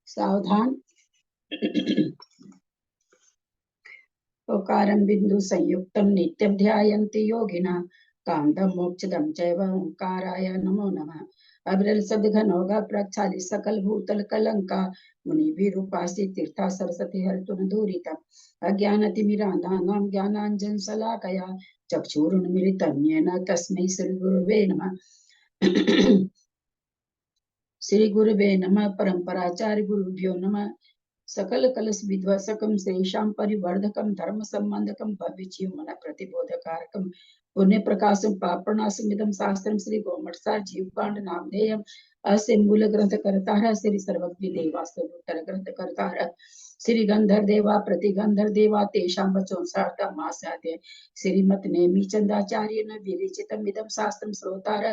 सावधान। ओकारं बिंदु संयुक्तं नित्यं ध्यायन्ति योगिनः कांदं मोक्षदं चैव ओंकाराय नमो नमः। अविरल सद्घनोगा प्रक्षाली सकल भूतल कलंका मुनिभिरूपासि तीर्था सरस्वती हर्तुन दूरिता अज्ञानतिमिरान्धानां ज्ञानाञ्जन शलाकया चक्षुरुन्मीलितं येन तस्मै श्री गुरुवे नमः। श्री गुरुवे नमः। परंपराचार्य गुरुभ्यो नमः। सकल कलश विध्वसकम श्रेषां परिवर्धकम धर्म संबंधकम भविष्य मन प्रतिबोधकारकम पुण्य प्रकाशम पापनाशमिदं शास्त्रम श्री गोमटसार जीवकांड नामधेयम अस्य मूल ग्रंथ करता श्री सर्वज्ञ देवास्तोत्तर ग्रंथ करता श्री गंधर देवा प्रतिगंधर देवा तेषां वचोंसार्था मास्याते श्रीमत नेमि चंदाचार्य न विरचितम इदं शास्त्रम श्रोतार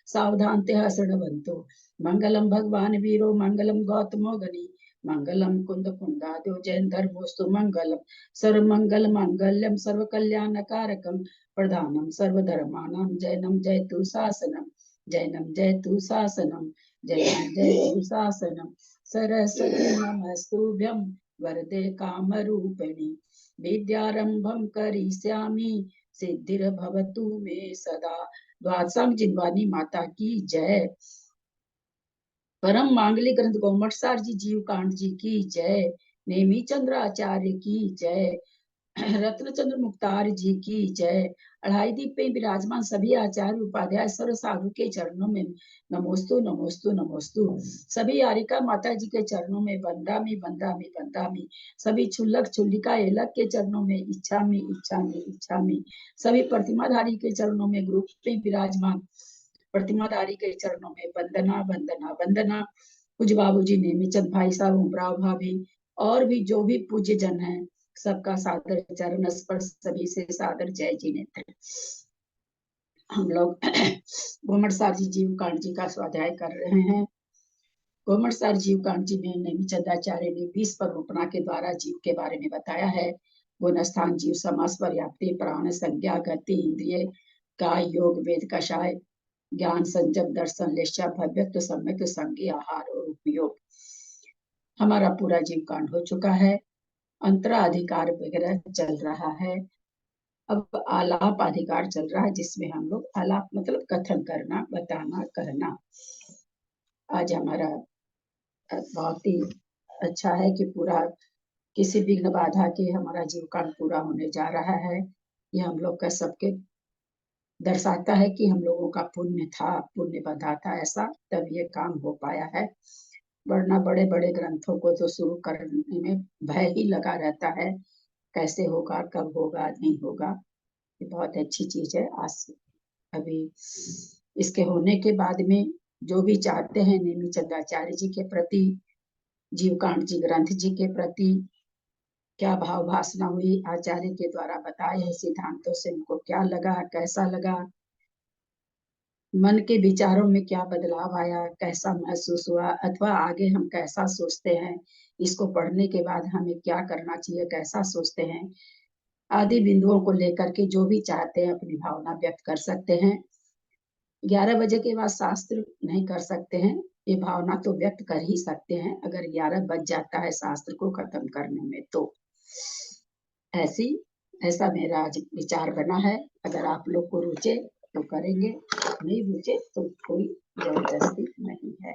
सावधानते शृण्वन्तु। मंगलम भगवान वीरो मंगलम गौतमो गनी मंगलम कुंद कुंदाद्यो जयंधर्मोस्तु मंगलम सर्वमंगल मांगल्यम सर्व कल्याण कारकम प्रधानम सर्वधर्माणां जैनम जयतु शासनम जैनम जयतु शासनम जैनम जयतु शासनम सरस्वती नमस्तुभ्यं वरदे कामरूपिणी विद्यारंभं करिष्यामि सिद्धिर्भवतु मे सदा। द्वादशांग जिनवानी माता की जय। परम मांगलिक ग्रंथ गोमटसार जी जीव कांड जी की जय। नेमी चंद्र आचार्य की जय। रत्नचंद्र मुक्तार जी की जय। अढ़ाई दीप पे विराजमान सभी आचार्य उपाध्याय सर्व साधु के चरणों में नमोस्तु नमोस्तु नमोस्तु। सभी आरिका माता जी के चरणों में वंदामी वंदामी वंदामी। सभी छुल्लक छुल्लिका एलक के चरणों में इच्छामी इच्छामी इच्छामी। सभी प्रतिमाधारी के चरणों में ग्रुप पे विराजमान प्रतिमाधारी के चरणों में वंदना वंदना वंदना। पूज्य बाबूजी नेमीचंद भाई साहब उमराव भाभी और भी जो भी पूज्य जन है सबका सादर चरण स्पर्श सभी से सादर जय जी नेत्र। हम लोग गोमटसार जी जीव कांड जी का स्वाध्याय कर रहे हैं। गोमटसार जीव कांड जी में नेमीचंदाचार्य ने 20 परोपना के द्वारा जीव के बारे में बताया है। गुणस्थान जीव समास पर्याप्ति प्राण संज्ञा गति इंद्रिय काय योग वेद कषाय ज्ञान संजम दर्शन लेशा भव्यत्व सम्यक संगी आहार और उपयोग। हमारा पूरा जीव कांड हो चुका है। अंतराधिकार वगैरह चल रहा है। अब आलाप अधिकार चल रहा है जिसमें हम लोग आलाप मतलब कथन करना बताना कहना। आज हमारा बहुत ही अच्छा है कि पूरा किसी विघ्न बाधा के हमारा जीव कांड पूरा होने जा रहा है। ये हम लोग का सबके दर्शाता है कि हम लोगों का पुण्य था, पुण्य बंधा था ऐसा, तब ये काम हो पाया है। वरना बड़े बड़े ग्रंथों को तो शुरू करने में भय ही लगा रहता है, कैसे होगा कब होगा नहीं होगा। ये बहुत अच्छी चीज है। आज अभी इसके होने के बाद में जो भी चाहते हैं नेमी चंद्राचार्य जी के प्रति, जीवकांड जी ग्रंथ जी के प्रति क्या भाव भासना हुई, आचार्य के द्वारा बताए हैं सिद्धांतों से उनको क्या लगा, कैसा लगा, मन के विचारों में क्या बदलाव आया, कैसा महसूस हुआ, अथवा आगे हम कैसा सोचते हैं, इसको पढ़ने के बाद हमें क्या करना चाहिए, कैसा सोचते हैं, आदि बिंदुओं को लेकर के जो भी चाहते हैं अपनी भावना व्यक्त कर सकते हैं। 11 बजे के बाद शास्त्र नहीं कर सकते हैं, ये भावना तो व्यक्त कर ही सकते हैं अगर 11 बज जाता है शास्त्र को खत्म करने में। तो ऐसा मेरा आज विचार बना है। अगर आप लोग को रुचे तो करेंगे, नहीं रुचे तो कोई जबरदस्ती नहीं है।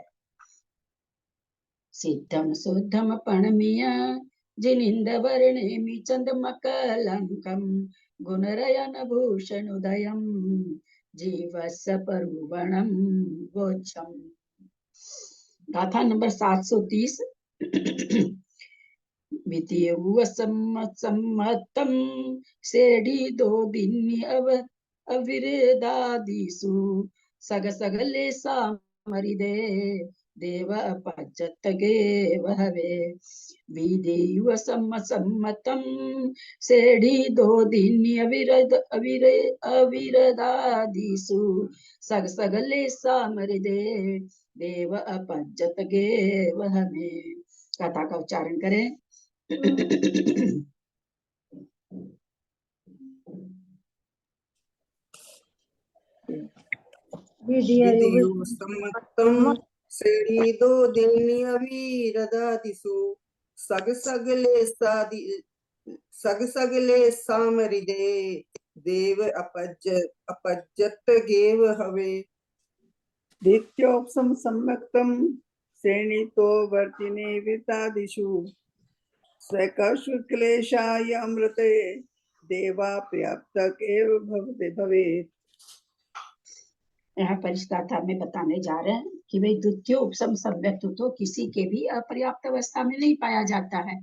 सिद्धम शुद्धम पणमिया जिनिंद वर्णेमि चंदमकलंकम गुणरयन भूषण उदयम जीवस्य परुवणम वोचम। गाथा नंबर 730। सम्मतम सेढ़ी दो दिन अविरदादिसु सग सगले सामरिदे देव पज्जत गे वहवे विदेव सम्मतम सेढ़ी दो दिन अविरदादिसु सग सगले सामरिदे देव अपज्जत गे वहमे। कथा का उच्चारण करें। विधियोस्तमत्तं श्रेणी दो दिल्ली अवीर दादिसु सग सगले सादि सग सगले सामरिदे देव अपज्जत गेव हवे दित्योपम सम्यक्तम श्रेणीतो वर्तिने वितादिषु स्वकशुक्लेशाय अमृते देवा पर्याप्तक एव भवेत्। यहाँ पर इस गाथा में बताने जा रहे हैं कि भाई द्वितीय उपसम सम्यक्त तो किसी के भी अपर्याप्त अवस्था में नहीं पाया जाता है,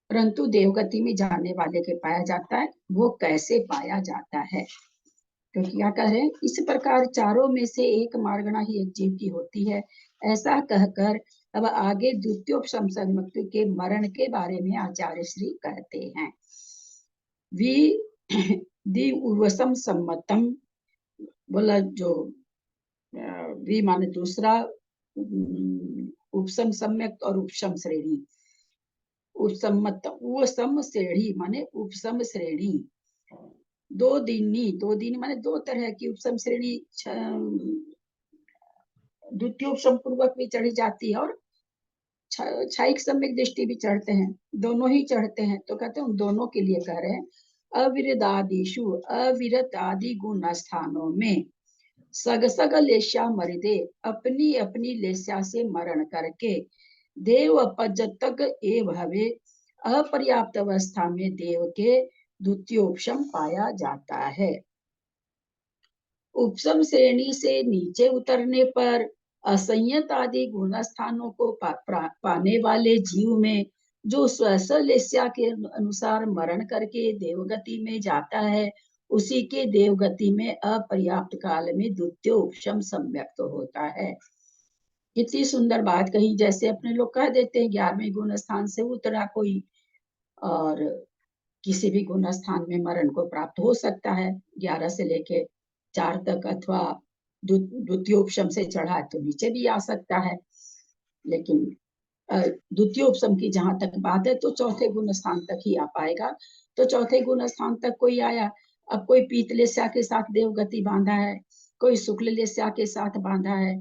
परंतु देवगति में जाने वाले के पाया जाता है। वो कैसे पाया जाता है? क्योंकि क्या कह रहे हैं, इस प्रकार चारों में से एक मार्गणा ही एक जीव की होती है। ऐसा कहकर अब आगे द्वितीयोपम सम्यक्त के मरण के बारे में आचार्य श्री कहते हैं। विवसम सम्मतम बोला, जो वी माने दूसरा, उपसम सम्यक्त और उपसम श्रेणी। उपसम्मत उपसम श्रेणी माने उपसम श्रेणी। दो दिन माने दो तरह की उपसम श्रेणी द्वितीय उपसम पूर्वक भी चढ़ी जाती है और क्षायिक सम्यक दृष्टि भी चढ़ते हैं, दोनों ही चढ़ते हैं। तो कहते हैं उन दोनों के लिए कह रहे हैं, अविरदादिषु अविरत आदि गुण स्थानों में सग सग लेस्या मरिदे अपनी अपनी लेस्या से मरण करके देव अपज्जतक ए भवे अपर्याप्त अवस्था में देव के द्वितीयोपम पाया जाता है। उपसम श्रेणी से नीचे उतरने पर असंयत आदि गुण स्थानों को पाने वाले जीव में जो स्वलेस्या के अनुसार मरण करके देवगति में जाता है, उसी के देवगति में अपर्याप्त काल में द्वितीय उपशम सम्यक्त होता है। कितनी सुंदर बात कही। जैसे अपने लोग कह देते हैं 11वें गुण स्थान से उतरा कोई, और किसी भी गुण स्थान में मरण को प्राप्त हो सकता है। 11 से लेके 4 तक, अथवा द्वितीय उपशम से चढ़ा तो नीचे भी आ सकता है। लेकिन द्वितीय उपशम की जहां तक बात है तो चौथे गुण स्थान तक ही आ पाएगा। तो चौथे गुण स्थान तक कोई आया, अब कोई पीतलेस्या के साथ देवगति बांधा है, कोई शुक्ल लेस्या के साथ बांधा है,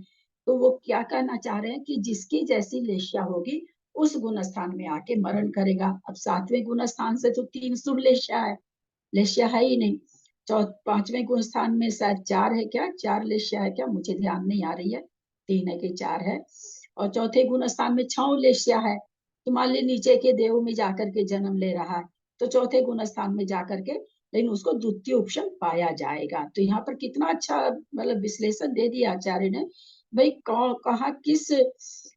तो वो क्या कहना चाह रहे हैं कि जिसकी जैसी लेस्या होगी उस गुण स्थान में आके मरण करेगा। अब 7वें गुण स्थान से तो 3 शुभ लेस्या है ही नहीं। 5वें गुण स्थान में शायद 4 है क्या, 4 लेस्या है क्या, मुझे ध्यान नहीं आ रही है, 3 है कि 4 है। और चौथे गुण स्थान में 6 लेस्या है। तो मान ली नीचे के देव में जाकर के जन्म ले रहा है, तो चौथे गुण स्थान में जाकर के, लेकिन उसको द्वितीय उपशम पाया जाएगा। तो यहाँ पर कितना अच्छा मतलब विश्लेषण दे दिया आचार्य ने। भाई कहा किस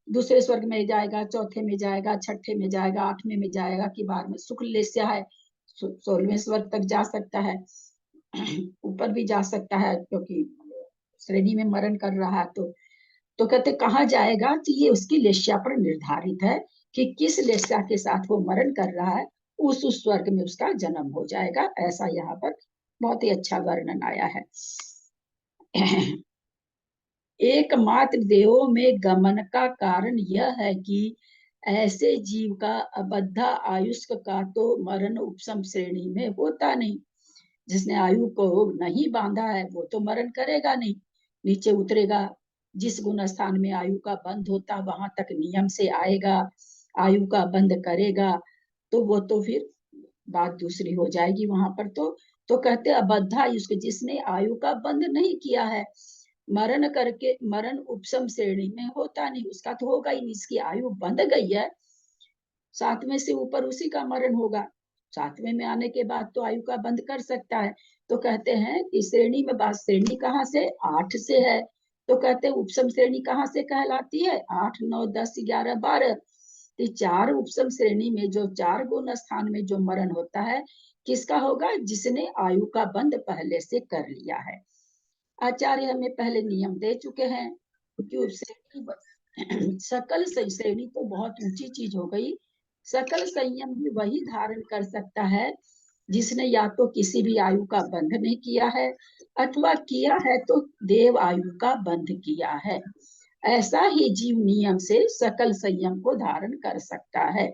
दूसरे स्वर्ग में जाएगा, चौथे में जाएगा, छठे में जाएगा, 8वें में जाएगा, कि बार में शुक्ल लेस्या है 16वें स्वर्ग तक जा सकता है, ऊपर भी जा सकता है, क्योंकि श्रेणी में मरण कर रहा है। तो कहते कहा जाएगा, तो ये उसकी लेस्या पर निर्धारित है कि किस लेस्या के साथ वो मरण कर रहा है, उस स्वर्ग में उसका जन्म हो जाएगा। ऐसा यहाँ पर बहुत ही अच्छा वर्णन आया है। एकमात्र देवों में गमन का कारण यह है कि ऐसे जीव का अबद्धा आयुष्क का तो मरण उपशम श्रेणी में होता नहीं। जिसने आयु को नहीं बांधा है वो तो मरण करेगा नहीं, नीचे उतरेगा। जिस गुण स्थान में आयु का बंध होता वहां तक नियम से आएगा, आयु का बंध करेगा, तो वो तो फिर बात दूसरी हो जाएगी वहां पर। तो कहते अबद्धा आयुष्क, जिसने आयु का बंध नहीं किया है, मरण करके मरण उपशम श्रेणी में होता नहीं, उसका तो होगा ही नहीं। इसकी आयु बंध गई है, 7वें से ऊपर उसी का मरण होगा। 7वें में आने के बाद तो आयु का बंद कर सकता है। तो कहते हैं कि श्रेणी में बात, श्रेणी कहाँ से, 8 से है। तो कहते हैं उपशम श्रेणी कहाँ से कहलाती है, 8, 9, 10, 11, 12। तो 4 उपशम श्रेणी में जो 4 गुण स्थान में जो मरण होता है, किसका होगा, जिसने आयु का बंद पहले से कर लिया है। आचार्य हमें पहले नियम दे चुके हैं कि श्रेणी सकल श्रेणी तो बहुत ऊंची चीज हो गई। सकल संयम भी वही धारण कर सकता है जिसने या तो किसी भी आयु का बंध नहीं किया है, अथवा किया है तो देव आयु का बंध किया है। ऐसा ही जीव नियम से सकल संयम को धारण कर सकता है।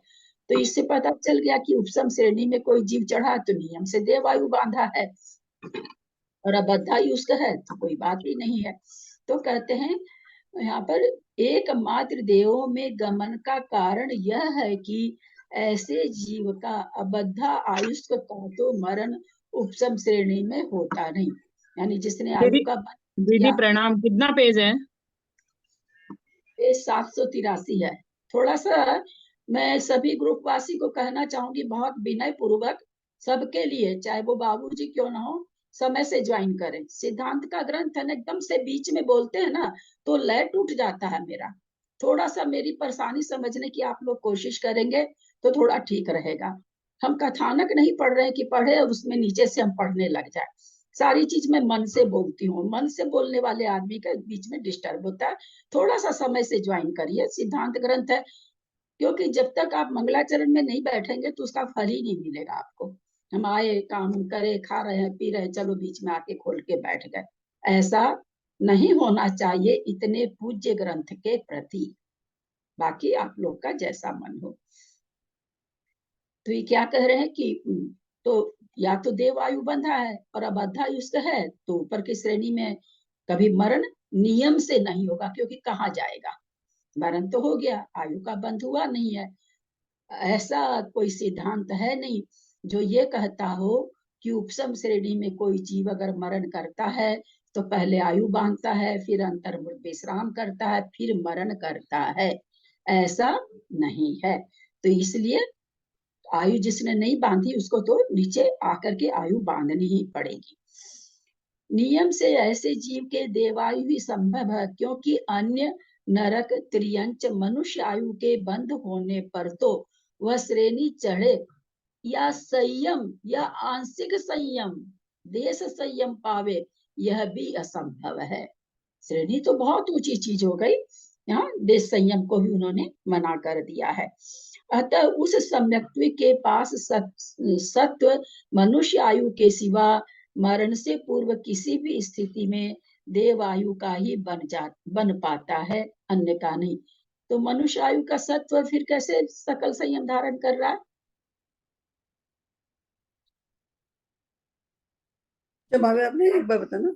तो इससे पता चल गया कि उपशम श्रेणी में कोई जीव चढ़ा तो नियम से देव आयु बांधा है, और अबद्ध आयु उसका है तो कोई बात ही नहीं है। तो कहते हैं यहाँ पर एकमात्र देवों में गमन का कारण यह है कि ऐसे जीव का अबद्धा आयुष्क का तो मरण उपशम श्रेणी में होता नहीं। यानी जिसने आयु दीदी का दीदी प्रणाम, कितना पेज है? पेज 783 है। थोड़ा सा मैं सभी ग्रुप वासी को कहना चाहूंगी, बहुत विनय पूर्वक सबके लिए, चाहे वो बाबूजी क्यों ना हो, समय से ज्वाइन करें। सिद्धांत का ग्रंथ है ना, एकदम से बीच में बोलते हैं ना तो लय टूट जाता है मेरा। थोड़ा सा मेरी परेशानी समझने की आप लोग कोशिश करेंगे तो थोड़ा ठीक रहेगा। हम कथानक नहीं पढ़ रहे हैं कि पढ़े और उसमें नीचे से हम पढ़ने लग जाए। सारी चीज मैं मन से बोलती हूँ, मन से बोलने वाले आदमी का बीच में डिस्टर्ब होता है। थोड़ा सा समय से ज्वाइन करिए, सिद्धांत ग्रंथ है। क्योंकि जब तक आप मंगलाचरण में नहीं बैठेंगे तो उसका फल ही नहीं मिलेगा आपको। हम आए, काम करे, खा रहे हैं, पी रहे हैं, चलो बीच में आके खोल के बैठ गए, ऐसा नहीं होना चाहिए इतने पूज्य ग्रंथ के प्रति। बाकी आप लोग का जैसा मन हो। तो ये क्या कह रहे हैं कि तो या तो देव आयु बंधा है और अबद्धायुष्क है तो ऊपर की श्रेणी में कभी मरण नियम से नहीं होगा, क्योंकि कहाँ जाएगा, मरण तो हो गया, आयु का बंध हुआ नहीं है। ऐसा कोई सिद्धांत है नहीं जो ये कहता हो कि उपशम श्रेणी में कोई जीव अगर मरण करता है तो पहले आयु बांधता है, फिर अंतर विश्राम करता है, फिर मरण करता है। ऐसा नहीं है। तो इसलिए आयु जिसने नहीं बांधी उसको तो नीचे आकर के आयु बांधनी ही पड़ेगी। नियम से ऐसे जीव के देवायु ही संभव है, क्योंकि अन्य नरक, त्रियंच, मनुष्य आयु के बंद होने पर तो वह श्रेणी चढ़े या संयम या आंशिक संयम, देश संयम पावे, यह भी असंभव है। श्रेणी तो बहुत ऊंची चीज हो गई, यहाँ देश संयम को भी उन्होंने मना कर दिया है। अतः उस सम्यक्त्व के पास सत्व मनुष्य आयु के सिवा मरण से पूर्व किसी भी स्थिति में देव आयु का ही बन पाता है, अन्य का नहीं। तो मनुष्य आयु का सत्व फिर कैसे सकल संयम धारण कर रहा है? जब भावे आपने एक बार बताना।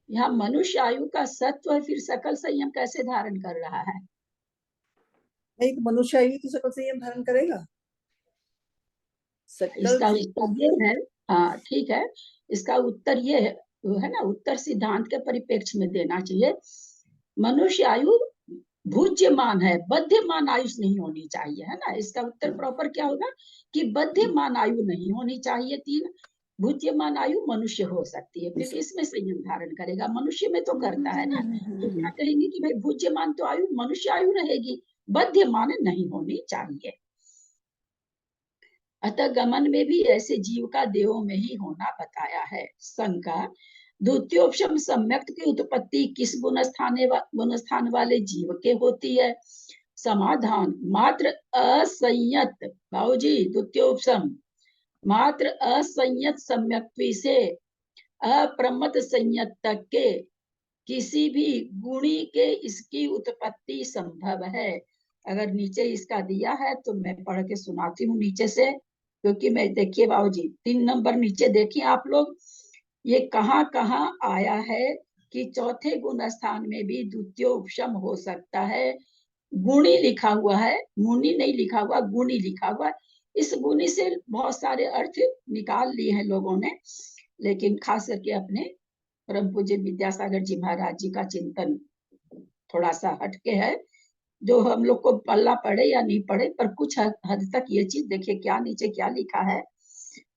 यहाँ मनुष्य आयु का सत्व फिर सकल संयम कैसे धारण कर रहा है? नहीं तो मनुष्य आयु तो सकल संयम धारण करेगा। सकल इसका उत्तर ये है, हाँ ठीक है, इसका उत्तर ये है ना, उत्तर सिद्धांत के परिप्रेक्ष्य में देना चाहिए। मनुष्य आयु भुज्यमान है, बध्यमान आयुष नहीं होनी चाहिए, है ना। इसका उत्तर प्रॉपर क्या होगा कि बध्यमान आयु नहीं होनी चाहिए। 3 भुज्यमान आयु मनुष्य हो सकती है, क्योंकि इसमें संयम धारण करेगा, मनुष्य में तो करता है ना। तो क्या कहेंगे कि भाई भुज्यमान तो आयु मनुष्य आयु रहेगी, बध्यमान नहीं होनी चाहिए। अतः गमन में भी ऐसे जीव का देवों में ही होना बताया है। शंका, द्वितीयोपशम सम्यक्त की उत्पत्ति किस गुणस्थान वाले जीव के होती है? समाधान, मात्र असंयत, बाबूजी द्वितीयोपशम मात्र असंयत सम्यक्त्व से अप्रमत संयत तक के किसी भी गुणी के इसकी उत्पत्ति संभव है। अगर नीचे इसका दिया है तो मैं पढ़ के सुनाती हूँ नीचे से, क्योंकि मैं, देखिए बाबूजी 3 नंबर नीचे देखिए आप लोग, ये कहाँ कहाँ आया है कि चौथे गुण स्थान में भी द्वितीय उपशम हो सकता है। गुणी लिखा हुआ है, मुनि नहीं लिखा हुआ, गुणी लिखा हुआ। इस गुणी से बहुत सारे अर्थ निकाल लिए हैं लोगों ने, लेकिन खास करके अपने परम पूज्य विद्यासागर जी महाराज जी का चिंतन थोड़ा सा हटके है, जो हम लोग को पल्ला पड़े या नहीं पड़े, पर कुछ हद तक ये चीज देखिए क्या नीचे क्या लिखा है।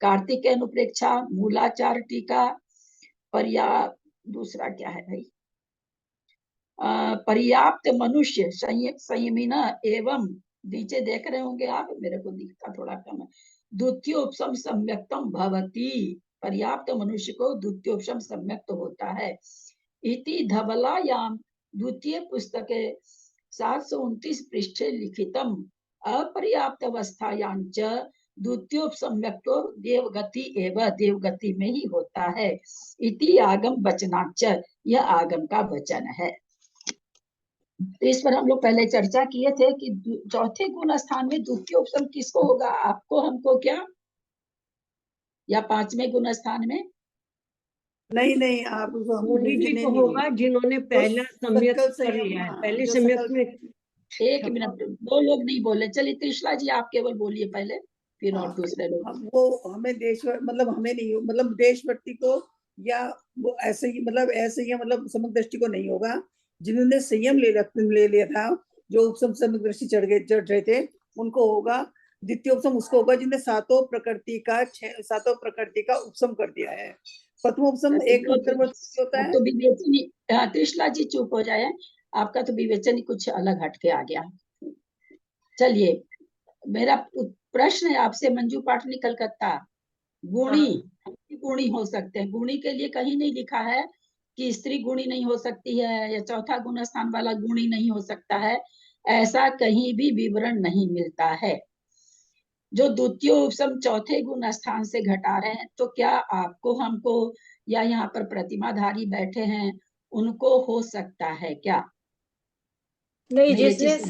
कार्तिक अनुप्रेक्षा, मूलाचार टीका, दूसरा क्या है भाई, पर्याप्त मनुष्य संयमिना एवं, नीचे देख रहे होंगे आप, मेरे को दिखता थोड़ा कम है, द्वितीयोपशम सम्यक्तम भवती, पर्याप्त मनुष्य को द्वितीयोपशम सम्यक्त होता है। इति धवलायाम द्वितीय पुस्तके 729 पृष्ठे लिखितम अपर्याप्त अवस्थायां द्वितीयोपसम्यक्तो देवगति एवं, देवगति में ही होता है। इति आगम वचनाच, यह आगम का वचन है। तो इस पर हम लोग पहले चर्चा किए थे कि चौथे गुण स्थान में द्वितीय उपसम किसको होगा, आपको, हमको क्या, या 5वें गुण स्थान में? नहीं नहीं, आप उसको हम मुनि जी लिखने को नहीं होगा दिए। जिन्होंने पहला सम्यक सकल कर संयम, लिया है, हाँ, पहले जो सम्यक सकल- में एक छपा। मिनट, दो लोग नहीं बोले। चलिए त्रिशला जी आप केवल बोलिए पहले, फिर और हाँ, दूसरे लोग। वो हमें मतलब हमें नहीं, मतलब देशभक्ति को या वो ऐसे ही, मतलब ऐसे ही मतलब समग्र दृष्टि को नहीं होगा। जिन्होंने संयम ले लिया था, जो उपसम समग्र दृष्टि चढ़ रहे थे, उनको होगा। द्वितीय उपसम उसको होगा जिन्हें सातों प्रकृति का उपसम कर दिया है। प्रथम उपसम एक उत्तरवर्ती होता है। तो विवेचनी, त्रिशला जी चुप हो जाए, आपका तो विवेचनी कुछ अलग हटके आ गया। चलिए, मेरा प्रश्न है आपसे, मंजू पाटनी कलकत्ता। गुणी, गुणी हो सकते हैं, गुणी के लिए कहीं नहीं लिखा है कि स्त्री गुणी नहीं हो सकती है या चौथा गुण स्थान वाला गुणी नहीं हो सकता है, ऐसा कहीं भी विवरण नहीं मिलता है। जो द्वितीय उपसम चौथे गुण स्थान से घटा रहे हैं, तो क्या आपको, हमको, या यहाँ पर प्रतिमाधारी बैठे हैं उनको हो सकता है क्या? नहीं, मैं ये चीज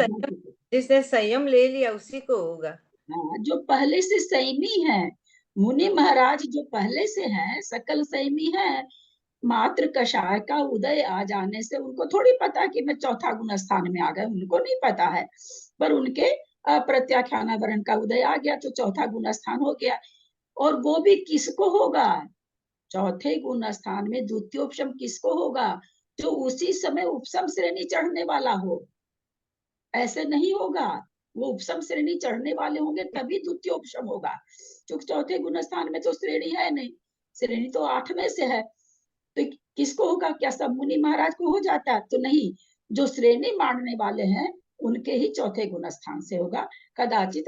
जिसने संयम ले लिया उसी को होगा। हाँ, जो पहले से संयमी है, मुनि महाराज जो पहले से हैं, सकल संयमी है, मात्र कषाय का उदय आ जाने से उनको थोड़ी पता कि मैं चौथा गुण स्थान में आ गया, उनको नहीं पता है। पर उनके प्रत्याख्याना वर्ण का उदय आ गया तो चौथा गुण स्थान हो गया। और वो भी किसको होगा? चौथे गुण स्थान में द्वितीय उपसम किसको होगा? जो उसी समय उपसम श्रेणी चढ़ने वाला हो। ऐसे नहीं होगा, वो उपसम श्रेणी चढ़ने वाले होंगे तभी द्वितीय उपसम होगा। क्योंकि चौथे गुण स्थान में तो श्रेणी है नहीं, श्रेणी तो 8 में से है। तो किसको होगा? क्या सब मुनि महाराज को हो जाता है? तो नहीं, जो श्रेणी मानने वाले हैं उनके ही चौथे गुण स्थान से होगा। कदाचित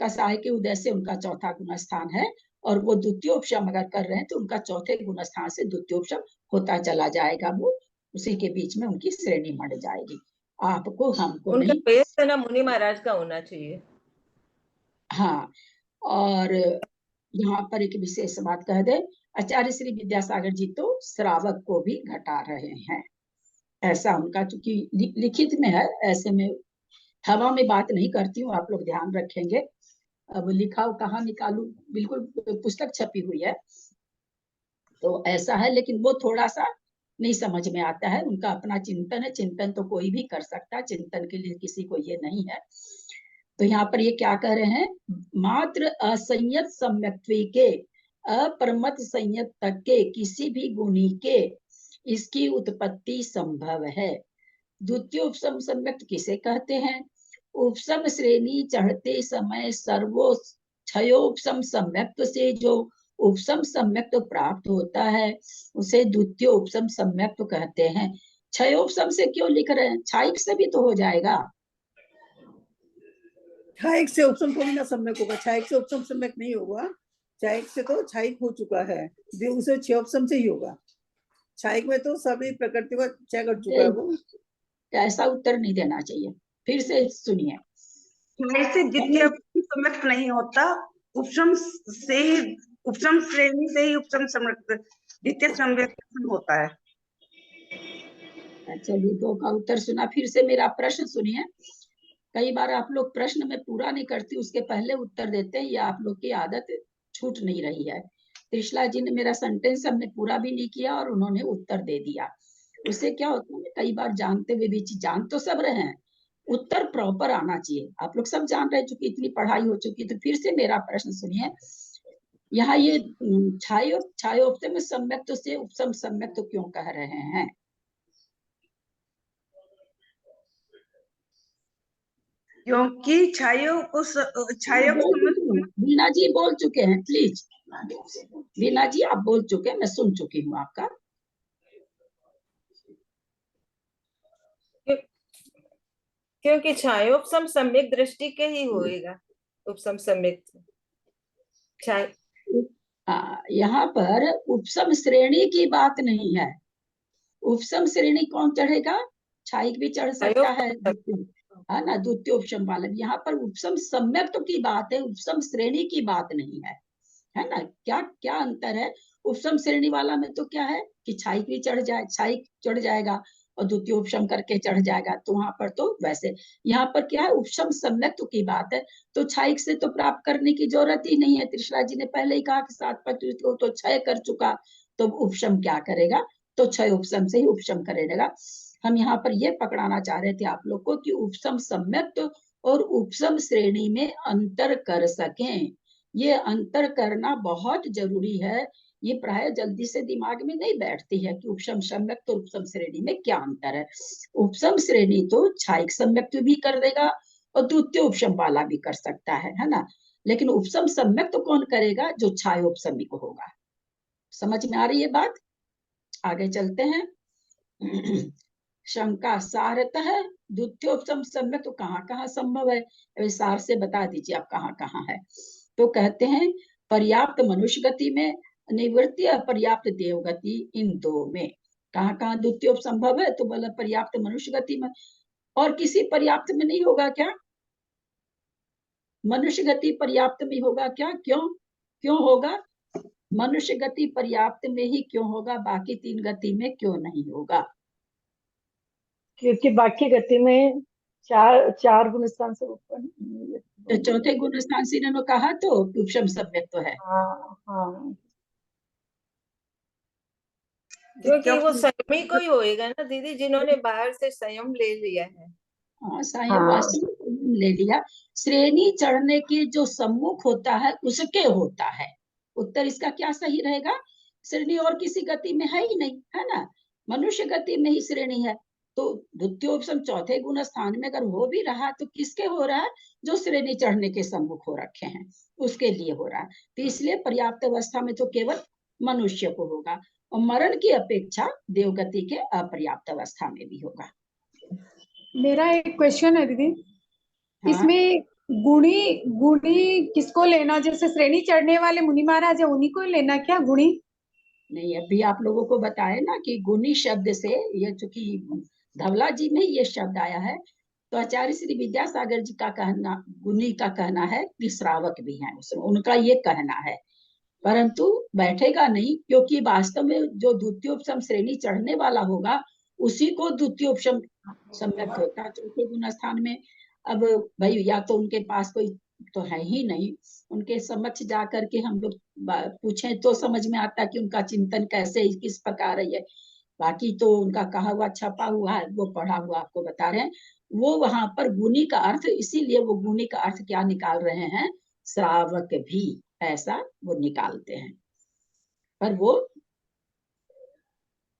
कसाय के उदय से उनका चौथा गुण स्थान है, और वो द्वितीय उपसम अगर कर रहे हैं तो उनका चौथे गुण स्थान से द्वितीय उपसम होता चला जाएगा। वो उसी के बीच में उनकी श्रेणी मर जाएगी, आपको हमको उनका नहीं। पेज तो ना मुनि महाराज का होना चाहिए। हाँ, और यहाँ पर एक विशेष बात कह दे, आचार्य श्री विद्यासागर जी तो श्रावक को भी घटा रहे हैं, ऐसा उनका, चूंकि लिखित में है, ऐसे में हवा में बात नहीं करती हूँ, आप लोग ध्यान रखेंगे। अब लिखा कहाँ निकालू, बिल्कुल पुस्तक छपी हुई है तो ऐसा है, लेकिन वो थोड़ा सा नहीं समझ में आता है। उनका अपना चिंतन है, चिंतन तो कोई भी कर सकता है, चिंतन के लिए किसी को ये नहीं है। तो यहाँ पर ये क्या कह रहे हैं? मात्र असंयत सम्यक्त्व के, अपरमत संयत तक के किसी भी गुणी के इसकी उत्पत्ति संभव है। द्वितीय उपसम सम्यक्त किसे कहते हैं? उपसम श्रेणी चढ़ते समय सर्वो क्षयोपसम सम्यक्त से जो उपसम सम्यक्त प्राप्त होता है उसे द्वितीय उपसम सम्यक्त कहते हैं। क्षयोपसम से क्यों लिख रहे हैं? क्षाइक से भी तो हो जाएगा। क्षायक से उपसम को भी ना सम्यक होगा, क्षायक से उपसम सम्यक नहीं होगा। क्षायक से तो क्षायक हो चुका है, उसे क्षयोपसम से ही होगा। क्षायक में तो सभी प्रकृति को क्षय कर चुका है वो। ऐसा उत्तर नहीं देना चाहिए, फिर से सुनिए। से द्वितीय सम्यक्त नहीं होता, उपसम से ही, उपसम श्रेणी से ही उपसम सम्यक्त द्वितीय सम्यक्त होता है। चलिए, 2 का उत्तर सुना, फिर से मेरा प्रश्न सुनिए। कई बार आप लोग प्रश्न में पूरा नहीं करती, उसके पहले उत्तर देते हैं, या आप लोग की आदत छूट नहीं रही है। त्रिशला जी ने मेरा सेंटेंस हमने पूरा भी नहीं किया और उन्होंने उत्तर दे दिया। उससे क्या होता है, कई बार जानते हुए भी, जान तो सब रहे हैं, उत्तर प्रॉपर आना चाहिए। आप लोग सब जान रहे, चूंकि इतनी पढ़ाई हो चुकी। तो फिर से मेरा प्रश्न सुनिए। यहाँ ये छायोपसम सम्यक्त से उपसम सम्यक्त क्यों कह रहे हैं? क्योंकि वीणा जी बोल चुके हैं, प्लीज। वीणा जी आप बोल चुके हैं, मैं सुन चुकी हूँ आपका। क्योंकि क्षयोपसम सम्यक दृष्टि के ही होएगा उपसम सम्यक। यहाँ पर उपसम श्रेणी की बात नहीं है। उपसम श्रेणी कौन चढ़ेगा? क्षायिक भी चढ़ सकता है ना, द्वितीय उपसम वाला। यहाँ पर उपसम सम्यक्त की बात है, उपसम श्रेणी की बात नहीं है ना। क्या क्या अंतर है? उपसम श्रेणी वाला में तो क्या है कि क्षायिक भी चढ़ जाए, क्षायिक चढ़ जाएगा और द्वितीय उपसम करके चढ़ जाएगा, तो वहां पर तो वैसे। यहाँ पर क्या है? उपसम सम्यक्त की बात है, तो क्षायिक से तो प्राप्त करने की जरूरत ही नहीं है। त्रिशला जी ने पहले ही कहा कि 7 प्रकृति को तो क्षय कर चुका, तो उपशम क्या करेगा, तो क्षय उपशम से ही उपशम करेगा। हम यहाँ पर ये पकड़ाना चाह रहे थे आप लोग को कि उपशम सम्यक्त और उपशम श्रेणी में अंतर कर सकें। ये अंतर करना बहुत जरूरी है। ये प्राय जल्दी से दिमाग में नहीं बैठती है कि उपशम सम्यक्त और उपशम श्रेणी में क्या अंतर है। उपशम श्रेणी तो क्षायिक सम्यक्त भी कर देगा और द्वितीय उपशम वाला भी कर सकता है ना। लेकिन उपशम सम्यक्त तो कौन करेगा, जो क्षाय उपशमिक होगा। समझ में आ रही है बात? आगे चलते हैं। शंका सारतः द्वितीय उपशम सम्यक्त तो कहाँ कहाँ संभव है, अभी सार से बता दीजिए आप कहाँ कहाँ है। तो कहते हैं पर्याप्त मनुष्य गति में, निवृत्ति अपर्याप्त देव गति, इन दो में कहाँ कहाँ द्वितीय संभव है, तो बोला पर्याप्त मनुष्य गति में। और किसी पर्याप्त में नहीं होगा क्या? मनुष्य गति पर्याप्त में होगा क्या? क्यों क्यों होगा? मनुष्य गति पर्याप्त में ही क्यों होगा, बाकी तीन गति में क्यों नहीं होगा? क्योंकि बाकी गति में चार गुण स्थान से ऊपर तो चौथे गुण स्थान से इन्होंने कहा तो उपशम सम्यक तो है। हाँ हाँ, क्योंकि वो संयमी को ही होएगा ना दीदी, जिन्होंने बाहर से संयम ले लिया है। हाँ, संयम हाँ। वास्तव में ले लिया। श्रेणी चढ़ने के जो सम्मुख होता है उसके होता है। उत्तर इसका क्या सही रहेगा? श्रेणी और किसी गति में है ही नहीं, है ना। मनुष्य गति में ही श्रेणी है। तो द्वितीय उपशम चौथे गुण स्थान में अगर हो भी रहा तो किसके हो रहा है, जो श्रेणी चढ़ने के सम्मुख हो रखे हैं उसके लिए हो रहा है। तो इसलिए पर्याप्त अवस्था में तो केवल मनुष्य को होगा, और मरण की अपेक्षा देवगति के अपर्याप्त अवस्था में भी होगा। मेरा एक क्वेश्चन है दीदी, हाँ, इसमें गुणी गुणी किसको लेना, जैसे श्रेणी चढ़ने वाले मुनि महाराज है उन्हीं को लेना क्या गुणी? नहीं, अभी आप लोगों को बताए ना कि गुणी शब्द से, ये चूंकि धवला जी में ये शब्द आया है, तो आचार्य श्री विद्यासागर जी का कहना, गुणी का कहना है कि श्रावक भी हैं उसमें, उनका ये कहना है। परंतु बैठेगा नहीं, क्योंकि वास्तव में जो द्वितीय उपशम श्रेणी चढ़ने वाला होगा उसी को द्वितीय उपशम सम्यक होता है चौथे गुण स्थान में। अब भाई या तो उनके पास कोई तो है ही नहीं, उनके समक्ष जाकर के हम लोग पूछें तो समझ में आता है कि उनका चिंतन कैसे किस प्रकार है। बाकी तो उनका कहा हुआ छपा हुआ है, वो पढ़ा हुआ आपको बता रहे हैं। वो वहां पर गुणी का अर्थ, इसीलिए वो गुणी का अर्थ क्या निकाल रहे हैं, श्रावक भी, ऐसा वो निकालते हैं। पर वो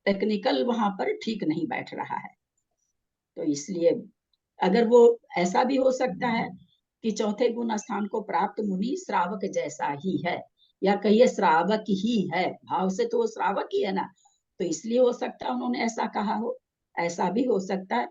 टेक्निकल वहां पर ठीक नहीं बैठ रहा है। तो इसलिए अगर वो ऐसा भी हो सकता है कि चौथे गुण स्थान को प्राप्त मुनि श्रावक जैसा ही है, या कहिए श्रावक ही है, भाव से तो वो श्रावक ही है ना, तो इसलिए हो सकता है उन्होंने ऐसा कहा हो। ऐसा भी हो सकता है,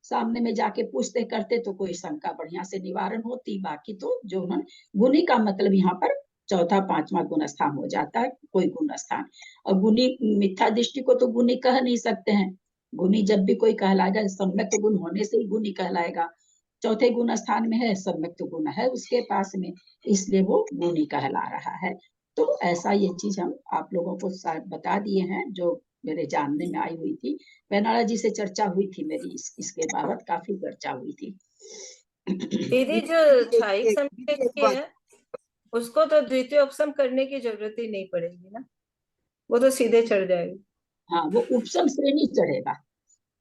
सामने में जाके पूछते करते तो कोई शंका बढ़िया से निवारण होती। बाकी तो जो उन्होंने गुणी का मतलब यहाँ पर चौथा पांचवा गुण स्थान हो जाता है, कोई गुण स्थान। और गुणी मिथ्या दृष्टि को तो गुणी कह नहीं सकते हैं। गुणी जब भी कोई कहलाएगा सम्यक गुण होने से ही गुणी कहलाएगा। चौथे गुण स्थान में है, सम्यक गुण है उसके पास में, इसलिए वो गुणी कहला रहा है। तो ऐसा ये चीज हम आप लोगों को बता दिए हैं जो मेरे जानने में आई हुई थी। बेनाला जी से चर्चा हुई थी मेरी, इसके बाबत काफी चर्चा हुई थी। दीदी जो क्षायिक सम्यक की है उसको तो द्वितीय उपशम करने की जरूरत ही नहीं पड़ेगी ना, वो तो सीधे चढ़ जाएगी। हाँ, वो उपशम श्रेणी चढ़ेगा,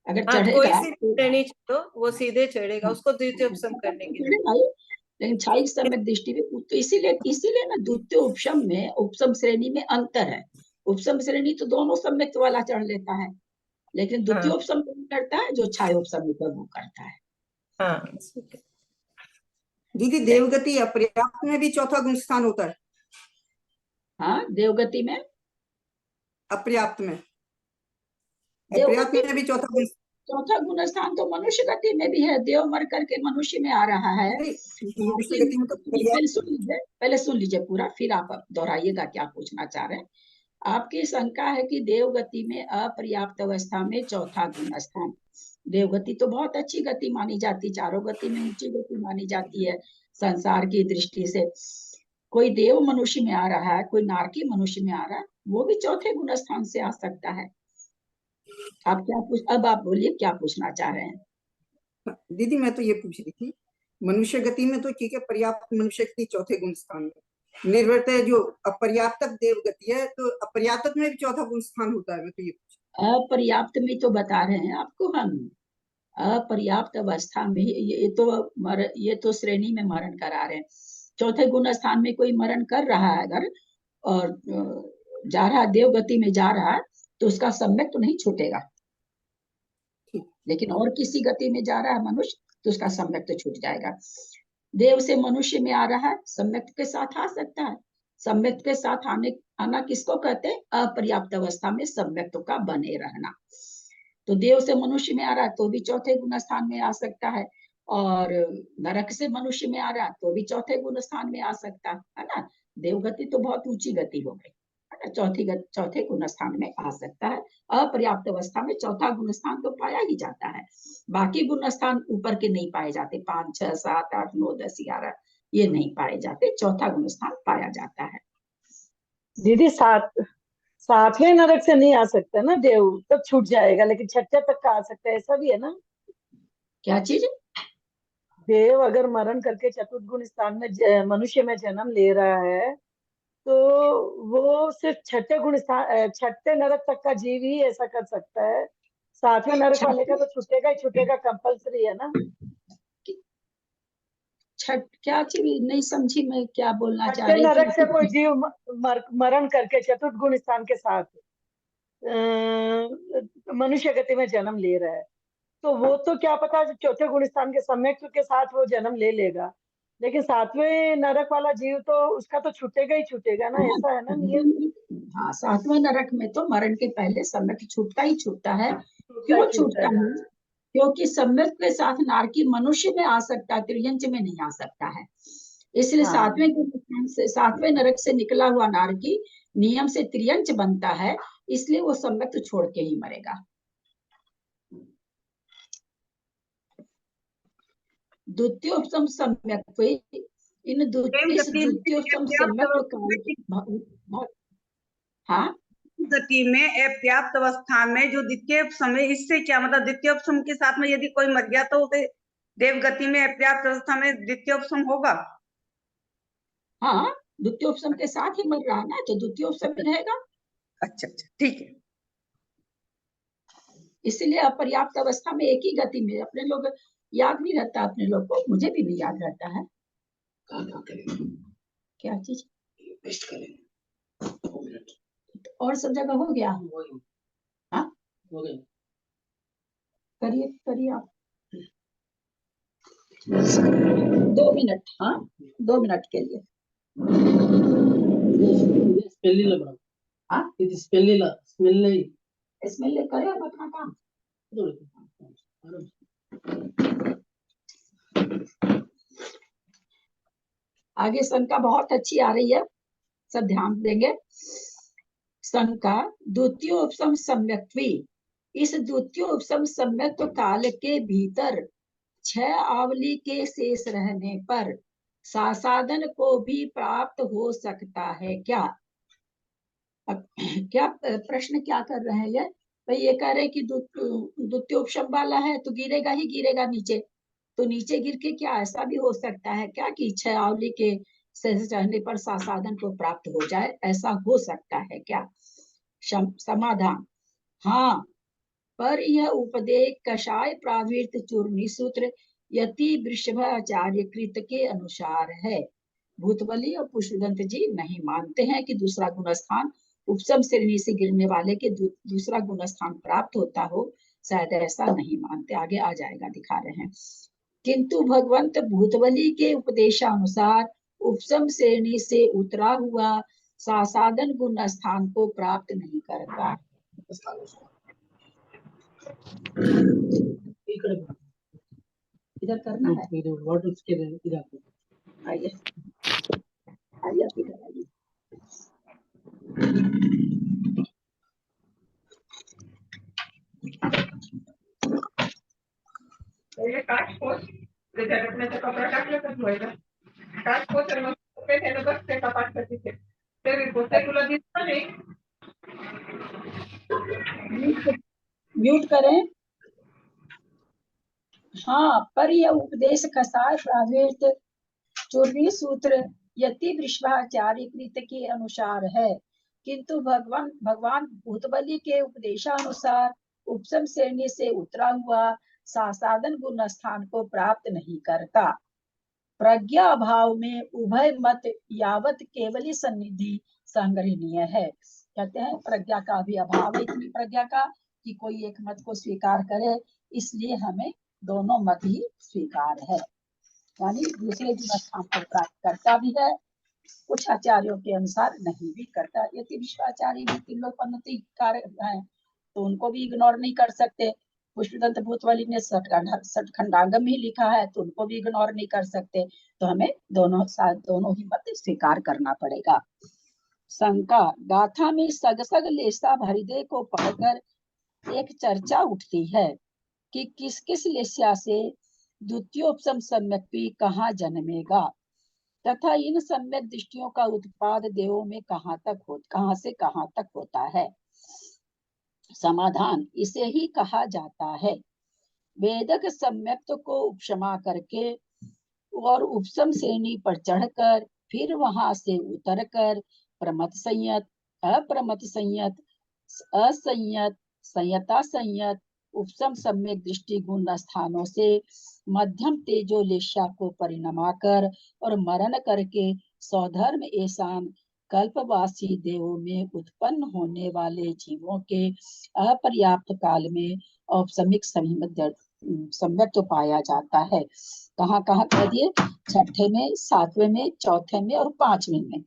अगर हाँ, कोई चढ़ेगा सी श्रेणी चढ़ो वो सीधे चढ़ेगा, उसको द्वितीय उपशम करने की जरूरत। चढ़ेगा ही। लेकिन क्षायिक सम्यक दृष्टि में तो इसीलिए ना द्वितीय उपशम में उपशम श्रेणी में अंतर है। उपशम श्रेणी तो दोनों सम्यक वाला चढ़ लेता है, लेकिन द्वितीय हाँ उपशम कौन करता है, जो क्षाय उपशम वो करता है। हाँ, दीदी देवगति अपर्याप्त में भी चौथा गुण स्थान होता है? हाँ, देवगति में, अपर्याप्त में, देवगति अपर्याप्त में भी चौथा गुण, चौथा गुण स्थान तो मनुष्य गति में भी है। देव मर करके मनुष्य में आ रहा है। मनुष्य गति में तो पहले सुन लीजिए पूरा, फिर आप दोहराइएगा क्या पूछना चाह रहे हैं। आपकी शंका है कि देवगति में अपर्याप्त अवस्था में चौथा गुण स्थान। देवगति तो बहुत अच्छी गति मानी जाती, चारों गति में ऊंची गति मानी जाती है संसार की दृष्टि से। कोई देव मनुष्य में आ रहा है, कोई नारकी मनुष्य में आ रहा है, वो भी चौथे गुण स्थान से आ सकता है। आप क्या अब आप बोलिए क्या पूछना चाह रहे हैं। दीदी मैं तो ये पूछ रही थी, मनुष्य गति में तो ठीक है, पर्याप्त मनुष्य गति चौथे गुण स्थान में, निर्वर्त जो अपर्याप्तक देवगति है, तो अपर्याप्तक में भी चौथा गुण स्थान होता है, मैं तो ये अपर्याप्त में तो बता रहे हैं आपको हम, अपर्याप्त अवस्था में ये तो श्रेणी में मरण करा रहे हैं। चौथे गुण स्थान में कोई मरण कर रहा है अगर और जा रहा है देवगति में जा रहा है तो उसका सम्यक तो नहीं छूटेगा, लेकिन और किसी गति में जा रहा है मनुष्य तो उसका सम्यक तो छूट जाएगा। देव से मनुष्य में आ रहा है, सम्यक के साथ आ सकता है। सम्यक के साथ आना किसको कहते हैं? अपर्याप्त अवस्था में सम्यक का बने रहना। तो देव से मनुष्य में आ रहा है तो भी चौथे गुण स्थान में आ सकता है, और नरक से मनुष्य में आ रहा है तो भी चौथे गुण स्थान में आ सकता है ना। देवगति तो बहुत ऊंची गति हो गई है ना, चौथे गुण स्थान में आ सकता है। अपर्याप्त अवस्था में चौथा गुण स्थान तो पाया ही जाता है, बाकी गुण स्थान ऊपर के नहीं पाए जाते। 5, 6, 7, 8, 9, 10, 11 ये नहीं पाए जाते, चौथा गुण स्थान पाया जाता है। दीदी सातवें नरक से नहीं आ सकता ना देव, तब छूट जाएगा, लेकिन छठे तक का आ सकता है, ऐसा भी है ना? क्या चीज? देव अगर मरण करके चतुर्थ गुण स्थान में मनुष्य में जन्म ले रहा है तो वो सिर्फ छठे नरक तक का जीव ही ऐसा कर सकता है। सातवें नरक वाले का तो छूटेगा ही छूटेगा, कंपलसरी है ना। क्या चीज नहीं समझी मैं, क्या बोलना चाह छठे रही नरक से कोई थी? जीव मरण करके चतुर्थ गुण स्थान के साथ मनुष्य गति में जन्म ले रहा है, तो वो तो क्या पता चौथे गुण स्थान के सम्यक के साथ वो जन्म ले लेगा, लेकिन सातवें नरक वाला जीव तो उसका तो छूटेगा ही छूटेगा ना, ऐसा है ना नियम? हाँ, सातवें नरक में तो मरण के पहले सम्यक छूटता ही छूटता है। क्यों छूटता है? क्योंकि सम्यक के साथ नारकी मनुष्य में आ सकता है, त्रियंच में नहीं आ सकता है। इसलिए हाँ। सातवें नरक से निकला हुआ नारकी नियम से त्रियंच बनता है, इसलिए वो सम्यक छोड़ के ही मरेगा। द्वितीयोपम सम्यक इन द्वितीयोपम सम्यक हाँ गति में अपर्याप्त अवस्था में जो द्वितीय समय, इससे क्या मतलब द्वितीय उपसम के साथ में यदि कोई मर गया तो देव गति में अपर्याप्त अवस्था में द्वितीय उपसम होगा? हाँ, द्वितीय उपसम के साथ ही मर रहा है ना, तो द्वितीय उपसम में रहेगा। अच्छा अच्छा, ठीक है। इसलिए अपर्याप्त अवस्था में एक ही गति में, अपने लोग याद नहीं रहता, अपने लोग को, मुझे भी नहीं याद रहता है। क्या चीज? और सब जगह हो गया? हाँ करिए करिए आप 2 मिनट। हाँ 2 मिनट के लिए। हाँ स्मेल करे आप अपना काम। आगे शंका बहुत अच्छी आ रही है, सब ध्यान देंगे। शंका द्वितीय उपसम सम्यक्त्वी, इस द्वितीय उपसम सम्यक काल के भीतर 6 आवली के शेष रहने पर सासादन को भी प्राप्त हो सकता है क्या? क्या प्रश्न क्या कर रहे हैं ये भाई? ये कह रहे हैं कि द्वितीय उपसम वाला है तो गिरेगा ही गिरेगा नीचे, तो नीचे गिर के क्या ऐसा भी हो सकता है क्या कि 6 आवली के शेष रहने पर सासादन को प्राप्त हो जाए? ऐसा हो सकता है क्या? समाधान हाँ, पर यह उपदेश कषाय प्रावृत्त चूर्णी सूत्र यति वृषभाचार्य कृत के अनुसार है। भूतबली और पुष्पदंत जी नहीं मानते हैं कि दूसरा गुण स्थान उपसम श्रेणी से गिरने वाले के दूसरा गुण स्थान प्राप्त होता हो, शायद ऐसा नहीं मानते। आगे आ जाएगा, दिखा रहे हैं। किंतु भगवंत भूतबली के उपदेशानुसार उपसम श्रेणी से उतरा हुआ सासादन गुण स्थान को प्राप्त नहीं करता। इधर करना है, आइए आइए इधर आइए। त्याच्यात नाही तर कपडा टाकलं तर धुवायला टाक पोचर मग पेट्याला बसते कपाट करते तरी पोचर तुला दिसत नाही। म्यूट करें। हाँ, पर यह उपदेश कसाय प्रावृत्त चूर्णी सूत्र यति वृषभाचार्य कृत के अनुसार है, किंतु भगवान भूतबली के उपदेशानुसार उपशम श्रेणी से उतरा हुआ सासादन गुण स्थान को प्राप्त नहीं करता। प्रज्ञा अभाव में उभय मत यावत केवली सन्निधि संग्रहणीय है। कहते हैं प्रज्ञा का भी अभाव है, इतनी प्रज्ञा का कि कोई एक मत को स्वीकार करे, इसलिए हमें दोनों मत ही स्वीकार है। यानी दूसरे गुण स्थान को प्राप्त करता भी है, कुछ आचार्यों के अनुसार नहीं भी करता। यदि विश्वाचार्य भी तिलोपन्नति कार्य है तो उनको भी इग्नोर नहीं कर सकते। पुष्पदंत भूतवाली ने सठखंडागम ही लिखा है तो उनको भी इग्नोर नहीं कर सकते। तो हमें दोनों ही मत स्वीकार करना पड़ेगा। शंका, गाथा में सगसग लेसा भरिदे को पढ़कर एक चर्चा उठती है कि किस किस लेस्या से द्वितीयोपशम सम्यक्ति कहाँ जन्मेगा तथा इन सम्यक दृष्टियों का उत्पाद देवों में कहाँ से कहाँ तक होता है। समाधान, इसे ही कहा जाता है वेदक सम्यक्त को उपशमा करके और उपशम श्रेणी पर चढ़कर फिर वहां से उतरकर प्रमथ संयत, अप्रमथ संयत, असंयत, संयता संयत उपशम सम्यक दृष्टि गुण स्थानों से मध्यम तेजो लेशा को परिणमा कर और मरण करके सौधर्म ऐसान कल्पवासी देवों में उत्पन्न होने वाले जीवों के अपर्याप्त काल में औपसमिक सम्यक तो पाया जाता है। कहाँ कहाँ कह दिए? छठे में, सातवें में, चौथे में और पांचवें में।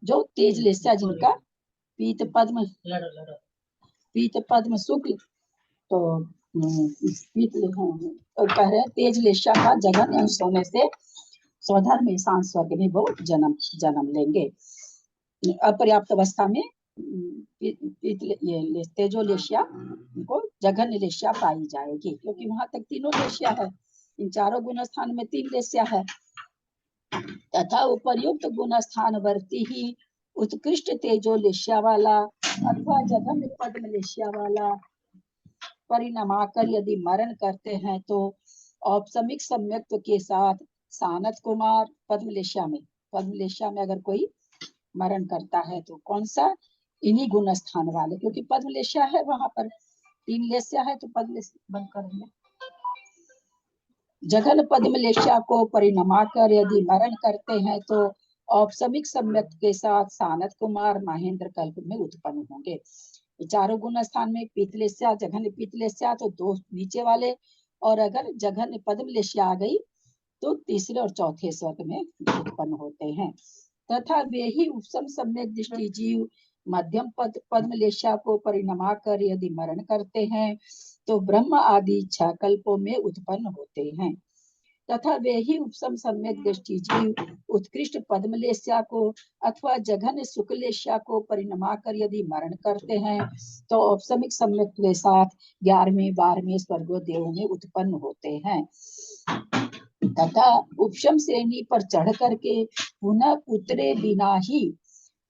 जो तेज लेस्या जिनका पीत पद्म शुक्ल तो कह रहे तेज लेस्या का जगन अंश होने से सौधर्म में शांत स्वर्ग में वो जन्म लेंगे। अपर्याप्त अवस्था में ये तेजो लेस्या को जघन लेस्या पाई जाएगी, क्योंकि वहां तक तीनों लेस्या है। इन चारों गुण स्थान में 3 लेस्या है तथा उपर्युक्त गुण स्थान वर्ती ही उत्कृष्ट तेजो लेस्या वाला अथवा जघन पद्म लेस्या वाला परिणमाकर यदि मरण करते हैं तो औपसमिक सम्यक्त्व के साथ सानत कुमार पद्मलेशा में अगर कोई मरण करता है तो कौन सा? इन्हीं गुण स्थान वाले, क्योंकि पद्मलेशा है वहां पर 3 लेस्या है तो पद्मलेशा बंद करेंगे। जघन पद्मलेशा को परिणमा कर यदि मरण करते हैं तो औपसमिक सम्यक्त के साथ सानत कुमार महेंद्र कल्प में उत्पन्न होंगे। चारों गुण स्थान में पीतलेस्या, जघन पीतलेस्या तो 2 नीचे वाले, और अगर जघन पद्मलेशा आ गई तो तीसरे और चौथे स्वर्ग में उत्पन्न होते हैं। तथा वे ही उपशम सम्यक दृष्टि जीव मध्यम पद्मलेशा को परिणमा कर यदि मरण करते हैं तो ब्रह्म आदि 6 कल्पों में उत्पन्न होते हैं। तथा वे ही उपशम सम्यक दृष्टि जीव उत्कृष्ट पद्मलेशा को अथवा जघन शुक्लेशा को परिणमा कर यदि मरण करते हैं तो औपसमिक सम्यक के साथ 11वें 12वें स्वर्गोदेव में उत्पन्न होते हैं। तथा उपशम श्रेणी पर चढ़ करके पुनः उतरे बिना ही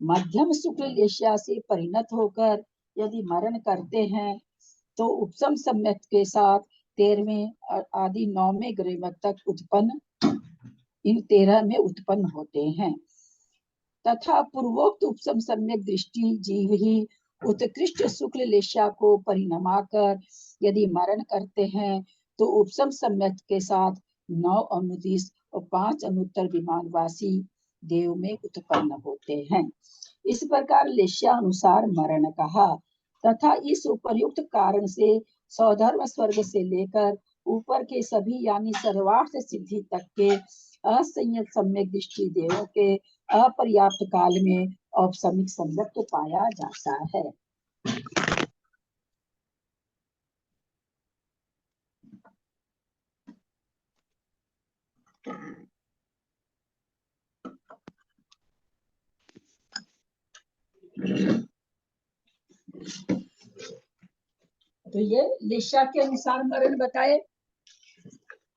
मध्यम शुक्लेशा से परिणत होकर यदि मरण करते हैं तो उपशम सम्यक के साथ 13वें आदि 9वें ग्रेव तक उत्पन्न, इन 13 में उत्पन्न होते हैं। तथा पूर्वोक्त उपशम सम्यक दृष्टि जीव ही उत्कृष्ट शुक्ल लेशा को परिणमा कर यदि मरण करते हैं तो उपशम सम्यक के साथ 9 अनुदिश और 5 अनुत्तर विमानवासी देव में उत्पन्न होते हैं। इस प्रकार लेशा अनुसार मरण कहा। तथा इस उपर्युक्त कारण से सौधर्म स्वर्ग से लेकर ऊपर के सभी यानी सर्वार्थ सिद्धि तक के असंयत सम्यक दृष्टि देवों के अपर्याप्त काल में औपसमिक सम्यक तो पाया जाता है। तो ये लेशा के अनुसार मरण बताए।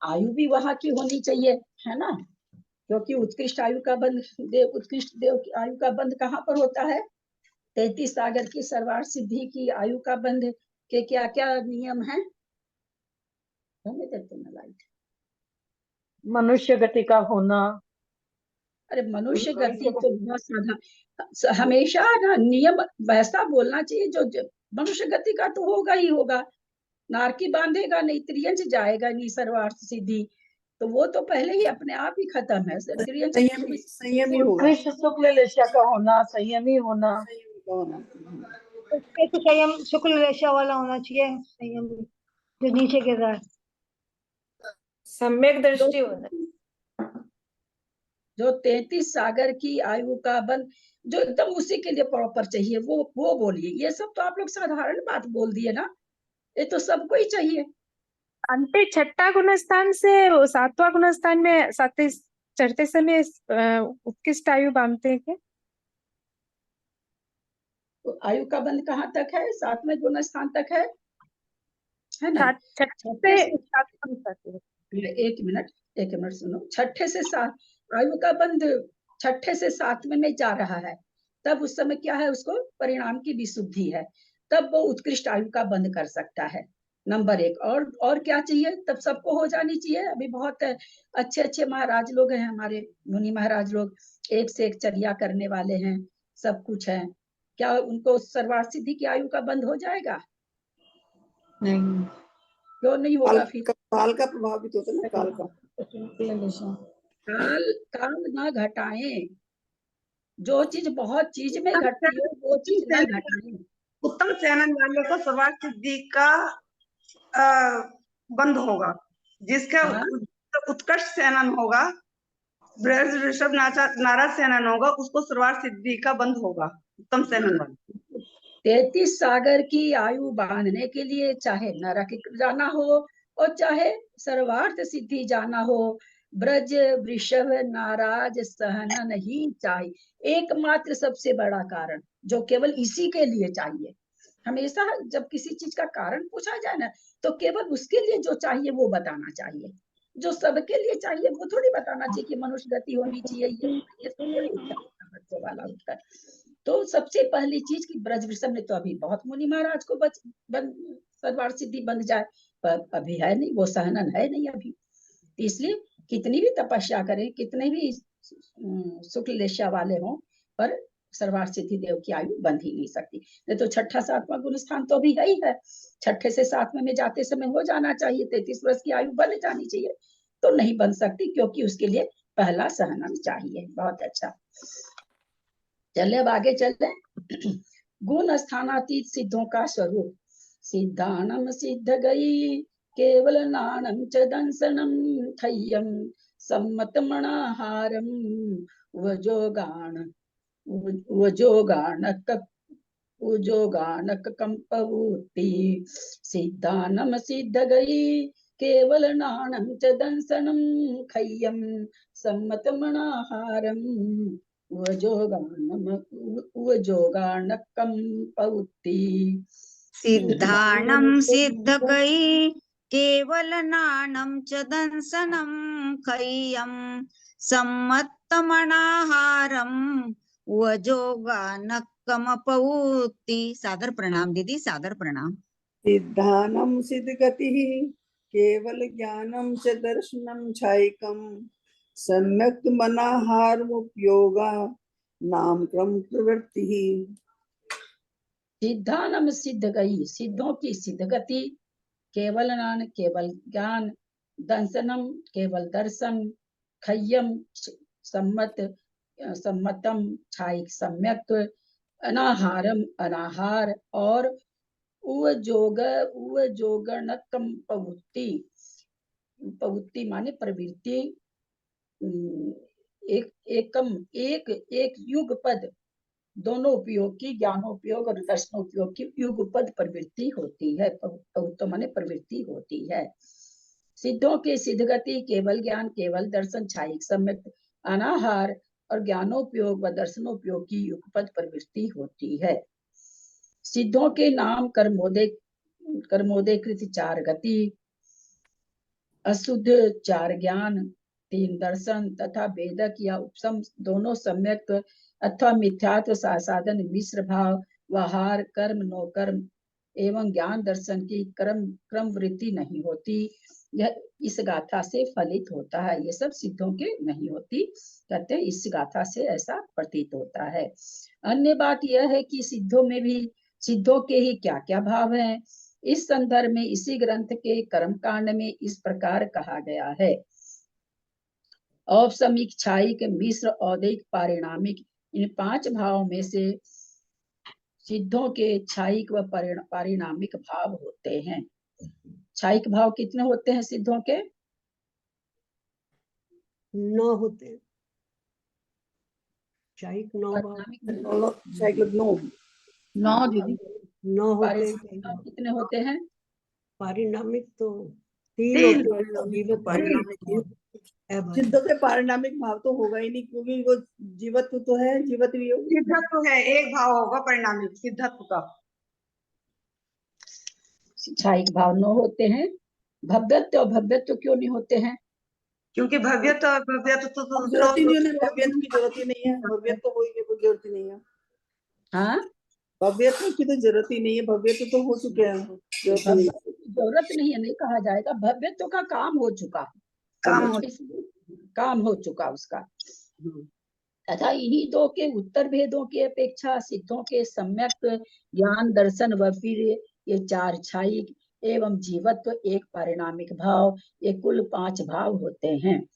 आयु भी वहां की होनी चाहिए, है ना, क्योंकि उत्कृष्ट आयु का बंध उत्कृष्ट देव की आयु का बंध कहाँ पर होता है? 33 सागर की सर्वार्थ सिद्धि की आयु का बंध के क्या क्या नियम है? हमें देते ना लाइट। मनुष्य गति का होना, अरे मनुष्य गति तो बहुत साधा, हमेशा ना नियम वैसा बोलना चाहिए जो मनुष्य गति का तो होगा ही होगा। नारकी बांधेगा नहीं, त्रियंच जाएगा नहीं सर्वार्थ सिद्धि, तो वो तो पहले ही अपने आप ही खत्म है। त्रियंच संयमी होगा, उत्कृष्ट शुक्ल लेशा का होना, संयमी होना। उसके तो संयम शुक्ल रेशा वाला होना चाहिए, संयम जो नीचे गिर रहा है। सम्यक दृष्टि होना। जो 33 सागर की आयु का बंध, जो एकदम उसी के लिए प्रॉपर चाहिए वो बोलिए। ये सब तो आप लोग साधारण बात बोल दिए ना, ये तो सबको ही चाहिए। अंते छठा गुणस्थान से सातवां गुणस्थान में चढ़ते समय उत्कृष्ट आयु बांधते हैं क्या? तो आयु का बंध कहाँ तक है? 7वें गुण स्थान तक है ना? एक मिनट सुनो, छठे से 7 आयु का बंध छठे से 7वें में जा रहा है, तब उस समय क्या है, उसको परिणाम की विशुद्धि है, तब वो उत्कृष्ट आयु का बंध कर सकता है। नंबर 1। और क्या चाहिए? तब सबको हो जानी चाहिए। अभी बहुत अच्छे अच्छे महाराज लोग हैं, हमारे मुनि महाराज लोग, एक से एक चर्या करने वाले हैं, सब कुछ है। क्या उनको सर्वार्थ सिद्धि की आयु का बंध हो जाएगा? नहीं, क्यों नहीं होगा? फिर काल का प्रभावित होता है ना, काल का। काल ना घटाएं, जो चीज बहुत चीज में घटती हो वो चीज ना घटाएं। उत्तम चैनन वाले को सर्वार्थ सिद्धि का बंध होगा, जिसका उत्कृष्ट चैनन होगा, ब्रज ऋषभ नारद सेनन होगा, उसको सर्वार्थ सिद्धि का बंध होगा, उत्तम सेनन वाले। 33 सागर की आयु बांधने के लिए चाहे नरक जाना हो और चाहे सर्वार्थ सिद्धि जाना हो, ब्रज वृषभ नाराज सहनन ही चाहिए। एकमात्र सबसे बड़ा कारण जो केवल इसी के लिए चाहिए। हमेशा जब किसी चीज का कारण पूछा जाए ना, तो केवल उसके लिए जो चाहिए वो बताना चाहिए। जो सबके लिए चाहिए वो थोड़ी बताना चाहिए कि मनुष्य गति होनी चाहिए, ये थोड़ी बच्चों वाला उत्तर। तो सबसे पहली चीज की ब्रज वृषभ ने तो अभी बहुत मुनि महाराज को सर्वार्थ सिद्धि बन जाए, पर अभी है नहीं, वो सहनन है नहीं अभी। इसलिए कितनी भी तपस्या करें, कितने भी शुक्ल लेशा वाले हों, पर सर्वार्थ सिद्धि देव की आयु बंध ही नहीं सकती। नहीं तो छठा 7वां गुण स्थान तो अभी है ही है, छठे से 7वें में जाते समय हो जाना चाहिए, 33 वर्ष की आयु बन जानी चाहिए, तो नहीं बन सकती, क्योंकि उसके लिए पहला सहनन चाहिए। बहुत अच्छा, चले अब आगे चलते। गुण स्थानातीत सिद्धों का स्वरूप। सिद्धानम सिद्ध गई केवल नानम च दंसनम थय्यम सम्मत मणाहारम वजोगानक कंपवूति। सिद्धानम सिद्ध गई केवल नानम च दंसनम खय्यम सम्मत मणाहारम वजोगानकं पौति। सिद्धाणं सिद्ध गई केवल नाणं च दंसनं खय्यं सम्मत्तमनाहारं वजोगानकमपौति। सादर प्रणाम दीदी, सादर प्रणाम। सिद्धानम सिद्ध गति केवल ज्ञानम च दर्शनम छायिकम सम्यक मनाहारमुपयोगा नाम क्रम प्रवृत्ति। सिद्धानम सिद्ध गई, सिद्धों की सिद्ध गति, केवल नान केवल ज्ञान, दंसनम केवल दर्शन, खय्यम सम्मतम छायिक सम्यक, अनाहारम अनाहार, और उवजोगणकम प्रवृत्ति। प्रवृत्ति माने प्रवृत्ति, एक युगपद, दोनों उपयोग की, ज्ञानोपयोग और दर्शनोपयोग की युगपद प्रवृत्ति होती है। प्रवृत्ति माने प्रवृत्ति होती है। सिद्धों की सिद्ध गति केवल ज्ञान केवल दर्शन छायिक सम्यक अनाहार और ज्ञानोपयोग व दर्शनोपयोग की युगपद प्रवृत्ति होती है। सिद्धों के नाम कर्मोदयकृत 4 गति, अशुद्ध 4 ज्ञान, 3 दर्शन तथा वेदक या उपसम दोनों सम्यक अथवा मिथ्यात्व साधन मिश्र भाव, वहार कर्म नो कर्म एवं ज्ञान दर्शन की क्रम वृत्ति नहीं होती। यह इस गाथा से फलित होता है। ये सब सिद्धों के नहीं होती, कहते हैं इस गाथा से ऐसा प्रतीत होता है। अन्य बात यह है कि सिद्धों में भी सिद्धों के ही क्या क्या भाव हैं। इस संदर्भ में इसी ग्रंथ के कर्मकांड में इस प्रकार कहा गया है। औपसमिक, क्षायिक, मिश्र, औदैक, पारिणामिक, इन 5 भावों में से सिद्धों के क्षायिक व पारिणामिक भाव होते हैं। क्षायिक भाव कितने होते हैं सिद्धों के? 9 होते हैं। क्षायिक 9 भाव, पारिणामिक 9 दीदी 9 होते हैं। पारिणामिक भाव कितने होते हैं? पारिणामिक तो 3 होते हैं। जीवत्व, अभय। सिद्धों के पारिणामिक भाव तो होगा ही नहीं, क्योंकि वो जीवत्व तो है, जीवत भी होगी। सिद्धत्व है, एक भाव होगा परिणामिक सिद्धत्व का। क्षायिक भाव 9 होते हैं। भव्यत्व और भव्यत्व क्यों नहीं होते हैं? क्योंकि भव्यत्व और भव्यत्व तो जरूरत ही नहीं है, भव्यत्व की जरूरत ही नहीं है। भव्यत्व तो होगी, कोई जरूरत ही नहीं है। हाँ, भव्यत्व की तो जरूरत ही नहीं है, भव्यत्व तो हो चुके हैं। जरूरत नहीं है नहीं कहा जाएगा, भव्यत्व का काम हो चुका, काम हो चुका उसका। तथा इन्हीं दो के उत्तर भेदों की अपेक्षा सिद्धों के सम्यक ज्ञान, दर्शन व फिर ये 4 क्षायिक एवं जीवत्व, एक पारिणामिक भाव, ये कुल 5 भाव होते हैं।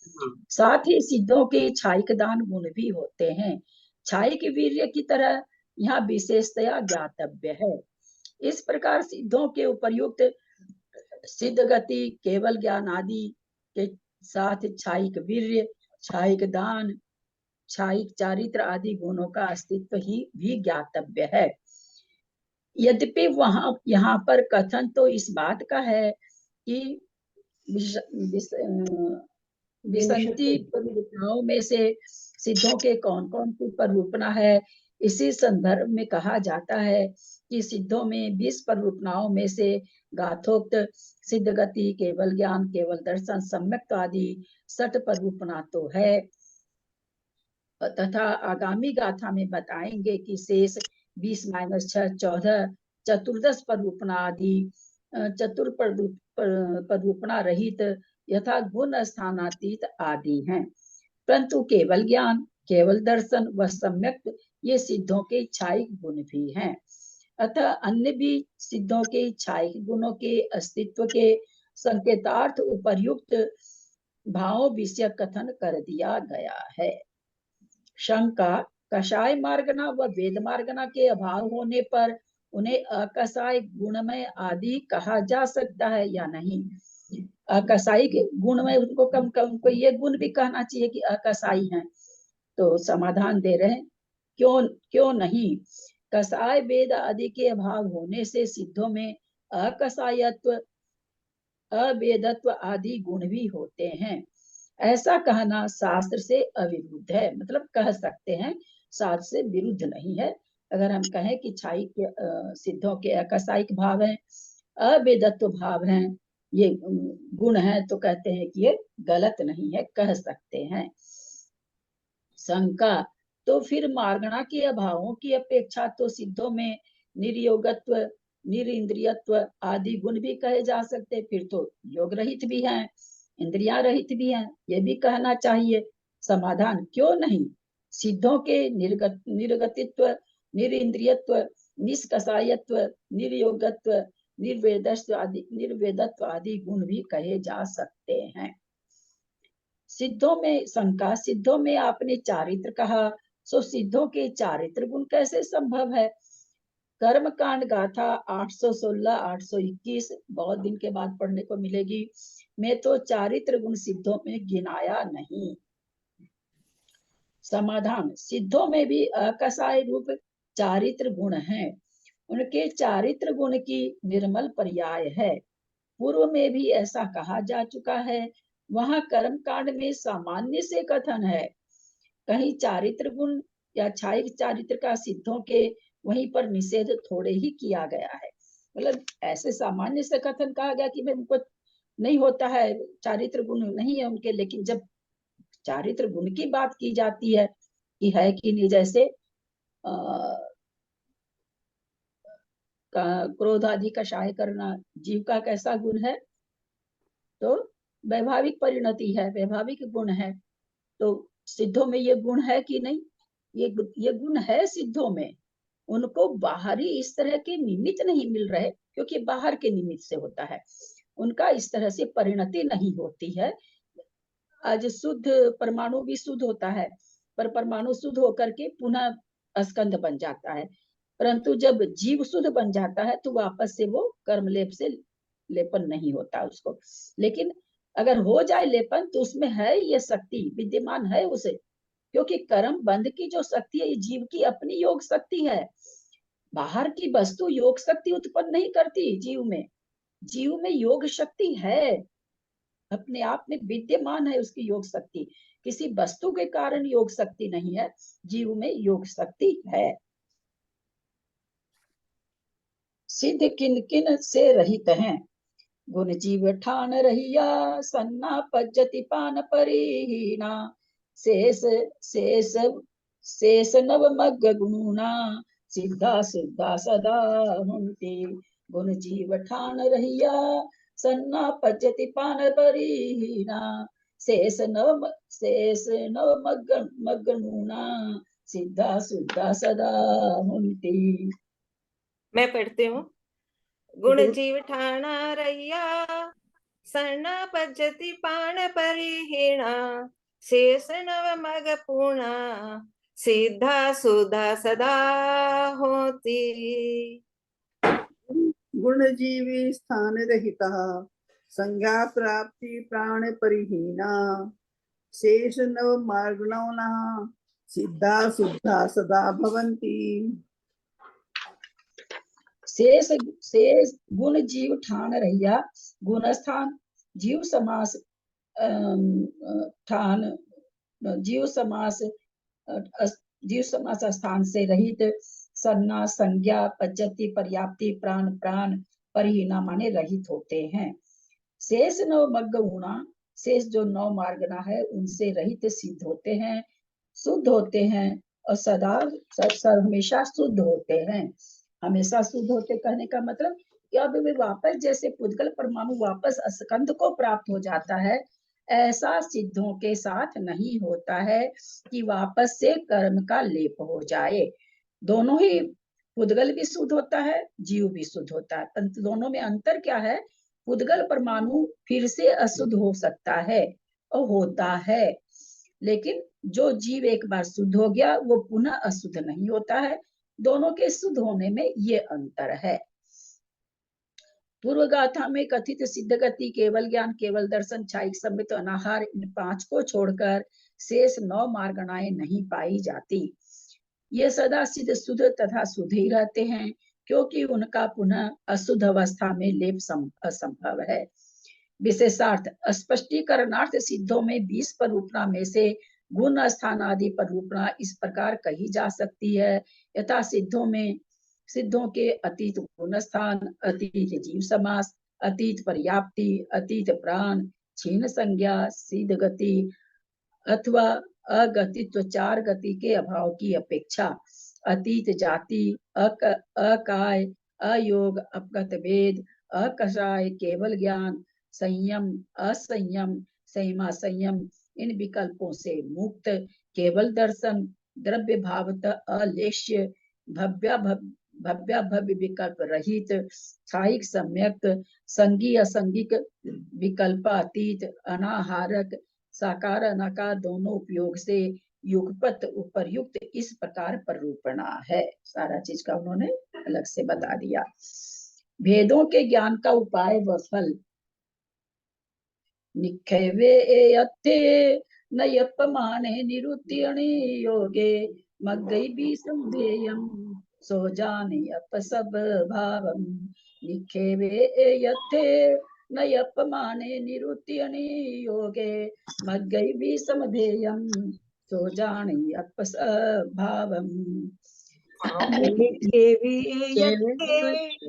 साथ ही सिद्धों के क्षायिक दान गुण भी होते हैं। क्षायिक वीर्य की तरह यहाँ विशेषतया ज्ञातव्य है। इस प्रकार सिद्धों के उपर्युक्त सिद्ध गति, केवल ज्ञान आदि के साथ क्षायिक वीर्य, क्षायिक दान, क्षायिक चारित्र आदि गुणों का अस्तित्व ही भी ज्ञातव्य है। यद्यपि यहाँ पर कथन तो इस बात का है कि विसंति परिरूपणाओं में से सिद्धों के कौन कौन सी परिरूपणा है। इसी संदर्भ में कहा जाता है कि सिद्धों में 20 परिरूपणाओं में से गाथोक्त, सिद्ध गति, केवल ज्ञान, केवल दर्शन, सम्यक्त आदि 60 परिरूपणा तो है, तथा आगामी गाथा में बताएंगे कि शेष 20-6 14 चतुर्दश परिरूपणा आदि परिरूपणा रहित यथा गुण स्थानातीत आदि हैं। परंतु केवल ज्ञान, केवल दर्शन व सम्यक ये सिद्धों के क्षायिक गुण भी हैं। अतः अन्य भी सिद्धों के क्षायिक गुणों के अस्तित्व के संकेतार्थ उपर्युक्त भाव विषय कथन कर दिया गया है। शंका, कषाय मार्गना व वेद मार्गना के अभाव होने पर उन्हें अकषाय गुणमय आदि कहा जा सकता है या नहीं? अकषाई के गुणमय, उनको कम उनको ये गुण भी कहना चाहिए कि अकषाई हैं। तो समाधान दे रहे हैं, क्यों नहीं? कषाय वेद आदि के अभाव होने से सिद्धों में अकषायत्व, अवेदत्व आदि गुण भी होते हैं। ऐसा कहना शास्त्र से अविरुद्ध है, मतलब कह सकते हैं शास्त्र से विरुद्ध नहीं है। अगर हम कहें कि क्षायिक सिद्धों के अकषायिक भाव हैं, अवेदत्व भाव हैं, ये गुण हैं, तो कहते हैं कि ये गलत नहीं है, कह सकते हैं। शंका, तो फिर मार्गणा के अभावों की अपेक्षा तो सिद्धों में निर्योगत्व, निरिंद्रियत्व आदि गुण भी कहे जा सकते, फिर तो योग रहित भी हैं, इंद्रिया रहित भी हैं, ये भी कहना चाहिए। समाधान, क्यों नहीं? सिद्धों के निर्गतित्व, निरिंद्रियत्व, निष्कषायत्व, निर्योगत्व, निर्वेदत्व आदि गुण भी कहे जा सकते हैं। सिद्धों में शंका, सिद्धों में आपने चारित्र कहा, सो सिद्धों के चारित्र गुण कैसे संभव है? कर्म कांड गाथा 816, 821 बहुत दिन के बाद पढ़ने को मिलेगी, में तो चारित्र गुण सिद्धों में गिनाया नहीं। समाधान, सिद्धों में भी अकषाय रूप चारित्र गुण हैं। उनके चारित्र गुण की निर्मल पर्याय है। पूर्व में भी ऐसा कहा जा चुका है। वहां कर्म कांड में सामान्य से कथन है, कहीं चारित्र गुण या क्षायिक चारित्र का सिद्धों के वहीं पर निषेध थोड़े ही किया गया है। मतलब ऐसे सामान्य से कथन कहा गया कि उनको नहीं होता है, चारित्र गुण नहीं है उनके, लेकिन जब चारित्र गुण की बात की जाती है कि है कि नहीं, जैसे क्रोध आदि का क्षय करना जीव का कैसा गुण है? तो वैभाविक परिणति है, वैभाविक गुण है। तो सिद्धों में ये गुण है कि नहीं? ये गुण है सिद्धों में। उनको बाहरी इस तरह के निमित्त नहीं मिल रहे, क्योंकि बाहर के निमित्त से होता है, उनका इस तरह से परिणति नहीं होती है। आज शुद्ध परमाणु भी शुद्ध होता है, पर परमाणु शुद्ध होकर के पुनः स्कंद बन जाता है। परंतु जब जीव शुद्ध बन जाता है तो वापस से वो कर्मलेप से लेपन नहीं होता उसको। लेकिन अगर हो जाए लेपन तो उसमें है ये शक्ति विद्यमान है उसे, क्योंकि कर्म बंध की जो शक्ति है ये जीव की अपनी योग शक्ति है। बाहर की वस्तु योग शक्ति उत्पन्न नहीं करती जीव में। जीव में योग शक्ति है, अपने आप में विद्यमान है उसकी योग शक्ति। किसी वस्तु के कारण योग शक्ति नहीं है, जीव में योग शक्ति है। सिद्ध किन किन से रहित हैं, गुण जीव ठान रहिया, सन्ना पज्जति पान परिहीना, शेष शेष शेष नव मग्ग गुणा, सिद्धा सिद्धा सदा हुंती। गुण जीव ठान रहिया, सन्ना पज्जति पान परिहीना, शेष नव मग्ग गुणा, सिद्धा सिद्धा सदा हुंती। मैं पढ़ती हूँ। गुण जीव ठाना रैया, सन्ना पज्जति पान परिहीणा, शेष नव मग पूर्णा, सिद्धा सुधा सदा होती। गुण जीवी स्थान रहिता, संज्ञा प्राप्ति प्राण परिहीना, शेष नव मार्गणौना, सिद्धा शुद्धा सदा भवन्ति। शेष शेष गुण जीव ठान रहिया, गुण स्थान जीव समास ठान जीव समास स्थान से रहित, सन्ना संज्ञा पज्जति पर्याप्ति प्राण प्राण परिहीना माने रहित होते हैं। शेष नव मग्ग गुणा, शेष जो नौ मार्गना है उनसे रहित सिद्ध होते हैं, शुद्ध होते हैं और सदा हमेशा शुद्ध होते हैं। हमेशा शुद्ध होते कहने का मतलब कि अब वे वापस जैसे पुद्गल परमाणु वापस स्कंद को प्राप्त हो जाता है, ऐसा सिद्धों के साथ नहीं होता है कि वापस से कर्म का लेप हो जाए। दोनों ही, पुद्गल भी शुद्ध होता है, जीव भी शुद्ध होता है, परंतु दोनों में अंतर क्या है? पुद्गल परमाणु फिर से अशुद्ध हो सकता है और होता है, लेकिन जो जीव एक बार शुद्ध हो गया वो पुनः अशुद्ध नहीं होता है। दोनों के शुद्ध होने में ये अंतर है। पूर्व गाथा में कथित सिद्ध गति, केवल ज्ञान, केवल दर्शन, क्षायिक संबित, अनाहार, इन 5 को छोड़कर शेष 9 मार्गणाएं नहीं पाई जाती। ये सदा सिद्ध शुद्ध तथा शुद्ध ही रहते हैं, क्योंकि उनका पुनः अशुद्ध अवस्था में लेप असंभव है। विशेषार्थ स्पष्टीकरणार्थ सिद्धों में 20 परूपणा में से गुण स्थान आदि परूपणा इस प्रकार कही जा सकती है, यथा सिद्धों के अतीत गुण स्थान, अतीत जीव समास, अतीत पर्याप्ति, अतीत प्राण, क्षीण संज्ञा, सिद्ध गति अथवा अगतित्व 4 गति के अभाव की अपेक्षा, अतीत जाति, अकाय, अयोग, अपगत वेद, अकषाय, केवल ज्ञान, संयम, असंयम, संयमा संयम, इन विकल्पों से मुक्त, केवल दर्शन, द्रव्य भावत अलेश्य, भव्य विकल्प रहित, क्षायिक सम्यक, संगी असंगिक, विकल्प अतीत, अनाहारक, साकार अनाकार दोनों उपयोग से युगपत उपर्युक्त इस प्रकार परूपणा है। सारा चीज का उन्होंने अलग से बता दिया। भेदों के ज्ञान का उपाय व फल, निखैवे यत्ते नयपमाने निरुत्यणि योगे, मग्गै भी संधेयम सो जाने अप सब भावम। निखैवे यत्ते नयपमाने निरुत्यणि योगे, मग्गै भी समधेयम सो जाने अप सब भावम। निखेवे यत्ते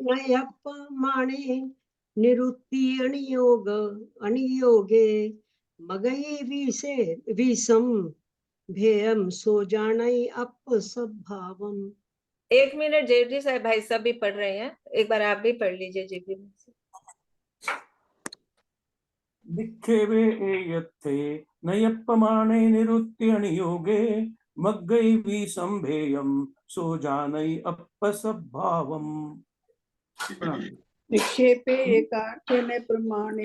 नयपमाने निरुत्ति अनियोगे, मगई विसम भेयम सो जानाई अप सब भावम। 1 मिनट जेडी साहब, भाई साहब भी पढ़ रहे हैं, एक बार आप भी पढ़ लीजिए जेडी से। निक्षेपे एयत्थे नयप्पमाने निरुत्त्यनुयोगे मग्गैः संभेयं सोजानै अपसद्भावम्। निक्षेपे एकार्थेन प्रमाणे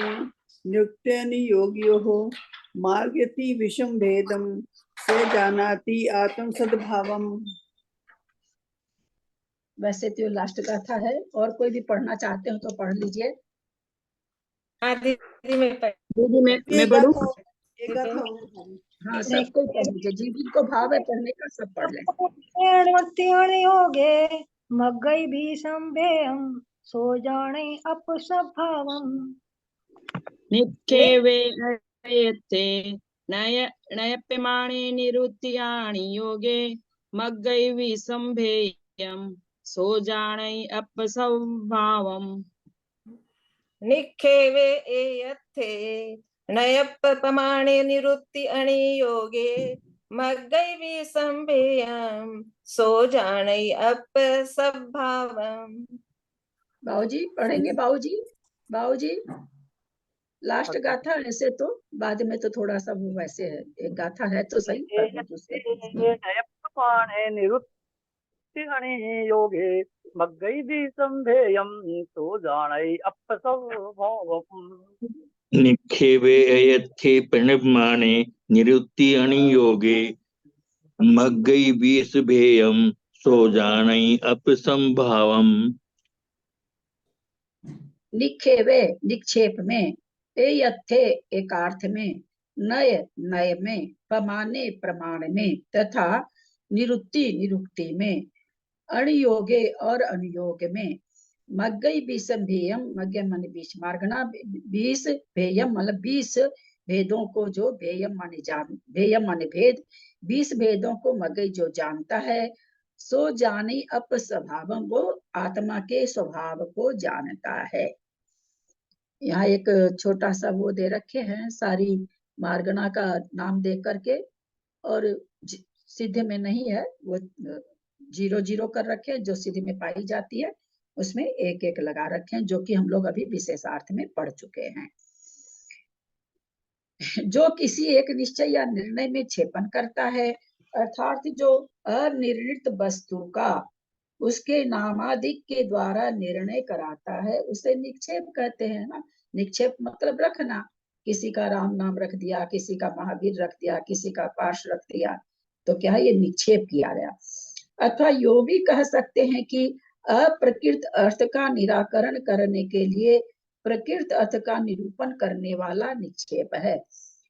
नियुक्त्यनुयोग्योः मार्गयति विषम भेदम स जानाति आत्म सद्भावम। वैसे तो लास्ट गाथा है, और कोई भी पढ़ना चाहते हो तो पढ़ लीजिए। हाँ दीदी मैं दीदी मैं पढ़ूं? हाँ सबको पढ़ लीजिए, जिनको भाव है पढ़ने का सब पढ़ लें। योगे मग्गई भी संभेयम सो जाने अपसभावम। निक्षेपे एयत्थे नयप्यमाणे निरुत्यानि योगे मग्गैः संभेयं सोजानै अपसद्भावम्। निक्षेपे एयत्थे नयप्पमाणे निरुत्ति अणियोगे मग्गैः संभेयं सो जानै अपसद्भावम्। बाबूजी पढ़ेंगे? बाबूजी लास्ट गाथा ऐसे तो बाद में तो थोड़ा सा वो वैसे है, एक गाथा है तो सही। योगे मग्गैः संभेयं सो जानै अपसद्भावम्। निक्षेपे एयत्थे प्रणमाने निरुत्ति अनियोगे मग्गैः संभेयं सो जानै अपसद्भावम्। निक्षेपे निक्षेप में, एयत्थे एकार्थ में, नय नय में, पमाने प्रमाण में, तथा निरुक्ति निरुक्ति में, अणियोगे और अनुयोग में, मग्गई बीसंभेयम, मग्गय माने बीच मार्गना, 20 भेयम मतलब 20 भेदों को जो भेयम माने भेद, 20 भेदों को मग्गई जो जानता है, सो जानी अप स्वभावम, वो आत्मा के स्वभाव को जानता है। यहाँ एक छोटा सा वो दे रखे हैं, सारी मार्गना का नाम दे करके, और सीधे में नहीं है, वो 0 कर रखे हैं, जो सीधे में पाई जाती है उसमें 1 लगा रखे हैं, जो कि हम लोग अभी विशेषार्थ में पढ़ चुके हैं। जो किसी एक निश्चय या निर्णय में छेपन करता है, अर्थात जो अनिर्णित वस्तु का उसके नामादिक के द्वारा निर्णय कराता है, उसे निक्षेप कहते हैं ना। निक्षेप मतलब रखना, किसी का राम नाम रख दिया, किसी का महावीर रख दिया, किसी का पाश रख दिया, तो क्या है, ये निक्षेप किया गया। अथवा यो भी कह सकते हैं कि अप्रकृत अर्थ का निराकरण करने के लिए प्रकृत अर्थ का निरूपण करने वाला निक्षेप है।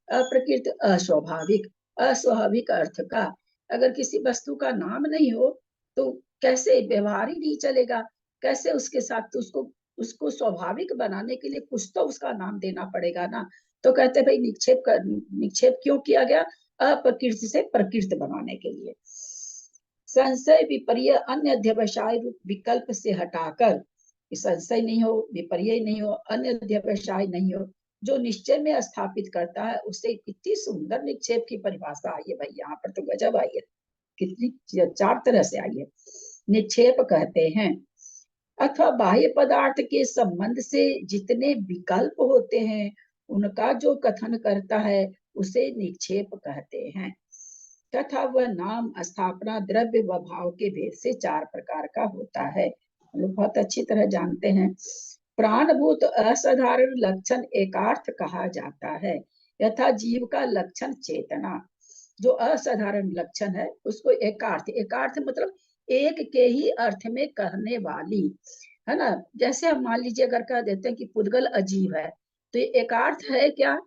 अप्रकृत अस्वाभाविक अर्थ का, अगर किसी वस्तु का नाम नहीं हो तो कैसे व्यवहार ही नहीं चलेगा, कैसे उसके साथ उसको स्वाभाविक बनाने के लिए कुछ तो उसका नाम देना पड़ेगा ना। तो कहते भाई निक्षेप क्यों किया गया, अप्रकृति से प्रकृत बनाने के लिए। संशय विपर्य अन्य अध्यवसाय रूप विकल्प से हटाकर, संशय नहीं हो, विपर्य नहीं हो, अन्य अध्यवसाय नहीं हो, जो निश्चय में स्थापित करता है, उसे कितनी सुंदर निक्षेप की परिभाषा आई है भाई, यहाँ पर तो गजब आई है, कितनी 4 तरह से आई है। निक्षेप कहते हैं। अथवा बाह्य पदार्थ के संबंध से जितने विकल्प होते हैं उनका जो कथन करता है उसे निक्षेप कहते हैं। तथा वह नाम स्थापना द्रव्य व भाव के भेद से 4 प्रकार का होता है, हम लोग बहुत अच्छी तरह जानते हैं। प्राणभूत असाधारण लक्षण एकार्थ कहा जाता है, यथा जीव का लक्षण चेतना, जो असाधारण लक्षण है उसको एकार्थ मतलब एक के ही अर्थ में कहने वाली है ना। जैसे हम मान लीजिए अगर कह देते हैं कि पुद्गल अजीब है, तो ये एकार्थ है क्या,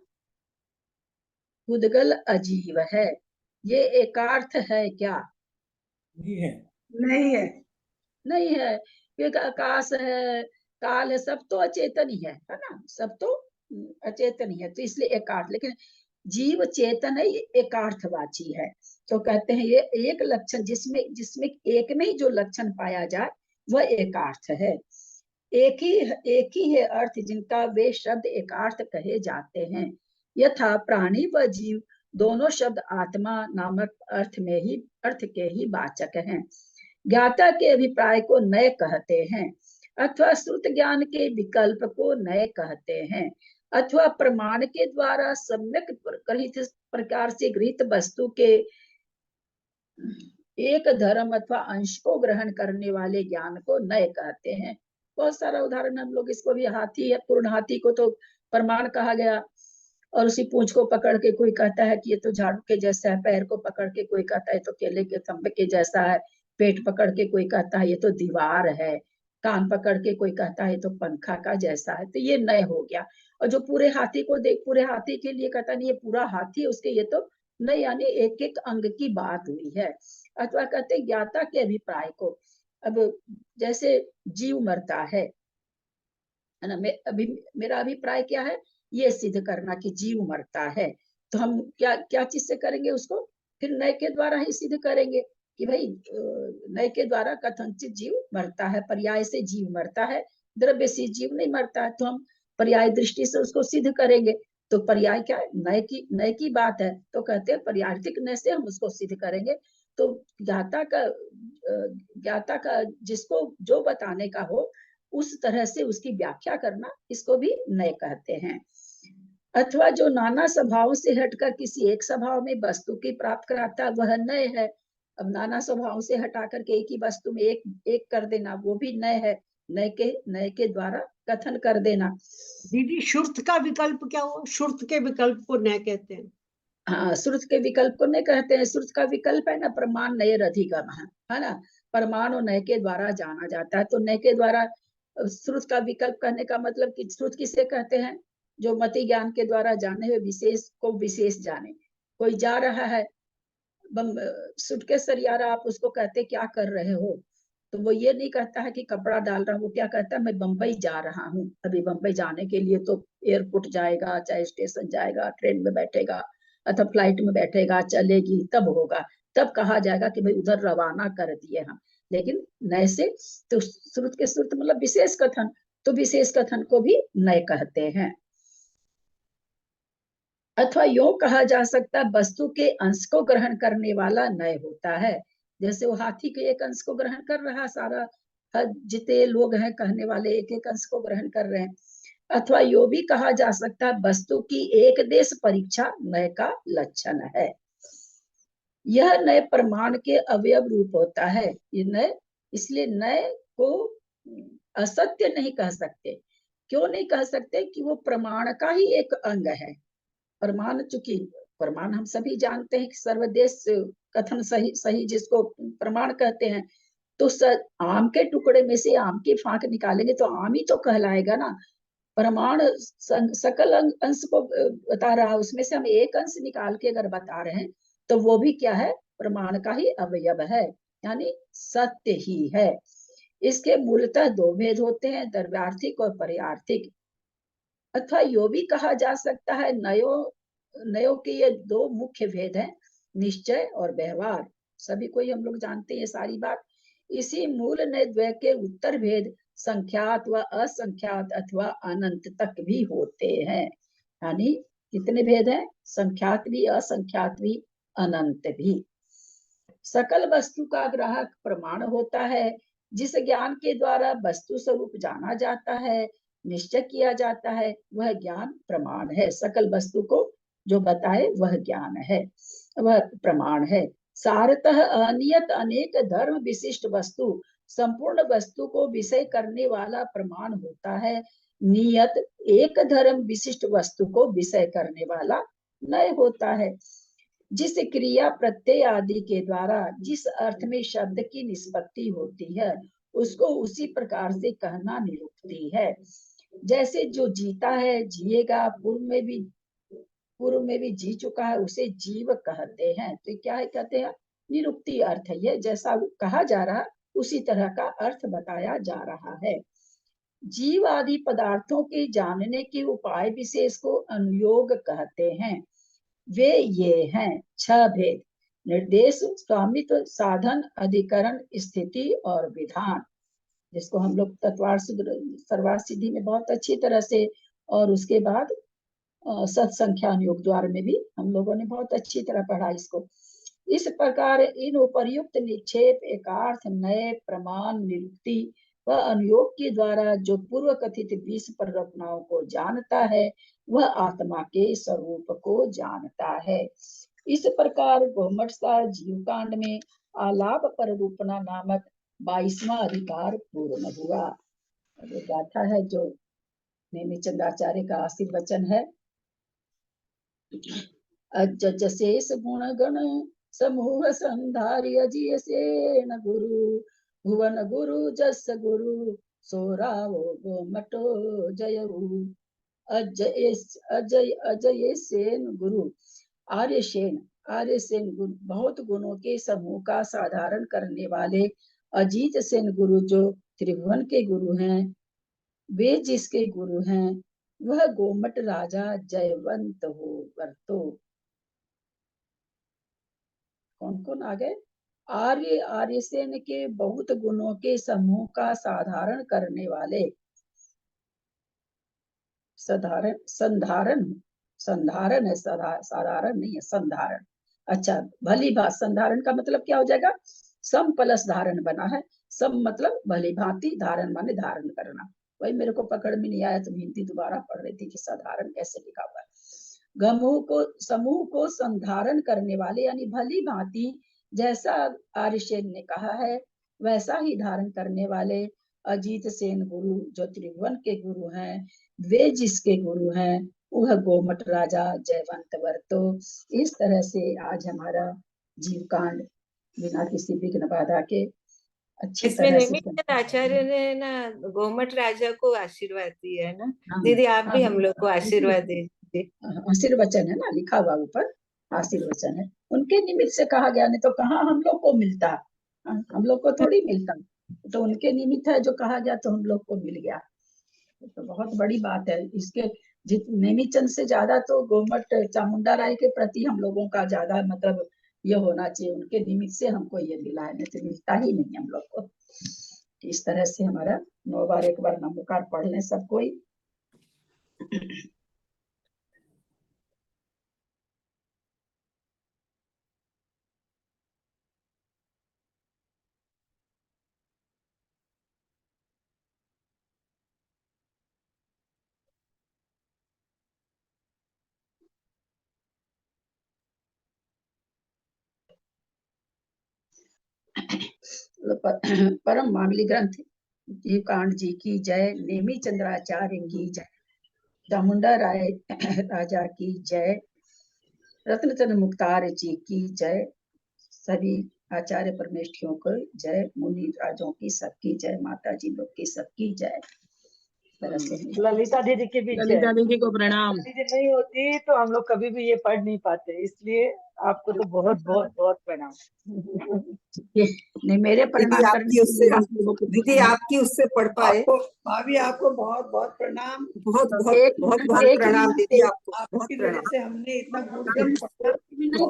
पुद्गल अजीब है, ये एकार्थ है क्या? नहीं है। नहीं है, क्योंकि आकाश है, काल है, सब तो अचेतन ही है ना, सब तो अचेतन ही है, तो इसलिए एकार्थ। लेकिन जीव चेतन है, ये एकार्थवाची है। तो कहते हैं ये एक लक्षण जिसमें एक में ही जो लक्षण पाया जाए वह एकार्थ है। एक ही है अर्थ जिनका वे शब्द एकार्थ कहे जाते हैं। यथा प्राणी व जीव दोनों शब्द आत्मा नामक अर्थ के ही वाचक हैं। ज्ञाता के अभिप्राय को नय कहते हैं, अथवा श्रुत ज्ञान के विकल्प को नय कहते हैं। अथवा प्रमाण के द्वारा सम्यक ग्रहित प्रकार से गृहीत वस्तु के एक धर्म अथवा अंश को ग्रहण करने वाले ज्ञान को नय कहते हैं। बहुत सारा उदाहरण हम लोग इसको भी, हाथी है, पूर्ण हाथी को तो प्रमाण कहा गया, और उसी पूंछ को पकड़ के कोई कहता है कि ये तो झाड़ू के जैसा है, पैर को पकड़ के कोई कहता है तो केले के खंबे के जैसा है, पेट पकड़ के कोई कहता है ये तो दीवार है, कान पकड़ के कोई कहता है तो पंखा का जैसा है, तो ये नय हो गया। और जो पूरे हाथी को देख, पूरे हाथी के लिए कहता नहीं ये पूरा हाथी है, उसके ये तो नय, यानी एक एक अंग की बात हुई है। अथवा कहते ज्ञाता के अभिप्राय को, अब जैसे जीव मरता है ना, मेरा अभिप्राय क्या है, ये सिद्ध करना कि जीव मरता है, तो हम क्या क्या चीज से करेंगे उसको, फिर नय के द्वारा ही सिद्ध करेंगे कि भाई नय के द्वारा कथनचित जीव मरता है, पर्याय से जीव मरता है, द्रव्य से जीव नहीं मरता है, तो हम पर्याय दृष्टि से उसको सिद्ध करेंगे। तो पर्याय क्या है, नय की बात है, तो कहते हैं पर्यायिक नय से हम उसको सिद्ध करेंगे। तो ज्ञाता का जिसको जो बताने का हो उस तरह से उसकी व्याख्या करना, इसको भी नय कहते हैं। अथवा जो नाना स्वभाव से हटकर किसी एक स्वभाव में वस्तु की प्राप्त कराता, वह नय है। अब नाना स्वभाव से हटाकर के एक ही वस्तु में एक कर देना, वो भी नय है, नय के द्वारा कथन कर देना। दीदी श्रुत का विकल्प क्या हुआ? श्रुत के विकल्प को नय कहते हैं। हाँ, श्रुत के विकल्प को नहीं कहते हैं। श्रुत का विकल्प है ना, प्रमाण नय अधिगम है ना, प्रमाण और नय के द्वारा जाना जाता है। तो नय के द्वारा श्रुत का विकल्प कहने का मतलब कि श्रुत किसे कहते हैं, जो मति ज्ञान के द्वारा जाने हुए विशेष को विशेष जाने। कोई जा रहा है सुट के सरियारा, आप उसको कहते क्या कर रहे हो, तो वो ये नहीं कहता है कि कपड़ा डाल रहा हूँ, वो क्या कहता है मैं बम्बई जा रहा हूँ। अभी बम्बई जाने के लिए तो एयरपोर्ट जाएगा, चाहे स्टेशन जाएगा, ट्रेन में बैठेगा अथवा फ्लाइट में बैठेगा, चलेगी तब होगा, तब कहा जाएगा कि भाई उधर रवाना कर दिए हम। लेकिन नय से तो श्रुत के श्रुत मतलब विशेष कथन, तो विशेष कथन को भी नय कहते हैं। अथवा यो कहा जा सकता है वस्तु के अंश को ग्रहण करने वाला नय होता है। जैसे वो हाथी के एक अंश को ग्रहण कर रहा, सारा जितने लोग हैं कहने वाले एक एक अंश को ग्रहण कर रहे हैं। अथवा यो भी कहा जा सकता है वस्तु की एक देश परीक्षा नय का लक्षण है। यह नय प्रमाण के अवयव रूप होता है। ये नय, इसलिए नय को असत्य नहीं कह सकते। क्यों नहीं कह सकते कि वो प्रमाण का ही एक अंग है। प्रमाण, चूंकि प्रमाण हम सभी जानते हैं कि सर्वदेश कथन सही जिसको प्रमाण कहते हैं, तो आम के टुकड़े में से आम की फांक निकालेंगे तो आम ही तो कहलाएगा ना। प्रमाण सकल अंश को बता रहा है, उसमें से हम एक अंश निकाल के अगर बता रहे हैं तो वो भी क्या है, प्रमाण का ही अवयव है, यानी सत्य ही है। इसके मूलतः दो भेद होते हैं, द्रव्यार्थिक और पर्यार्थिक। अथवा यो भी कहा जा सकता है नयो के ये दो मुख्य भेद हैं, निश्चय और व्यवहार। सभी को हम लोग जानते हैं ये सारी बात। इसी मूल नय द्वय के उत्तर भेद संख्यात व असंख्यात अथवा अनंत तक भी होते हैं। यानी कितने भेद हैं, संख्यात भी, असंख्यात भी, अनंत भी। सकल वस्तु का ग्राहक प्रमाण होता है, जिस ज्ञान के द्वारा वस्तु स्वरूप जाना जाता है, निश्चय किया जाता है, वह ज्ञान प्रमाण है। सकल वस्तु को जो बताए वह ज्ञान है, वह प्रमाण है। सारतः अनियत अनेक धर्म विशिष्ट वस्तु संपूर्ण वस्तु को विषय करने वाला प्रमाण होता है। नियत एक धर्म विशिष्ट वस्तु को विषय करने वाला नय होता है। जिस क्रिया प्रत्यय आदि के द्वारा जिस अर्थ में शब्द की निष्पत्ति होती है, उसको उसी प्रकार से कहना निरुक्ति है। जैसे जो जीता है, जिएगा, पूर्व में भी जी चुका है, उसे जीव कहते हैं। तो क्या है, कहते हैं निरुक्ति अर्थ है। ये जैसा कहा जा रहा उसी तरह का अर्थ बताया जा रहा है। जीव आदि पदार्थों के जानने के उपाय विशेष को अनुयोग कहते हैं। वे ये हैं 6 भेद: निर्देश, स्वामित्व, साधन, अधिकरण, स्थिति और विधान, जिसको हम लोग तत्वार्थ सर्वार्थ सिद्धि में बहुत अच्छी तरह से, और उसके बाद सत्संख्या अनुयोग द्वार में भी हम लोगों ने बहुत अच्छी तरह पढ़ा इसको। इस प्रकार इन उपर्युक्त निक्षेप, एकार्थ, नय, प्रमाण, निरुक्ति, वह अनुयोग के द्वारा जो पूर्व कथित 20 परिकल्पनाओं को जानता है वह आत्मा के स्वरूप को जानता है। इस प्रकार गोमटसार जीव कांड में आलाप पररूपना नामक 22वां अधिकार पूर्ण हुआ। ये गाथा है जो नेमिचंद्राचार्य का आशीर्वचन है। अजज शेष गुण गण समूह संधार्य जिय सेन गुरु भुवन गुरु जस गुरु सोरावो गोमटो जयऊ। अजय अजय सेन गुरु आर्य सेन गुरु बहुत गुणों के समूह का साधारण करने वाले अजीत सेन गुरु जो त्रिभुवन के गुरु हैं, वे जिसके गुरु हैं वह गोमट राजा जयवंत हो वर्तो। कौन कौन आ गए? आर्य सेन के बहुत गुणों के समूह का साधारण करने वाले संधारण है, साधारण नहीं है, संधारण। अच्छा, भली बात। संधारण का मतलब क्या हो जाएगा? सम प्लस धारण बना है। सम मतलब भली भांति, धारण माने धारण करना। वही मेरे को पकड़ में नहीं आया तो हिंदी दोबारा पढ़ रही थी कि साधारण कैसे लिखा हुआ है। समूह को संधारण करने वाले यानी भली भांति जैसा आर्यसेन ने कहा है वैसा ही धारण करने वाले अजीत सेन गुरु जो त्रिभुवन के गुरु हैं, वे जिसके गुरु हैं वह गोमट राजा जयवंत वर्तो। इस तरह से आज हमारा जीव कांड बिना किसी विघ्न बाधा के अच्छी इसमें तरह से नेमिचंद आचार्य ने ना गोमट राजा को आशीर्वाद दिया है ना। हाँ, दीदी आप भी हाँ, हम लोग को आशीर्वाद दीजिए। आशीर्वचन है ना, लिखा हुआ ऊपर आशीर्वचन है। उनके निमित्त से कहा गया, नहीं तो कहाँ हम लोग को मिलता, हम लोग को थोड़ी मिलता। तो उनके निमित्त है जो कहा गया तो हम लोग को मिल गया। तो बहुत बड़ी बात है। इसके नेमिचंद से ज्यादा तो गोमट चामुंडा राय के प्रति हम लोगों का ज्यादा मतलब ये होना चाहिए। उनके निमित्त से हमको ये मिला है, नहीं तो मिलता ही नहीं हम लोग को। इस तरह से हमारा 9 बार एक बार नमोकार पढ़ लें सब कोई। परम मांगली ग्रंथ जीव कांड जी की जय। नेमी चंद्राचार्य की जय। चामुंडा राय राजा की जय। रत्नचंद्र मुक्तार जी की जय। सभी आचार्य परमेष्ठियों को जय। मुनि राजों की सबकी जय। माता जी लोग की सबकी जय। ललिता दीदी की भी जय। ललिता दीदी को प्रणाम। दीदी नहीं होती तो हम लोग कभी भी ये पढ़ नहीं पाते, इसलिए आपको तो बहुत बहुत बहुत प्रणाम। नहीं, मेरे प्रणाम करने उससे दीदी आपकी उससे पढ़ पाए। भाभी आपको बहुत बहुत प्रणाम। बहुत बहुत बहुत बहुत प्रणाम दीदी आपको। आपकी वजह से हमने इतना गुरुग्रंथ दीदी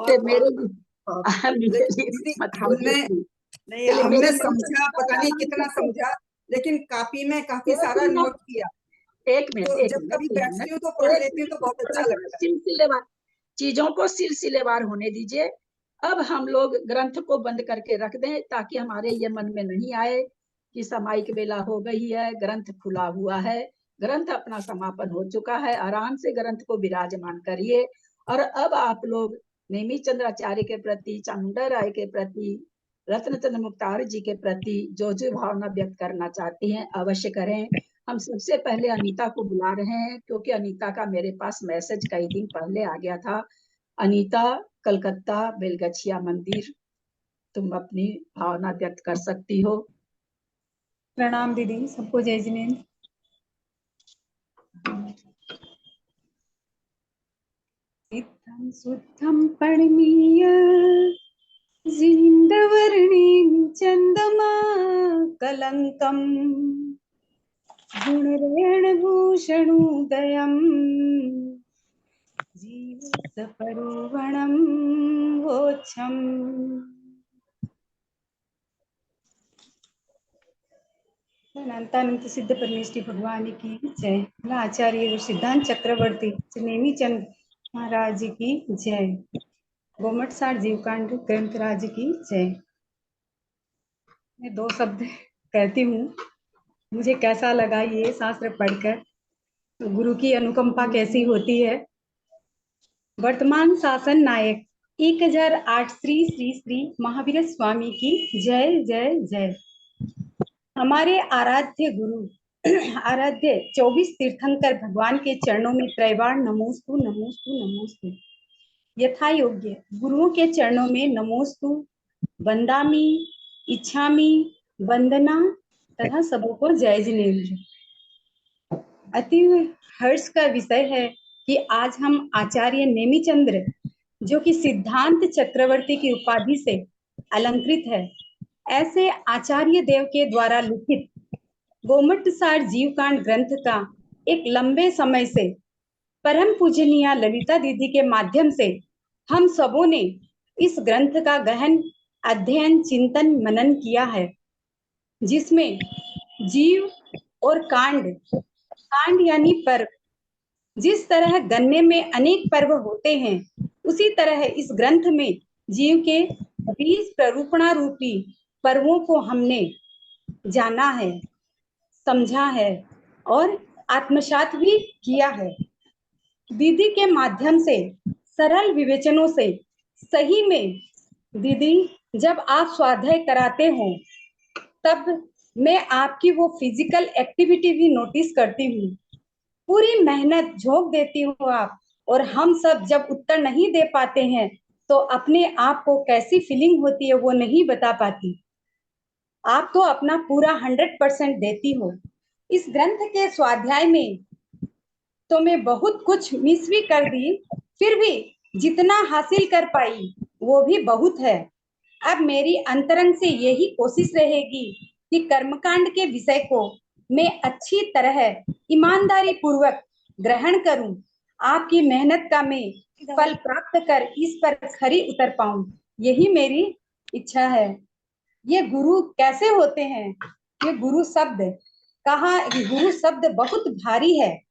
हमने समझा, पता नहीं कितना समझा, लेकिन कॉपी में काफी सारा नोट किया। एक मिनट, तो जब कभी बैठती हूँ तो पढ़ लेती हूँ तो बहुत अच्छा लगता है। सिलसिलेवार चीजों को सिलसिलेवार होने दीजिए। अब हम लोग ग्रंथ को बंद करके रख दें ताकि हमारे ये मन में नहीं आए कि सामायिक बेला हो गई है, ग्रंथ खुला हुआ है। ग्रंथ अपना समापन हो चुका है। आराम से ग्रंथ को विराजमान करिए। और अब आप लोग नेमी चंद्राचार्य के प्रति, चामुंडा राय के प्रति, रत्नचंद्र मुक्तार जी के प्रति जो जो भावना व्यक्त करना चाहती हैं अवश्य करें। हम सबसे पहले अनीता को बुला रहे हैं क्योंकि अनीता का मेरे पास मैसेज कई दिन पहले आ गया था। अनीता, कलकत्ता बेलगछिया मंदिर, तुम अपनी भावना व्यक्त कर सकती हो। प्रणाम दीदी, सबको जय जिनेन्द्र। इत्थं सुद्धं पणमीय जिन्दवर्णीं चन्दमा कलङ्कम् गुणरेणभूषणोदयम् जीवसपरोवणं वोच्छम्। अनंतानंत सिद्ध परमेष्ठी भगवान की जय। आचार्य सिद्धांत चक्रवर्ती नेमीचंद महाराज जी की जय। गोमटसार जीवकांड ग्रंथराज की जय। मैं 2 शब्द कहती हूँ। मुझे कैसा लगा ये शास्त्र पढ़कर, तो गुरु की अनुकंपा कैसी होती है। वर्तमान शासन नायक 1008 श्री श्री श्री महावीर स्वामी की जय जय जय। हमारे आराध्य गुरु आराध्य 24 तीर्थंकर भगवान के चरणों में त्रैवार नमोस्तु नमोस्तु नमोस्तु। यथा योग्य गुरुओं के चरणों में नमोस्तु, वंदामि, इच्छामि, वंदना तथा सबको जय जिनेन्द्र। अति हर्ष का विषय है कि आज हम आचार्य नेमिचंद्र, जो कि सिद्धांत चक्रवर्ती की उपाधि से अलंकृत है, ऐसे आचार्य देव के द्वारा लिखित गोमट्टसार जीवकांड ग्रंथ का एक लंबे समय से परम पूजनीय ललिता दीदी के माध्यम से हम सबों ने इस ग्रंथ का गहन अध्ययन, चिंतन, मनन किया है, जिसमें जीव और कांड यानी पर्व, जिस तरह गन्ने में अनेक पर्व होते हैं, उसी तरह इस ग्रंथ में जीव के 20 प्ररूपणा रूपी पर्वों को हमने जाना है, समझा है और आत्मसात भी किया है। दीदी के माध्यम से सरल विवेचनों से सही में दीदी जब आप स्वाध्याय कराते हो तब मैं आपकी वो फिजिकल एक्टिविटी भी नोटिस करती हूँ। पूरी मेहनत झोंक देती हूँ आप, और हम सब जब उत्तर नहीं दे पाते हैं तो अपने आप को कैसी फीलिंग होती है वो नहीं बता पाती। आप तो अपना पूरा 100% देती हो। इस ग्रंथ के स्वाध्याय में तो मैं बहुत कुछ मिस भी कर दी, फिर भी जितना हासिल कर पाई वो भी बहुत है। अब मेरी अंतरंग से यही कोशिश रहेगी कि कर्मकांड के विषय को मैं अच्छी तरह ईमानदारी पूर्वक ग्रहण करूं, आपकी मेहनत का मैं फल प्राप्त कर इस पर खरी उतर पाऊं, यही मेरी इच्छा है। ये गुरु कैसे होते हैं? ये गुरु शब्द बहुत भारी है,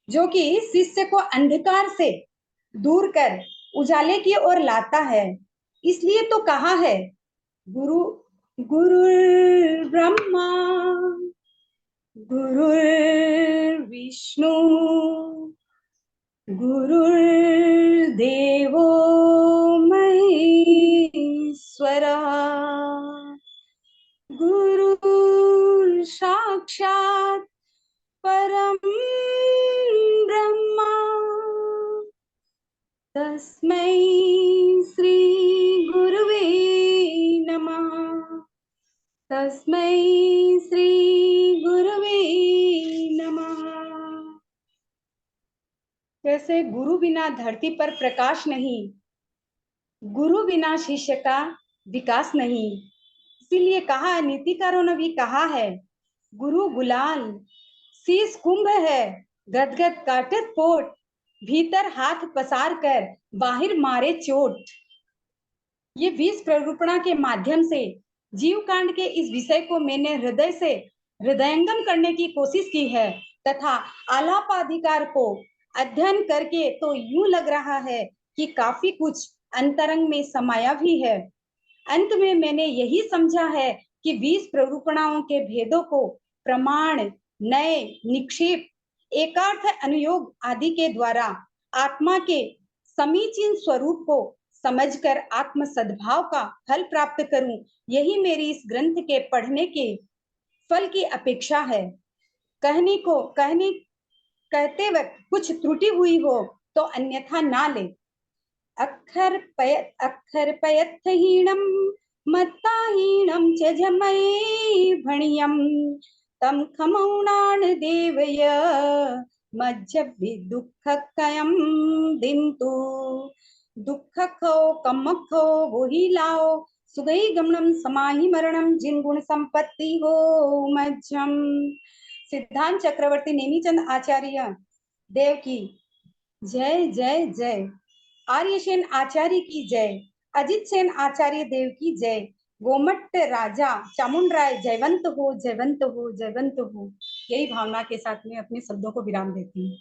जो कि शिष्य को अंधकार से दूर कर उजाले की ओर लाता है। इसलिए तो कहा है गुरु ब्रह्मा गुरुर्विष्णु गुरुर्देवो महेश्वरः गुरु साक्षात् परम ब्रह्मा तस्मै श्री गुरुवे नमः तस्मै श्री गुरुवे नमः। जैसे गुरु बिना धरती पर प्रकाश नहीं, गुरु बिना शिष्य का विकास नहीं। इसीलिए कहा, नीतिकारों ने भी कहा है, गुरु गुलाल शीश कुंभ है, गदगद काटत पोट, भीतर हाथ पसार कर बाहर मारे चोट। ये 20 प्ररूपणा के माध्यम से जीव कांड के इस विषय को मैंने हृदय से हृदयंगम करने की कोशिश की है, तथा आलापाधिकार को अध्ययन करके तो यूं लग रहा है कि काफी कुछ अंतरंग में समाया भी है। अंत में मैंने यही समझा है कि 20 प्ररूपणाओं के भेदों को प्रमाण, नए, निक्षेप, एकार्थ, अनुयोग आदि के द्वारा आत्मा के समीचीन स्वरूप को समझकर आत्म सद्भाव का फल प्राप्त करूं, यही मेरी इस ग्रंथ के पढ़ने के फल की अपेक्षा है। कहते वक्त कुछ त्रुटि हुई हो तो अन्यथा ना ले। अक्षर पयत्थहीनम मत्ताहीनम च जमये भणियम तम खमौणान देवय मज्जभि दुःखकयम दिन्तु दुःखखो कमखो वही लाओ सुगई गमनम समाहि मरणम जिन गुण संपत्ति हो मज्जम। सिद्धांत चक्रवर्ती नेमिचंद आचार्य देव की जय जय जय। आर्यसेन आचार्य की जय। अजित सेन आचार्य देव की जय। गोमट्ट राजा चामुंडराय जयवंत हो जयवंत हो जयवंत हो। यही भावना के साथ में अपने शब्दों को विराम देती हूँ।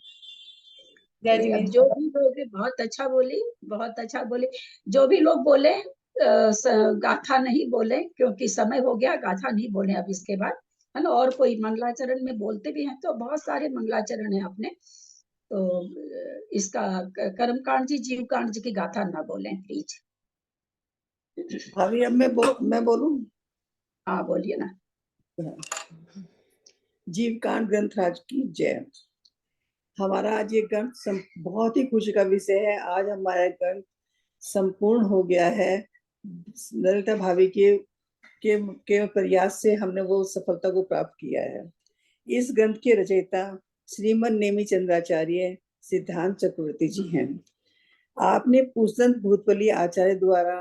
जय जी। जो भी लोग बहुत अच्छा बोली, बहुत अच्छा बोली। जो भी लोग बोले गाथा नहीं बोले, क्योंकि समय हो गया, गाथा नहीं बोले अब इसके बाद। है ना। और कोई मंगलाचरण में बोलते भी हैं, तो बहुत सारे मंगलाचरण हैं अपने। तो इसका कर्म कांड जी, जीव कांड जी की गाथा ना बोलें प्लीज। अभी अब मैं बोलूं? हाँ बोलिए ना। जीव कांड ग्रंथराज की जय। हमारा आज ये ग्रंथ बहुत ही खुशी का विषय है। आज हमारा ग्रंथ संपूर्ण हो गया है। ललिता भाभी के प्रयास से हमने वो सफलता को प्राप्त किया है। इस ग्रंथ के रचयिता श्रीमद नेमी चंद्राचार्य सिद्धांत चक्रवर्ती जी हैं। आपने पूजदंत भूतपली आचार्य द्वारा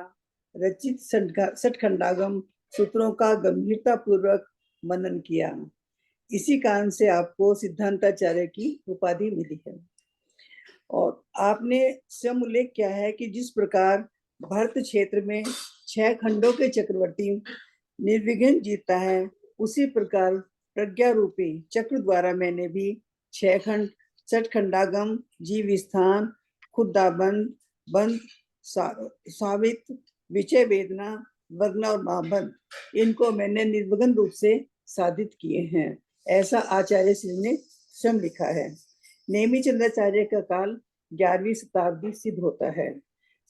रचित सठखंडागम सूत्रों का गंभीरता पूर्वक मनन किया। इसी कारण से आपको सिद्धांताचार्य की उपाधि मिली है। और आपने स्वयं उल्लेख किया है कि जिस प्रकार भरत क्षेत्र में 6 खंडों के चक्रवर्ती निर्विघ्न जीतता है, उसी प्रकार प्रज्ञा रूपी चक्र द्वारा मैंने भी 6 खंड सठखंडागम, जीव स्थान, खुद्दाबंद, बंद, सावित, विचय वेदना, वग्न और महाबंद, इनको मैंने निर्विघ्न रूप से साधित किए हैं। ऐसा आचार्य श्री ने स्वयं लिखा है। नेमी चंद्राचार्य का काल 11वीं शताब्दी सिद्ध होता है।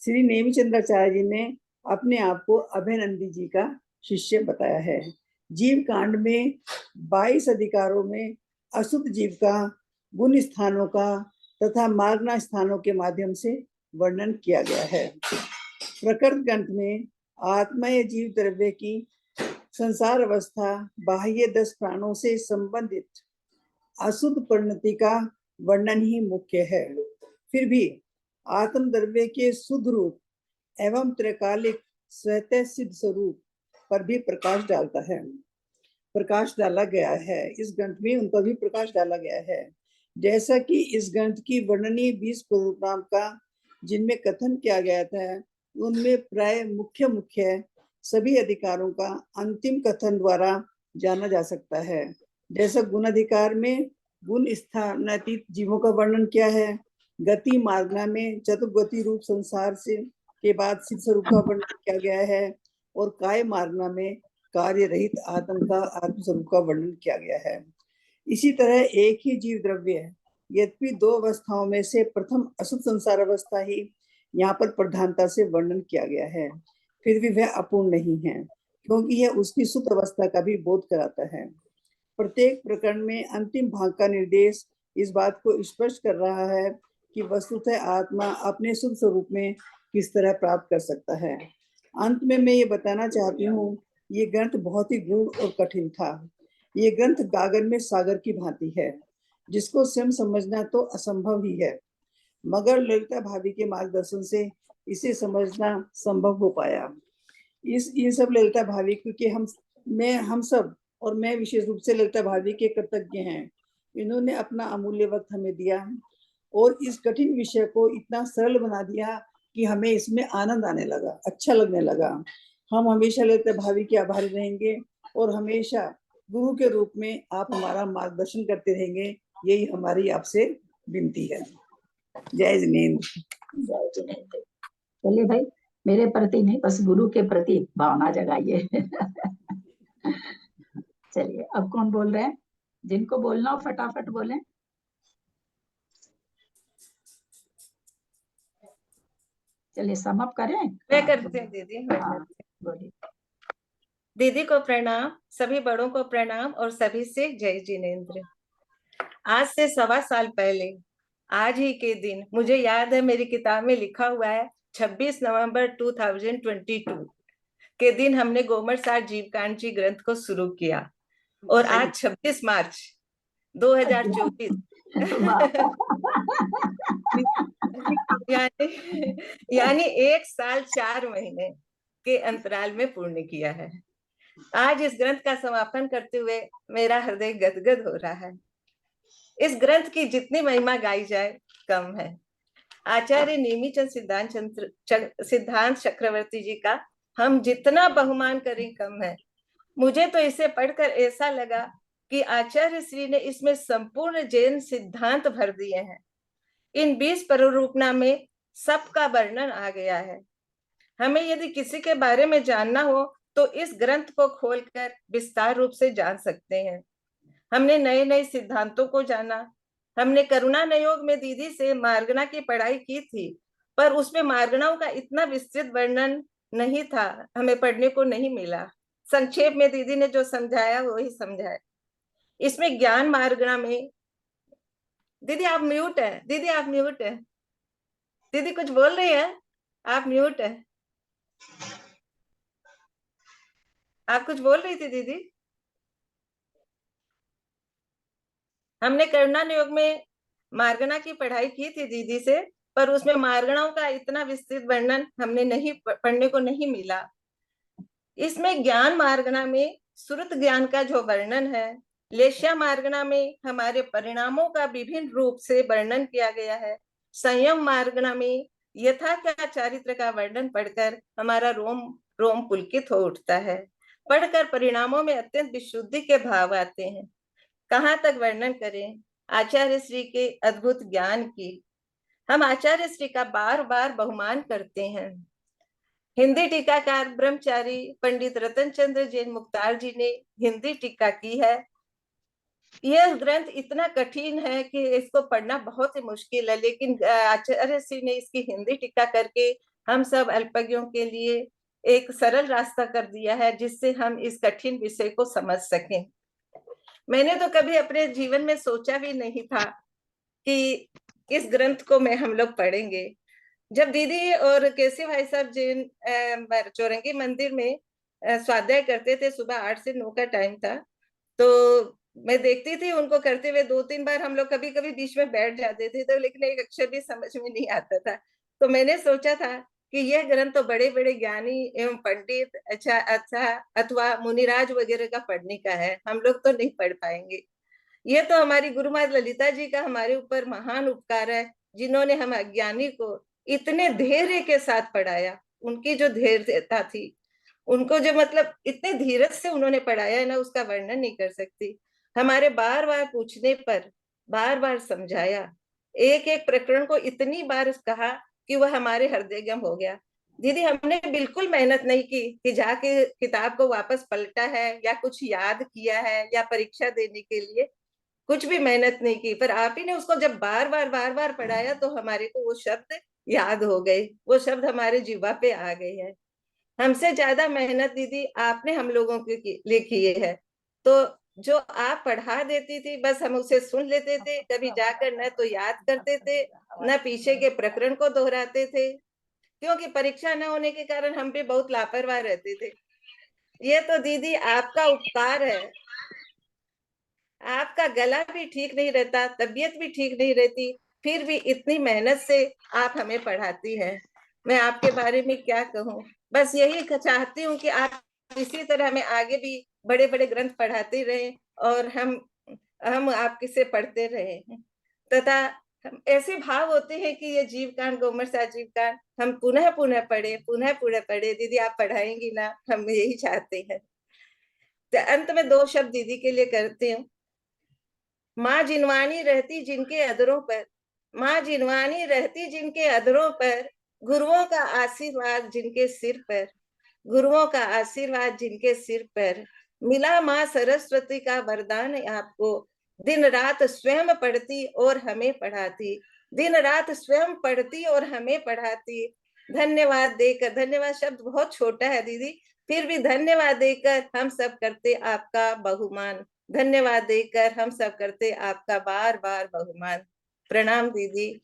श्री नेमी चंद्राचार्य जी ने अपने आप को अभयनंदी जी का शिष्य बताया है। जीव कांड में 22 अधिकारों में अशुद्ध जीव का, गुण स्थानों का तथा मार्गना स्थानों के माध्यम से वर्णन किया गया है। प्रकृत ग्रंथ में आत्मा या जीव द्रव्य की संसार अवस्था बाह्य 10 प्राणों से संबंधित अशुद्ध परिणति का वर्णन ही मुख्य है। फिर भी आत्म द्रव्य के शुद्ध रूप एवं त्रैकालिक स्वतः सिद्ध स्वरूप पर भी प्रकाश डाला गया है। इस ग्रंथ में उन पर भी प्रकाश डाला गया है। जैसा कि इस ग्रंथ की वर्णनीय 20 प्रोग्राम का जिनमें कथन किया गया था, उनमें प्राय मुख्य सभी अधिकारों का अंतिम कथन द्वारा जाना जा सकता है। जैसा गुण अधिकार में गुण स्थानातीत जीवों का वर्णन किया है, गति मार्गना में चतुर्गति रूप संसार से के बाद सिद्ध स्वरूप का वर्णन किया गया है, और काय मार्गना में कार्य रहित आत्म का आत्म स्वरूप का वर्णन किया गया है। इसी तरह एक ही जीव द्रव्य यद्यपि 2 अवस्थाओं में से प्रथम अशुद्ध संसार अवस्था ही यहाँ पर प्रधानता से वर्णन किया गया है, फिर भी वह अपूर्ण नहीं है, क्योंकि यह उसकी शुद्ध अवस्था का भी बोध कराता है। प्रत्येक प्रकरण में अंतिम भाग का निर्देश इस बात को स्पष्ट कर रहा है कि वस्तुतः आत्मा अपने शुद्ध स्वरूप में किस तरह प्राप्त कर सकता है। अंत में मैं ये बताना चाहती हूँ, ये ग्रंथ बहुत ही गूढ़ और कठिन था। ये ग्रंथ गागर में सागर की भांति है, जिसको स्वयं समझना तो असंभव ही है, मगर ललिता भाभी के मार्गदर्शन से इसे समझना संभव हो पाया। इन सब ललिता भाभी, क्योंकि हम सब और मैं विशेष रूप से ललिता भाभी के कृतज्ञ हैं। इन्होंने अपना अमूल्य वक्त हमें दिया और इस कठिन विषय को इतना सरल बना दिया कि हमें इसमें आनंद आने लगा, अच्छा लगने लगा। हम हमेशा ललिता भाभी के आभारी रहेंगे और हमेशा गुरु के रूप में आप हमारा मार्गदर्शन करते रहेंगे, यही हमारी आपसे विनती है। जय जिनेंद्र। जय जिनेंद्र। चलिए भाई, मेरे प्रति नहीं, बस गुरु के प्रति भावना जगाइए। चलिए, अब कौन बोल रहे हैं? जिनको बोलना हो फटाफट बोलें। चलिए समाप्त करें। मैं करती हूँ दीदी, मैं करती हूँ। बोलिए। दीदी को प्रणाम, सभी बड़ों को प्रणाम और सभी से जय जिनेंद्र। आज से 1.25 साल पहले आज ही के दिन, मुझे याद है मेरी किताब में लिखा हुआ है 26 नवंबर 2022 के दिन हमने गोमर जीवकांड जी ग्रंथ को शुरू किया, और आज 26 मार्च 2024 यानी 1 साल 4 महीने के अंतराल में पूर्ण किया है। आज इस ग्रंथ का समापन करते हुए मेरा हृदय गदगद हो रहा है। इस ग्रंथ की जितनी महिमा गाई जाए कम है। आचार्य नेमिचंद सिद्धांत चक्रवर्ती जी का हम जितना बहुमान करें कम है। मुझे तो इसे पढ़कर ऐसा लगा कि आचार्य श्री ने इसमें संपूर्ण जैन सिद्धांत भर दिए हैं। इन 20 प्ररूपना में सबका वर्णन आ गया है। हमें यदि किसी के बारे में जानना हो तो इस ग्रंथ को खोलकर विस्तार रूप से जान सकते हैं। हमने नए नए सिद्धांतों को जाना। हमने करुणा नयोग में दीदी से मार्गना की पढ़ाई की थी, पर उसमें मार्गनाओं का इतना विस्तृत वर्णन नहीं था, हमें पढ़ने को नहीं मिला। संक्षेप में दीदी ने जो समझाया वही समझाया। इसमें ज्ञान मार्गना में, दीदी आप म्यूट है, दीदी आप म्यूट है, दीदी कुछ बोल रही है, आप म्यूट है, आप कुछ बोल रही थी दीदी। हमने करुणा योग में मार्गना की पढ़ाई की थी दीदी से, पर उसमें मार्गनाओं का इतना विस्तृत वर्णन हमने नहीं पढ़ने को नहीं मिला। इसमें ज्ञान मार्गना में श्रुत ज्ञान का जो वर्णन है, लेश्या मार्गना में हमारे परिणामों का विभिन्न रूप से वर्णन किया गया है, संयम मार्गना में यथा क्या चारित्र का वर्णन पढ़कर हमारा रोम रोम पुलकित हो उठता है। पढ़कर परिणामों में अत्यंत विशुद्धि के भाव आते हैं। कहाँ तक वर्णन करें आचार्य श्री के अद्भुत ज्ञान की। हम आचार्य श्री का बार बार बहुमान करते हैं। हिंदी टीकाकार ब्रह्मचारी पंडित रतन चंद्र जैन मुख्तार जी ने हिंदी टीका की है। यह ग्रंथ इतना कठिन है कि इसको पढ़ना बहुत ही मुश्किल है, लेकिन आचार्य श्री ने इसकी हिंदी टीका करके हम सब अल्पज्ञों के लिए एक सरल रास्ता कर दिया है, जिससे हम इस कठिन विषय को समझ सकें। मैंने तो कभी अपने जीवन में सोचा भी नहीं था कि इस ग्रंथ को हम लोग पढ़ेंगे। जब दीदी और केसी भाई साहब जैन चौरंगी मंदिर में स्वाध्याय करते थे, सुबह 8 से 9 का टाइम था, तो मैं देखती थी उनको करते हुए। 2-3 बार हम लोग कभी कभी बीच में बैठ जाते थे, तो लेकिन एक अक्षर भी समझ में नहीं आता था। तो मैंने सोचा था कि यह ग्रंथ तो बड़े बड़े ज्ञानी एवं पंडित अथवा मुनिराज वगैरह का पढ़ने का है, हम लोग तो नहीं पढ़ पाएंगे। ये तो हमारी गुरु माता ललिता जी का हमारे ऊपर महान उपकार है, जिन्होंने हम अज्ञानी को इतने धैर्य के साथ पढ़ाया। उनकी जो धैर्यता थी, उनको जो मतलब इतने धीरज से उन्होंने पढ़ाया है ना, उसका वर्णन नहीं कर सकती। हमारे बार बार पूछने पर बार बार समझाया, एक एक प्रकरण को इतनी बार कहा कि वह हमारे हृदयगम हो गया। दीदी हमने बिल्कुल मेहनत नहीं की कि जाके किताब को वापस पलटा है या कुछ याद किया है या परीक्षा देने के लिए, कुछ भी मेहनत नहीं की। पर आप ही ने उसको जब बार बार पढ़ाया तो हमारे को वो शब्द याद हो गए, वो शब्द हमारे जीवा पे आ गए हैं। हमसे ज्यादा मेहनत दीदी आपने हम लोगों के लिए किए है। तो जो आप पढ़ा देती थी, बस हम उसे सुन लेते थे, कभी जाकर न तो याद करते थे, न पीछे के प्रकरण को दोहराते थे, क्योंकि परीक्षा न होने के कारण हम भी बहुत लापरवाह रहते थे। ये तो दीदी आपका उपकार है। आपका गला भी ठीक नहीं रहता, तबीयत भी ठीक नहीं रहती, फिर भी इतनी मेहनत से आप हमें पढ़ाती हैं। मैं आपके बारे में क्या कहूँ, बस यही चाहती हूँ कि आप इसी तरह हमें आगे भी बड़े बड़े ग्रंथ पढ़ाते रहें और हम आपके से पढ़ते रहें। तथा ऐसे भाव होते हैं कि ये जीवकांड गोमर सा जीवकांड हम पुनः पुनः पढ़े। दीदी आप पढ़ाएंगी ना, हम यही चाहते हैं। तो अंत में 2 शब्द दीदी के लिए करती हूँ। माँ जिनवानी रहती जिनके अधरों पर, माँ जिनवानी रहती जिनके अधरों पर, गुरुओं का आशीर्वाद जिनके सिर पर, गुरुओं का आशीर्वाद जिनके सिर पर, मिला माँ सरस्वती का वरदान आपको, दिन रात स्वयं पढ़ती और हमें पढ़ाती, दिन रात स्वयं पढ़ती और हमें पढ़ाती। धन्यवाद देकर, धन्यवाद शब्द बहुत छोटा है दीदी, फिर भी धन्यवाद देकर हम सब करते आपका बहुमान, धन्यवाद देकर हम सब करते आपका बार बार बहुमान। प्रणाम दीदी।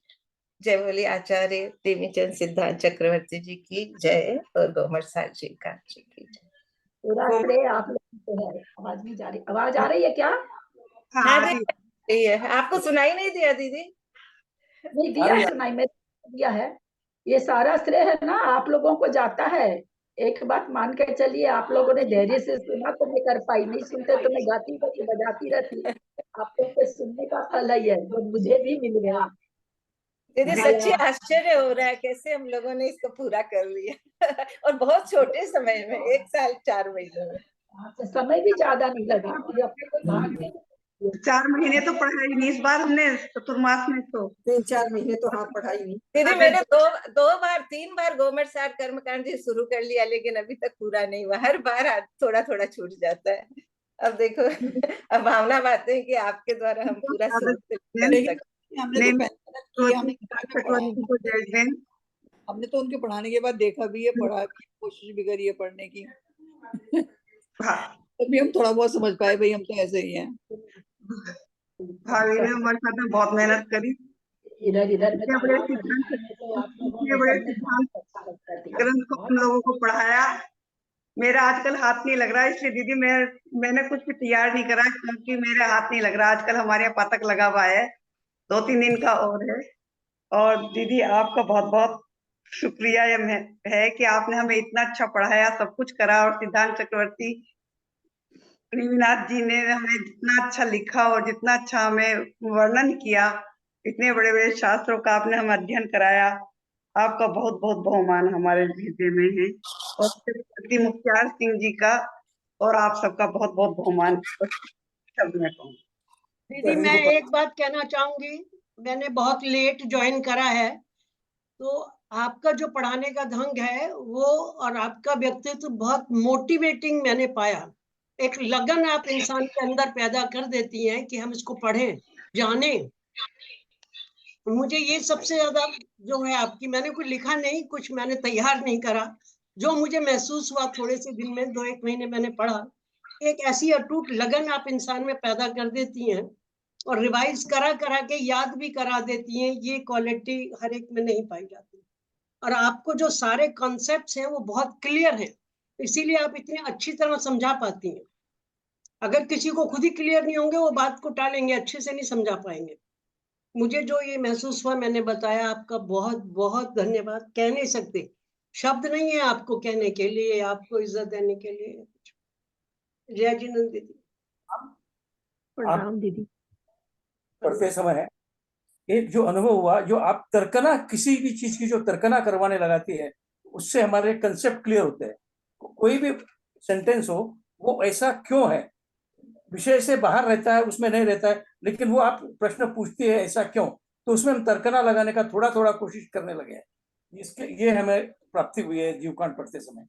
जय बोली आचार्य प्रेमीचंद सिद्धांत चक्रवर्ती जी की जय और गोमर साहब जी का जी की जय। पूरा श्रेय आप लोगों को है। आवाज नहीं जा रही, आवाज आ रही है क्या? हाँ दीदी है। आपको सुनाई नहीं दिया दीदी? नहीं दिया, सुनाई में दिया है। ये सारा श्रेय है ना आप लोगों को जाता है। एक बात मान के चलिए, आप लोगों ने धैर्य से सुना तो मैं कर पाई, नहीं सुनते तो मैं गाती रहती बजाती रहती। आप लोग के सुनने का फल है जो मुझे भी मिल गया। दीदी सच्ची आश्चर्य हो रहा है कैसे हम लोगों ने इसको पूरा कर लिया और बहुत छोटे समय में, 1 साल 4 महीने में। समय भी ज्यादा नहीं लगा, ये अपने को भाग में 4 महीने तो पढ़ाई नहीं इस बार हमने चतुर्मास में तो 3-4 महीने तो हाँ पढ़ाई नहीं। दीदी मैंने दो बार 3 बार गवर्नमेंट साठ कर्मकांड जी शुरू कर लिया, लेकिन अभी तक पूरा नहीं हुआ। हर बार थोड़ा थोड़ा छूट जाता है। अब देखो अब भावना बातें हैं कि आपके द्वारा हम पूरा शुरू कर सकते। हमने तो हमने तो उनके पढ़ाने के बाद देखा भी है, पढ़ा भी, कोशिश भी करी है पढ़ने की। तभी हम थोड़ा बहुत समझ पाए, भाई हम तो ऐसे ही हैं। भाभी ने हमारे साथ में बहुत मेहनत करी। इधर इतने बड़े सिद्धांत ग्रंथ को हम लोगों को पढ़ाया। मेरा आजकल हाथ नहीं लग रहा, इसलिए दीदी मैंने कुछ भी तैयार नहीं करा, क्योंकि मेरा हाथ नहीं लग रहा। आजकल हमारे यहाँ पातक लगा हुआ है, 2-3 दिन का और है। और दीदी आपका बहुत बहुत शुक्रिया है कि आपने हमें इतना अच्छा पढ़ाया, सब कुछ करा। और सिद्धांत चक्रवर्ती प्रेमनाथ जी ने हमें जितना अच्छा लिखा और जितना अच्छा हमें वर्णन किया, इतने बड़े बड़े शास्त्रों का आपने हमें अध्ययन कराया, आपका बहुत बहुत बहुमान हमारे हृदय में है। और श्री मुख्तार सिंह जी का और आप सबका बहुत बहुत बहुमान शब्द में कहूँ। दीदी मैं एक बात कहना चाहूंगी, मैंने बहुत लेट ज्वाइन करा है, तो आपका जो पढ़ाने का ढंग है वो और आपका व्यक्तित्व बहुत मोटिवेटिंग मैंने पाया। एक लगन आप इंसान के अंदर पैदा कर देती हैं कि हम इसको पढ़ें, जानें। मुझे ये सबसे ज्यादा जो है आपकी, मैंने कुछ लिखा नहीं, कुछ मैंने तैयार नहीं करा, जो मुझे महसूस हुआ थोड़े से दिन में, 2-1 महीने मैंने पढ़ा, एक ऐसी अटूट लगन आप इंसान में पैदा कर देती हैं और रिवाइज करा करा के याद भी करा देती हैं। ये क्वालिटी हर एक में नहीं पाई जाती। और आपको जो सारे कॉन्सेप्ट्स हैं वो बहुत क्लियर हैं, इसीलिए आप इतनी अच्छी तरह समझा पाती हैं। अगर किसी को खुद ही क्लियर नहीं होंगे, वो बात को टालेंगे, अच्छे से नहीं समझा पाएंगे। मुझे जो ये महसूस हुआ मैंने बताया, आपका बहुत बहुत धन्यवाद। कह नहीं सकते, शब्द नहीं है आपको कहने के लिए, आपको इज्जत देने के लिए। जय जिनंद दीदी। प्रणाम दीदी। पढ़ते समय है एक जो अनुभव हुआ, जो आप तर्कना, किसी भी चीज की जो तर्कना करवाने लगाती है, उससे हमारे कंसेप्ट क्लियर होते हैं। कोई भी सेंटेंस हो, वो ऐसा क्यों है, विषय से बाहर रहता है, उसमें नहीं रहता है, लेकिन वो आप प्रश्न पूछती है ऐसा क्यों, तो उसमें हम तर्कना लगाने का थोड़ा थोड़ा कोशिश करने लगे हैं। ये हमें प्राप्ति हुई है जीवकांड पढ़ते समय।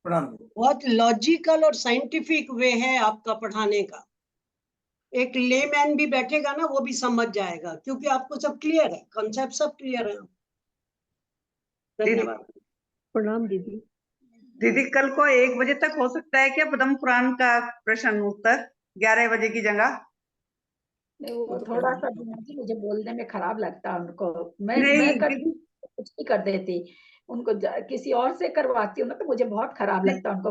प्रणाम। बहुत लॉजिकल और साइंटिफिक वे है आपका पढ़ाने का। एक लेमैन भी बैठेगा ना, वो भी समझ जाएगा, क्योंकि आपको सब क्लियर है, कॉन्सेप्ट सब क्लियर है। धन्यवाद। प्रणाम दीदी। दीदी कल को 1 बजे तक हो सकता है क्या पद्म पुराण का प्रश्न उत्तर, 11 बजे की जगह? वो थोड़ा सा मुझे बोलने में खराब लगता है उनको। मैं कुछ नहीं कर देती उनको, किसी और से करवाती हूँ ना, तो मुझे बहुत खराब लगता है उनको।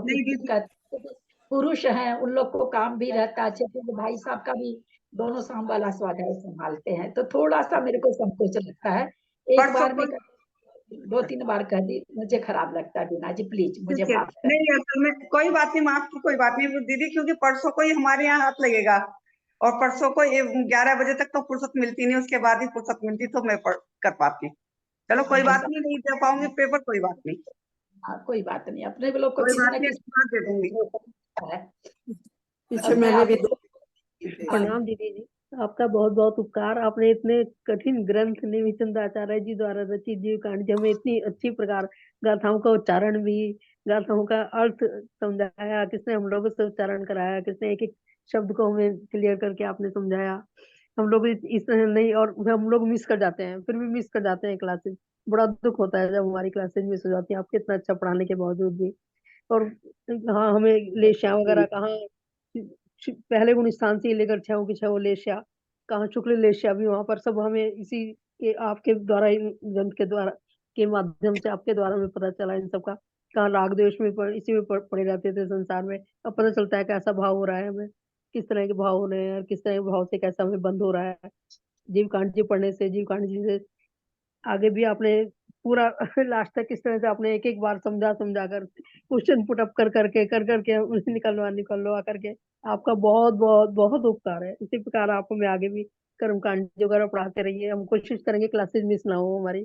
पुरुष हैं, उन लोग को काम भी रहता है अच्छे से। भाई साहब का भी दोनों सांबाला स्वाध्याय संभालते हैं, तो थोड़ा सा मेरे को संकोच लगता है। एक बार में 2-3 बार कह दी, मुझे खराब लगता है। बीना जी प्लीज मुझे माफ कर। नहीं असल में कोई बात नहीं, माफ की कोई बात नहीं दीदी, क्योंकि परसों को ही हमारे यहाँ हाथ लगेगा और परसों को 11 बजे तक तो फुर्सत मिलती नहीं, उसके बाद ही फुर्सत मिलती तो मैं कर पाती। चलो कोई बात नहीं दे पाऊंगी पेपर, कोई बात नहीं। हाँ कोई बात नहीं, अपने लोग को कोई किसी बात ना नहीं, किसी दे दूंगी। पीछे मैंने भी प्रणाम दीदी जी। आपका बहुत बहुत उपकार। आपने इतने कठिन ग्रंथ नेमिचंद्राचार्य जी द्वारा रचित जीवकांड, हमें इतनी अच्छी प्रकार गाथाओं का उच्चारण भी, गाथाओं का अर्थ समझाया, किसने हम लोगों से उच्चारण कराया, किसने एक एक शब्द को हमें क्लियर करके आपने समझाया। हम लोग इस नहीं, और हम लोग मिस कर जाते हैं, फिर भी मिस कर जाते हैं क्लासेस। बड़ा दुख होता है जब हमारी क्लासेस मिस हो जाती है, आपके इतना अच्छा पढ़ाने के बावजूद भी। और हाँ, हमें लेशिया वगैरह कहाँ, पहले गुण स्थान से लेकर छह की छह लेशिया, कहाँ शुक्ल लेशिया भी, वहां पर सब हमें इसी के आपके द्वारा, ग्रंथ के द्वारा के माध्यम से आपके द्वारा हमें पता चला इन सबका। कहाँ राग द्वेष में इसी में पड़े रहते थे संसार में। अब पता चलता है कैसा भाव हो रहा है, हमें किस तरह के भाव हो रहे हैं, और किस तरह के भाव से कैसा हमें बंद हो रहा है। जीवकांड जी पढ़ने से, जीवकांड जी से आगे भी आपने पूरा लास्ट तक किस तरह से आपने एक एक बार समझा कर, क्वेश्चन पुट अप कर करके निकलवा करके, आपका बहुत बहुत बहुत उपकार है। इसी प्रकार आप हमें आगे भी कर्मकांड वगैरह पढ़ाते रहिए, हम कोशिश करेंगे क्लासेस मिस ना हो हमारी।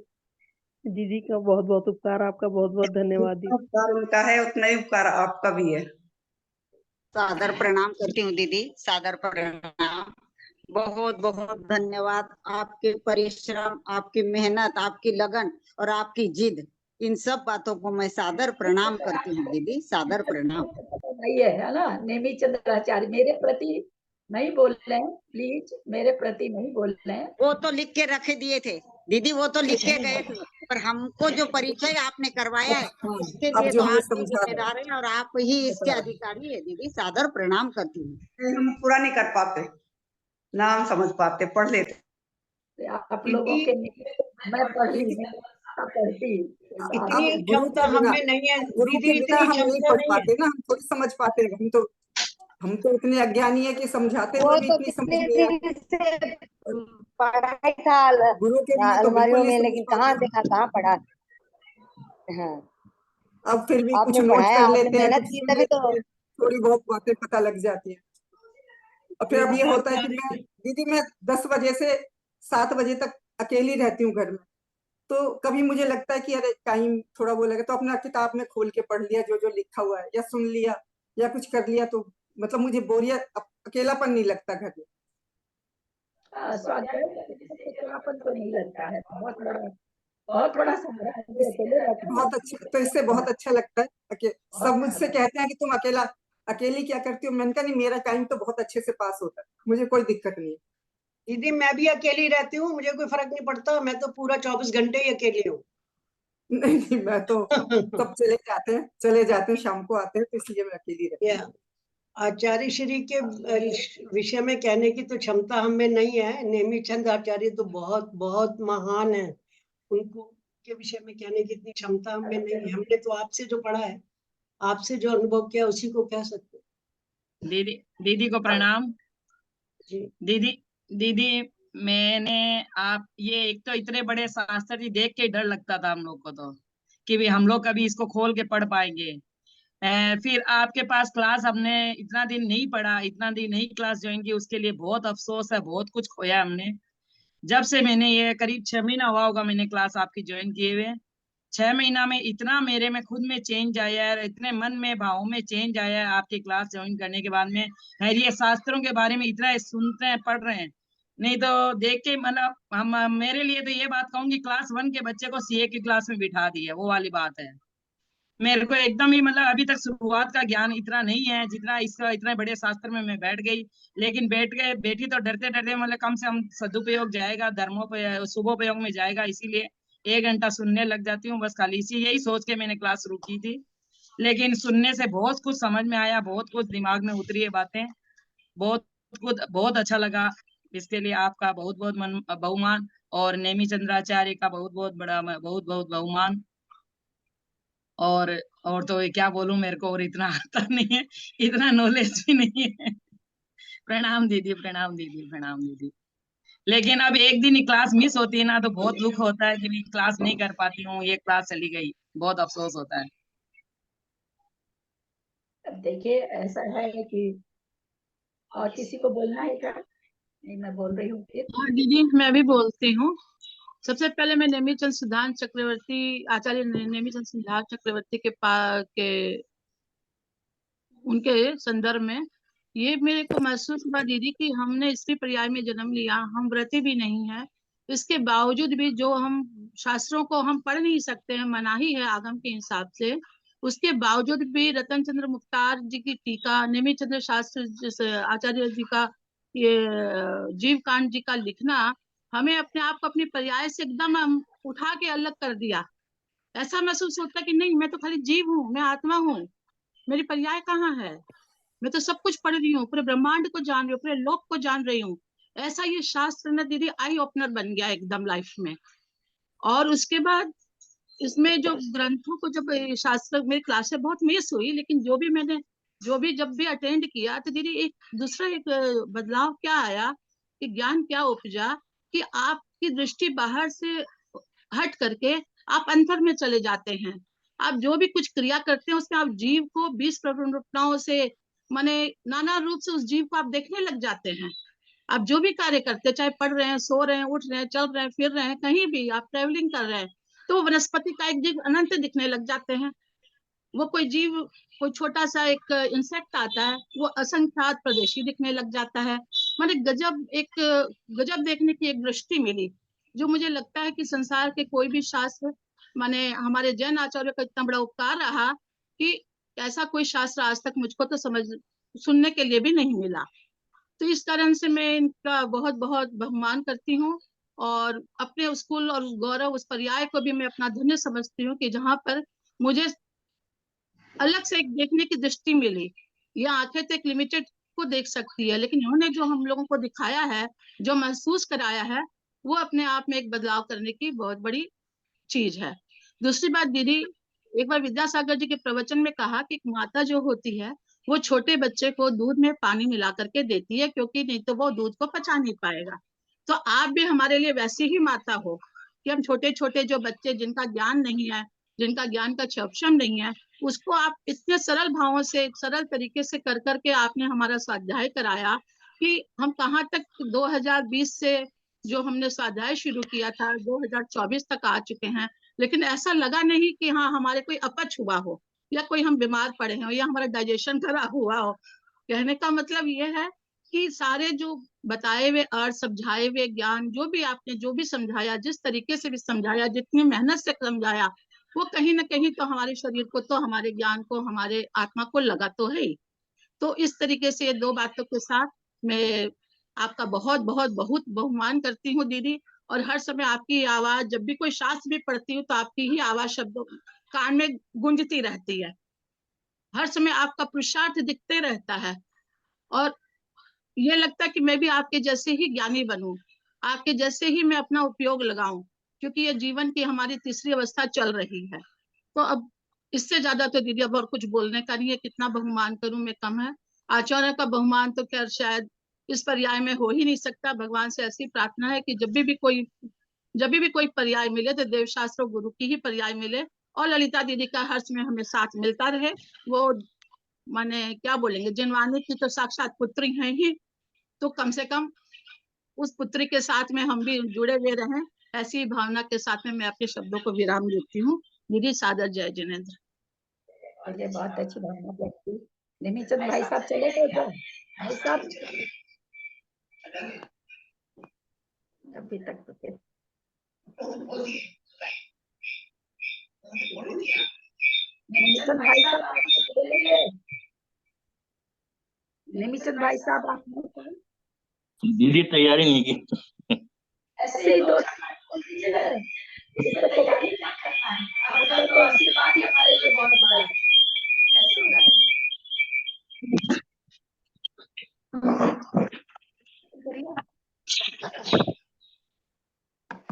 दीदी का बहुत बहुत उपकार, आपका बहुत बहुत धन्यवाद। उपकार उनका है, उतना ही उपकार आपका भी है। सादर प्रणाम करती हूँ दीदी, सादर प्रणाम। बहुत बहुत धन्यवाद। आपके परिश्रम, आपकी मेहनत, आपकी लगन और आपकी जिद, इन सब बातों को मैं सादर प्रणाम करती हूँ दीदी, सादर प्रणाम। नहीं है ना, नेमी चंद्राचार्य मेरे प्रति नहीं बोल रहे हैं, प्लीज मेरे प्रति नहीं बोल रहे हैं। वो तो लिख के रखे दिए थे दीदी, वो तो लिख के गए थे, पर हमको जो परिचय आपने करवाया है उसके अब लिए जो तो हमें आप ही समझा रहे जिम्मेदार हैं और आप ही इसके अधिकारी है दीदी, सादर प्रणाम करती हूँ। हम पूरा नहीं कर पाते, ना हम समझ पाते, पढ़ लेते। आप लोगों के मैं पढ़ी, मैं पढ़ती। इतनी अब गुरु क्षमता के बिना, हमें नहीं है गुरु दीदी, के बिना इतनी हम नहीं क्षमता पढ़ नहीं है। पाते ना, हम थोड़ी समझ पाते हैं। हम तो इतने अज्ञानी है कि समझाते वो हुए भी तो इतनी समझ कितने नहीं दिन आती। से पढ़ा ही था गुरु के बिना तो अलमारियों बिल्कुल नहीं में, समझ लेकिन पाते। कहाँ देखा, कहाँ पढ़ा। हाँ, अब फिर भी कुछ आपने नोट पढ़ाया, कर आपने लेते हैं, मेहनत कुछ की सुन तभी लेते तो। हैं, थोड़ी बहुत बातें पता लग जाती है। और फिर अब ये होता है कि मैं दीदी, मैं 10 बजे से 7 बजे तक अकेली रहती हूँ घर में। तो कभी मुझे लगता है कि अरे टाइम थोड़ा वो लगे, तो अपना किताब में खोल के पढ़ लिया जो जो लिखा हुआ है, या सुन लिया या कुछ कर लिया, तो मतलब मुझे बोरियत, अकेलापन नहीं लगता घर में। स्वाध्याय तो नहीं लगता है, बहुत बड़ा सहारा है, अकेले रहते हैं। बहुत अच्छा, तो इससे बहुत अच्छा लगता है। सब मुझसे कहते हैं कि तुम अकेली क्या करती हो। मैंने कहा नहीं, मेरा टाइम तो बहुत अच्छे से पास होता है, मुझे कोई दिक्कत नहीं है। दीदी मैं भी अकेली रहती हूँ, मुझे कोई फर्क नहीं पड़ता, मैं तो पूरा 24 घंटे ही अकेली हूँ। नहीं, मैं तो सब चले जाते हैं, शाम को आते हैं, तो इसलिए मैं अकेली रहती हूँ। आचार्य श्री के विषय में कहने की तो क्षमता हमें नहीं है। नेमी चंद आचार्य तो बहुत बहुत महान है, उनको के विषय में कहने की इतनी क्षमता हमें नहीं है। हमने तो आपसे जो पढ़ा है, आपसे जो अनुभव किया, उसी को कह सकते हैं। दीदी को प्रणाम। जी दीदी मैंने आप ये एक तो इतने बड़े शास्त्र जी देख के डर लगता था हम लोग को, तो कि भी हम लोग कभी इसको खोल के पढ़ पाएंगे। फिर आपके पास क्लास हमने इतना दिन नहीं पढ़ा, इतना दिन नहीं क्लास ज्वाइन की, उसके लिए बहुत अफसोस है, बहुत कुछ खोया हमने। जब से मैंने ये करीब 6 महीना हुआ होगा मैंने क्लास आपकी ज्वाइन किए हुए, 6 महीना में इतना मेरे में खुद में चेंज आया है, इतने मन में भावों में चेंज आया है आपकी क्लास ज्वाइन करने के बाद में। ये शास्त्रों के बारे में इतना सुनते हैं, पढ़ रहे हैं, नहीं तो देख के मतलब हम मेरे लिए तो ये बात कहूंगी, क्लास 1 के बच्चे को सीए की क्लास में बिठा दी है, वो वाली बात है। मेरे को एकदम ही मतलब अभी तक शुरुआत का ज्ञान इतना नहीं है जितना इसका, इतने बड़े शास्त्र में मैं बैठ गई। लेकिन बैठी तो डरते डरते, मतलब कम से कम सदुपयोग जाएगा, शुभोपयोग में जाएगा, इसीलिए 1 घंटा सुनने लग जाती हूँ बस, खाली इसी यही सोच के मैंने क्लास शुरू की थी। लेकिन सुनने से बहुत कुछ समझ में आया, बहुत कुछ दिमाग में उतरी है बातें, बहुत कुछ बहुत अच्छा लगा। इसके लिए आपका बहुत बहुत बहुमान, और नेमी चंद्राचार्य का बहुत बहुत बहुमान। और तो क्या बोलूं, मेरे को और इतना आता नहीं है, इतना नॉलेज भी नहीं है। प्रणाम दीदी, प्रणाम दीदी, प्रणाम दीदी। लेकिन अब एक दिन ही क्लास मिस होती है ना, तो बहुत दुख होता है कि मैं क्लास नहीं कर पाती हूँ, ये क्लास चली गई, बहुत अफसोस होता है। देखिए ऐसा है कि और किसी को बोलना है क्या? नहीं, मैं बोल रही हूँ फिर। हाँ दीदी, मैं भी बोलती हूँ। सबसे पहले मैं नेमीचंद सिद्धांत चक्रवर्ती, आचार्य नेमीचंद सिद्धांत चक्रवर्ती के उनके संदर्भ में ये मेरे को महसूस हुआ दीदी कि हमने स्त्री पर्याय में जन्म लिया, हम व्रती भी नहीं है, इसके बावजूद भी जो हम शास्त्रों को हम पढ़ नहीं सकते हैं, मनाही है आगम के हिसाब से, उसके बावजूद भी रतन चंद्र मुख्तार जी की टीका, नेमी चंद्र शास्त्र आचार्य जी का ये जीव कांड जी का लिखना हमें अपने आप को अपने पर्याय से एकदम हम उठा के अलग कर दिया। ऐसा महसूस होता कि नहीं, मैं तो खाली जीव हूँ, मैं आत्मा हूँ, मेरी पर्याय कहाँ है, मैं तो सब कुछ पढ़ रही हूँ, पूरे ब्रह्मांड को जान रही हूँ, पूरे लोक को जान रही हूँ। ऐसा ये शास्त्र ना दीदी आई ओपनर बन गया एकदम लाइफ में। और उसके बाद इसमें जो ग्रंथों को, जब शास्त्र मेरी क्लासें बहुत मिस हुई, लेकिन जो भी जब भी अटेंड किया तो दीदी एक दूसरा एक बदलाव क्या आया कि ज्ञान क्या उपजा कि आपकी दृष्टि बाहर से हट करके आप अंतर में चले जाते हैं। आप जो भी कुछ क्रिया करते हैं उसमें आप जीव को 20 प्रवृत्तियों से माने नाना रूप से उस जीव को आप देखने लग जाते हैं। आप जो भी कार्य करते हैं, चाहे पढ़ रहे हैं, सो रहे हैं, उठ रहे हैं, चल रहे हैं, फिर रहे हैं, कहीं भी आप ट्रेवलिंग कर रहे हैं, तो वनस्पति का एक जीव अनंत दिखने लग जाते हैं। वो कोई जीव, कोई छोटा सा एक इंसेक्ट आता है, वो असंख्यात प्रदेशी दिखने लग जाता है। माने गजब देखने की एक दृष्टि मिली, जो मुझे लगता है कि संसार के कोई भी शास्त्र, माने हमारे जैन आचार्यों का इतना बड़ा उपकार रहा कि ऐसा कोई शास्त्र आज तक मुझको तो सुनने के लिए भी नहीं मिला। तो इस कारण से मैं इनका बहुत बहुत बहुमान करती हूँ, और अपने उस कुल और उस गौरव, उस पर्याय को भी मैं अपना धन्य समझती हूँ कि जहाँ पर मुझे अलग से एक देखने की दृष्टि मिली। ये आंखें तो एक लिमिटेड को देख सकती है, लेकिन इन्होंने जो हम लोगों को दिखाया है, जो महसूस कराया है, वो अपने आप में एक बदलाव करने की बहुत बड़ी चीज है। दूसरी बात दीदी, एक बार विद्यासागर जी के प्रवचन में कहा कि माता जो होती है वो छोटे बच्चे को दूध में पानी मिला करके देती है, क्योंकि नहीं तो वो दूध को पचा नहीं पाएगा। तो आप भी हमारे लिए वैसी ही माता हो कि हम छोटे छोटे जो बच्चे जिनका ज्ञान नहीं है, जिनका ज्ञान का सक्षम नहीं है, उसको आप इतने सरल भावों से, सरल तरीके से कर करके आपने हमारा स्वाध्याय कराया कि हम कहाँ तक 2020 से जो हमने स्वाध्याय शुरू किया था 2024 तक आ चुके हैं, लेकिन ऐसा लगा नहीं कि हाँ हमारे कोई अपच हुआ हो या कोई हम बीमार पड़े हैं या हमारा डाइजेशन खराब हुआ हो। कहने का मतलब ये है कि सारे जो बताए हुए अर्थ, समझाए हुए ज्ञान, जो भी आपने जो भी समझाया, जिस तरीके से भी समझाया, जितनी मेहनत से समझाया, वो कहीं ना कहीं तो हमारे शरीर को, तो हमारे ज्ञान को, हमारे आत्मा को लगा तो है ही। तो इस तरीके से ये दो बातों के साथ मैं आपका बहुत बहुत बहुत बहुमान करती हूँ दीदी। और हर समय आपकी आवाज, जब भी कोई शास्त्र भी पढ़ती हूँ तो आपकी ही आवाज शब्दों कान में गूंजती रहती है। हर समय आपका पुरुषार्थ दिखते रहता है, और ये लगता है कि मैं भी आपके जैसे ही ज्ञानी बनूं, आपके जैसे ही मैं अपना उपयोग लगाऊं, क्योंकि ये जीवन की हमारी तीसरी अवस्था चल रही है। तो अब इससे ज्यादा तो दीदी अब और कुछ बोलने का नहीं है, कितना बहुमान करूं मैं, कम है। आचार्य का बहुमान तो खैर शायद इस पर्याय में हो ही नहीं सकता। भगवान से ऐसी प्रार्थना है कि जब भी कोई पर्याय मिले तो देवशास्त्र और गुरु की ही पर्याय मिले, और ललिता दीदी का हर समय हमें साथ मिलता रहे। वो माने क्या बोलेंगे, जिनवानी की तो साक्षात पुत्री हैं ही, तो कम से कम उस पुत्री के साथ में हम भी जुड़े हुए रहें, ऐसी भावना के साथ में मैं अपने शब्दों को विराम देती हूँ। दीदी सादर जय जिनेन्द्र। और ये बहुत अच्छी भावना व्यक्त की। निमिचंद भाई साहब चले गए क्या? भाई साहब अभी तक तो फिर निमिचंद भाई साहब आप चले गए? निमिचंद भाई साहब आप दीदी तैयारी नहीं की। ऐसे ही दो तैयारी क्या करना है, आपका तो आशीर्वाद ही हमारे लिए बहुत बड़ा है। कैसे होना है?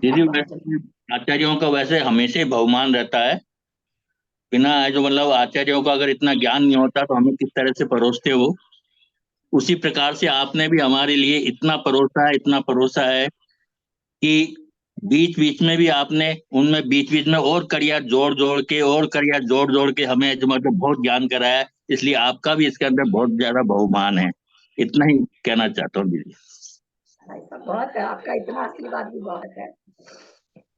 दीदी वैसे आचार्यों का वैसे हमेशा ही बहुमान रहता है। बिना जो मतलब आचार्यों का अगर इतना ज्ञान नहीं होता तो हमें किस तरह से परोसते हो, उसी प्रकार से आपने भी हमारे लिए इतना परोसा है कि बीच बीच में भी आपने उनमें बीच बीच में और कड़िया जोड़ जोड़ के हमें जो मतलब बहुत ज्ञान कराया है। इसलिए आपका भी इसके अंदर बहुत ज्यादा बहुमान है। इतना ही कहना चाहता हूँ दीदी। बहुत है, आपका इतना आशीर्वाद भी बहुत है।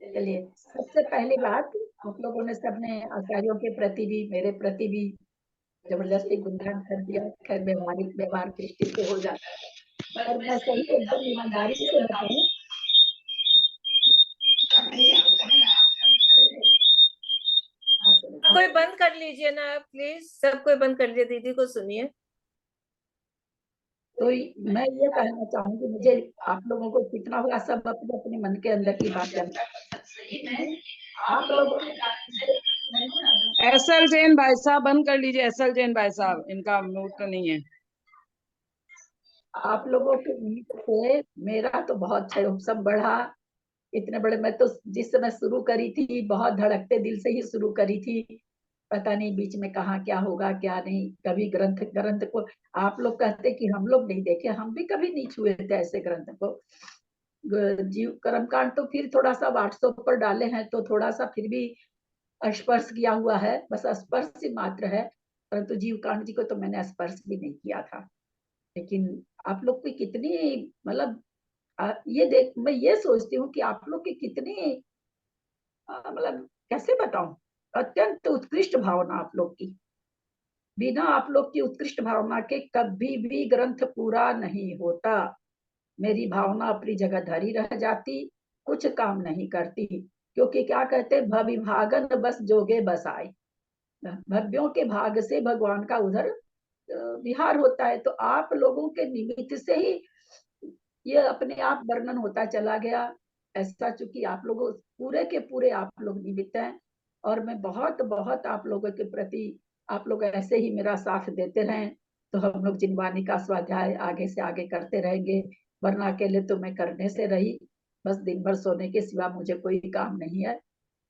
चलिए, सबसे पहली बात, आप लोगों ने सबने आचार्यों के प्रति भी, मेरे प्रति भी जबरदस्ती गुणगान कर दिया। खैर व्यवहार दृष्टि से हो जाता है, पर मैं सही एकदम ईमानदारी से बताऊं, कोई बंद कर लीजिए ना आप प्लीज, सब कोई बंद कर लीजिए, दीदी को सुनिए। तो मैं ये कहना चाहूंगी, मुझे आप लोगों को कितना होगा, सब अपने अपने मन के अंदर की बात करना है। आप लोगों एसएल जैन भाई साहब बंद कर लीजिए। एसएल जैन भाई साहब, इनका म्यूट तो नहीं है। आप लोगों के मीट से मेरा तो बहुत सब बढ़ा। इतने बड़े, मैं तो जिस समय शुरू करी थी बहुत धड़कते दिल से ही शुरू करी थी। पता नहीं बीच में कहाँ क्या होगा क्या नहीं। कभी ग्रंथ को आप लोग कहते कि हम लोग नहीं देखे, हम भी कभी नहीं छुए थे ऐसे ग्रंथ को। जीव कर्मकांड तो फिर थोड़ा सा व्हाट्सएप पर डाले हैं तो थोड़ा सा फिर भी स्पर्श किया हुआ है, बस स्पर्श ही मात्र है। परंतु जीवकांड जी को तो मैंने स्पर्श भी नहीं किया था। लेकिन आप लोग की कितनी मतलब मैं ये सोचती हूँ कि आप लोग की कितनी मतलब कैसे बताऊं, अत्यंत उत्कृष्ट भावना आप लोग की। बिना आप लोग की उत्कृष्ट भावना के कभी भी ग्रंथ पूरा नहीं होता। मेरी भावना अपनी जगह धरी रह जाती, कुछ काम नहीं करती, क्योंकि क्या कहते, भविभागन बस जोगे बस आए। भव्यों के भाग से भगवान का उधर विहार होता है। तो आप लोगों के निमित्त से ही ये अपने आप वर्णन होता चला गया। ऐसा चूंकि आप लोगों पूरे के पूरे आप लोग निमित्त हैं, और मैं बहुत बहुत आप लोगों के प्रति, आप लोग ऐसे ही मेरा साथ देते रहें तो हम लोग जिनवानी का स्वाध्याय आगे से आगे करते रहेंगे। वरना अकेले तो मैं करने से रही, बस दिन भर सोने के सिवा मुझे कोई काम नहीं है।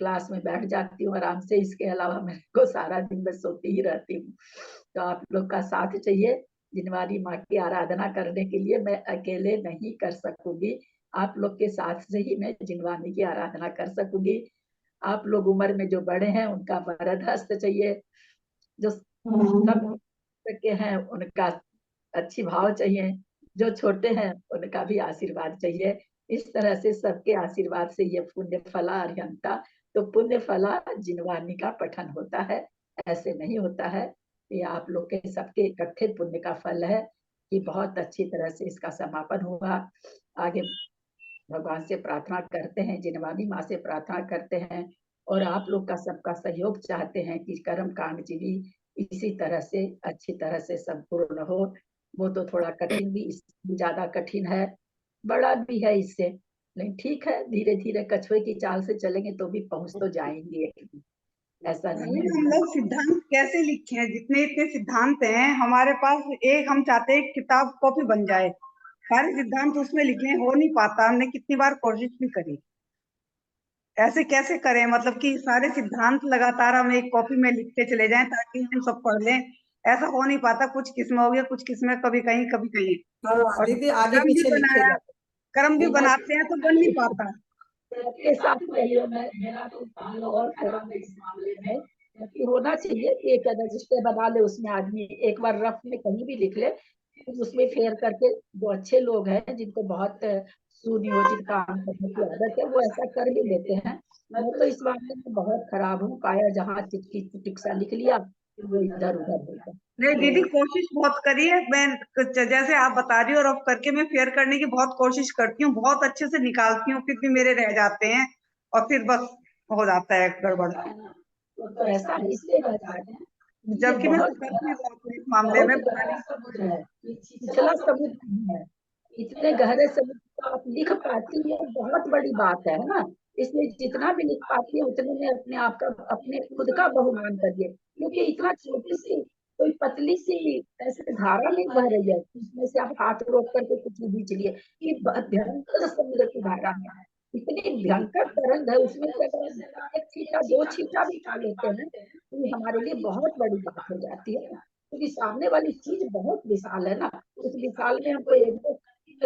क्लास में बैठ जाती हूँ आराम से, इसके अलावा मेरे को सारा दिन मैं सोती ही रहती हूँ। तो आप लोग का साथ चाहिए। जिनवानी माँ की आराधना करने के लिए मैं अकेले नहीं कर सकूंगी, आप लोग के साथ से ही मैं जिनवानी की आराधना कर सकूंगी। आप लोग उम्र में जो बड़े हैं उनका वरद हस्त चाहिए, जो सब के हैं उनका अच्छी भाव चाहिए, जो छोटे हैं उनका भी आशीर्वाद चाहिए। इस तरह से सबके आशीर्वाद से ये पुण्य फला अर्हंता, तो पुण्य फला जिनवानी का पठन होता है, ऐसे नहीं होता है। ये आप लोग के सबके इकट्ठे पुण्य का फल है कि बहुत अच्छी तरह से इसका समापन हुआ। आगे भगवान से प्रार्थना करते हैं, जिनवानी माँ से प्रार्थना करते हैं, और आप लोग का सबका सहयोग चाहते हैं कि कर्म कांड जीवी इसी तरह से अच्छी तरह से संपूर्ण हो। वो तो थोड़ा कठिन भी, इससे ज्यादा कठिन है, बड़ा भी है इससे, लेकिन ठीक है, धीरे धीरे कछुए की चाल से चलेंगे तो भी पहुंच तो जाएंगे एक दिन। ऐसा नहीं हम लोग सिद्धांत कैसे लिखे हैं, जितने इतने सिद्धांत हैं हमारे पास, एक हम चाहते हैं किताब कॉपी बन जाए, सारे सिद्धांत उसमें लिखे, हो नहीं पाता। हमने कितनी बार कोशिश भी करी, ऐसे कैसे करें, मतलब कि सारे सिद्धांत लगातार हम एक कॉपी में लिखते चले जाएं ताकि हम सब पढ़ लें, ऐसा हो नहीं पाता। कुछ किस्में हो गया, कुछ किस्में कभी कहीं कभी कहीं, और दीदी आगे क्रम भी पीछे लिखे बनाया, जाते क्रम भी बनाते हैं तो बन नहीं पाता। सबके साथ रहिए, मेरा तो पाल और कर्म इस मामले में कि होना चाहिए कि एक रजिस्टर बना ले, उसमें आदमी एक बार रफ में कहीं भी लिख ले, उसमें फेर करके, जो अच्छे लोग हैं जिनको बहुत सुनियोजित काम करने की आदत है वो ऐसा कर भी लेते हैं। मैं तो इस मामले में बहुत खराब हूँ, पाया जहाँ चिटकी चिटिक्सा लिख लिया वो इधर उधर हो गया। नहीं दीदी, कोशिश बहुत करी है मैं, जैसे आप बता रही हो, रफ करके मैं फेयर करने की बहुत कोशिश करती हूँ, बहुत अच्छे से निकालती हूँ, फिर भी मेरे रह जाते हैं और फिर बस हो जाता है गड़बड़। तो ऐसा इसलिए रह जाते हैं जबकि मैं करती हूँ इस मामले में पिछला सबूत नहीं है, इतने गहरे सबूत को आप लिख पाती है, बहुत बड़ी बात है ना। इसलिए जितना भी लिख पाती है उतने में अपने आप का, अपने खुद का बहुमान करिए, क्योंकि इतना छोटी सी कोई पतली सी ऐसे धारा नहीं बह रही है, उसमें से आप हाथ रोक करके कुछ भी चलिए, ये भयंकर समुद्र की धारा है, इतनी भयंकर तरंग है, उसमें से अगर एक छींटा दो छींटा भी खा लेते हैं तो ये हमारे लिए बहुत बड़ी बात हो जाती है, क्योंकि सामने वाली चीज बहुत विशाल है ना। उस विशाल में हमको एक दो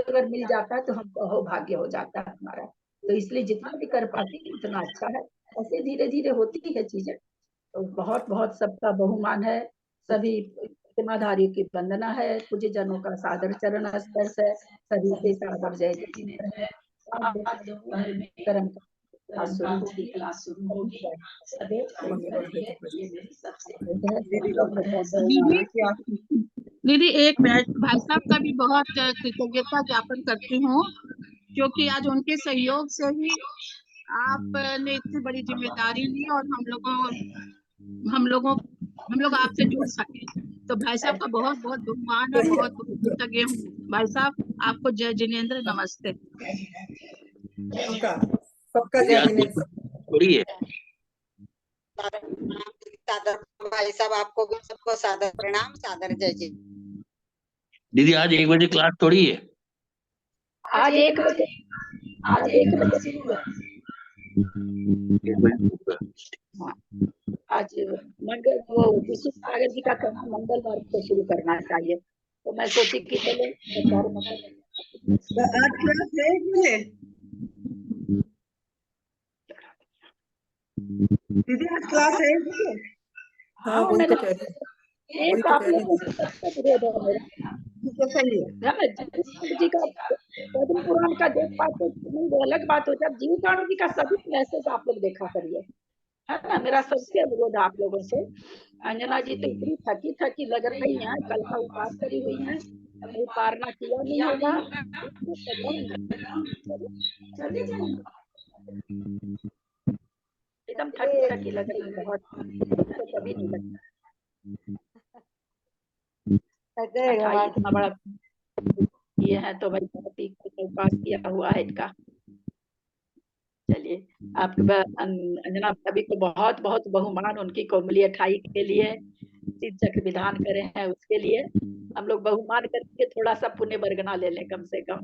अगर मिल जाता है तो हमको भाग्य हो जाता है हमारा। तो इसलिए जितना भी कर पाती है उतना अच्छा है, ऐसे धीरे धीरे होती है चीजें। तो बहुत बहुत सबका बहुमान है, सभी प्रतिमाधारियों की वंदना है, पूज्य जनों का सादर चरण स्पर्श है, सभी से सादर जय जय है। कर्म क्लास शुरू होगी, दीदी एक मिनट, भाई साहब का भी बहुत कृतज्ञता ज्ञापन करती हूँ, क्योंकि आज उनके सहयोग से ही आपने इतनी बड़ी जिम्मेदारी ली और हम लोग आपसे जुड़ सके। तो भाई साहब का बहुत बहुत बहुमान है, बहुत बहुत कृतज्ञ हूँ। भाई साहब आपको जय जिनेंद्र, नमस्ते। सबका जय जिनेंद्र। थोड़ी है सादर भाई साहब, आपको भी सबको सादर प्रणाम, सादर जय जय। दीदी आज 1 बजे क्लास थोड़ी है, आज 1 बजे, आज 1 बजे शुरू है। आज मंगल, वो विष्णु सागर जी का करना मंगलवार को शुरू करना चाहिए, तो मैं सोची कि चलो आज क्लास है 1 बजे। दीदी आज क्लास है 1 बजे। हाँ वही तो कह रही हूँ, वही तो कह रही हूँ। जी का पद्म पुराण का देख पाते नहीं, वो अलग बात हो जाए। जीव काणु जी का सभी मैसेज आप लोग देखा करिए, है ना। मेरा सबसे अनुरोध आप लोगों से, अंजना जी तो इतनी थकी थकी लग रही हैं, कल का उपवास करी हुई हैं, मुंह पारना किया नहीं होगा, चलिए एकदम थकी थकी लग रही है बहुत, तो कभी नहीं लगता इतना बड़ा ये है तो भाई बहुत ही उपवास किया हुआ है इनका। चलिए आपके अंजना भाभी को बहुत बहुत बहुमान उनकी कोमली 28 के लिए सिद्ध चक्र विधान करे हैं, उसके लिए हम लोग बहुमान करके थोड़ा सा पुण्य बरगना ले लें कम से कम।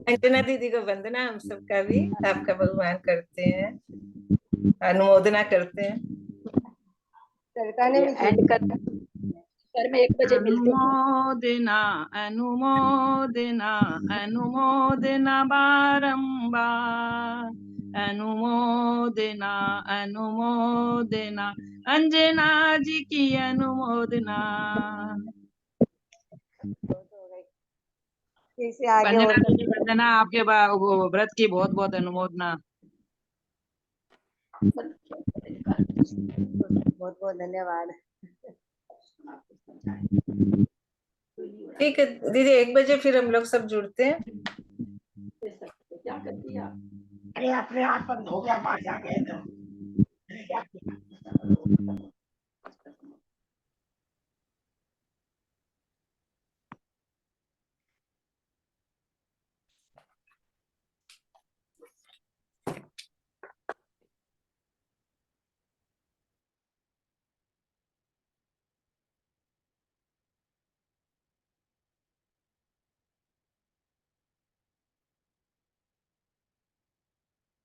अंजना दीदी को वंदना, हम सबका भी आपका बहुमान करते हैं, अनुमोदना करते हैं। एंड कर में 1 बजे मिलते हैं। अनुमोदना अनुमोदना अनुमोदना बारंबार, अनुमोदना अनुमोदना अंजना जी की अनुमोदना। वंदना आपके व्रत की बहुत बहुत अनुमोदना। बहुत बहुत धन्यवाद। ठीक है दीदी, 1 बजे फिर हम लोग सब जुड़ते हैं। क्या कर दिया? अरे अपने आप बंद हो गया, बाहर जाके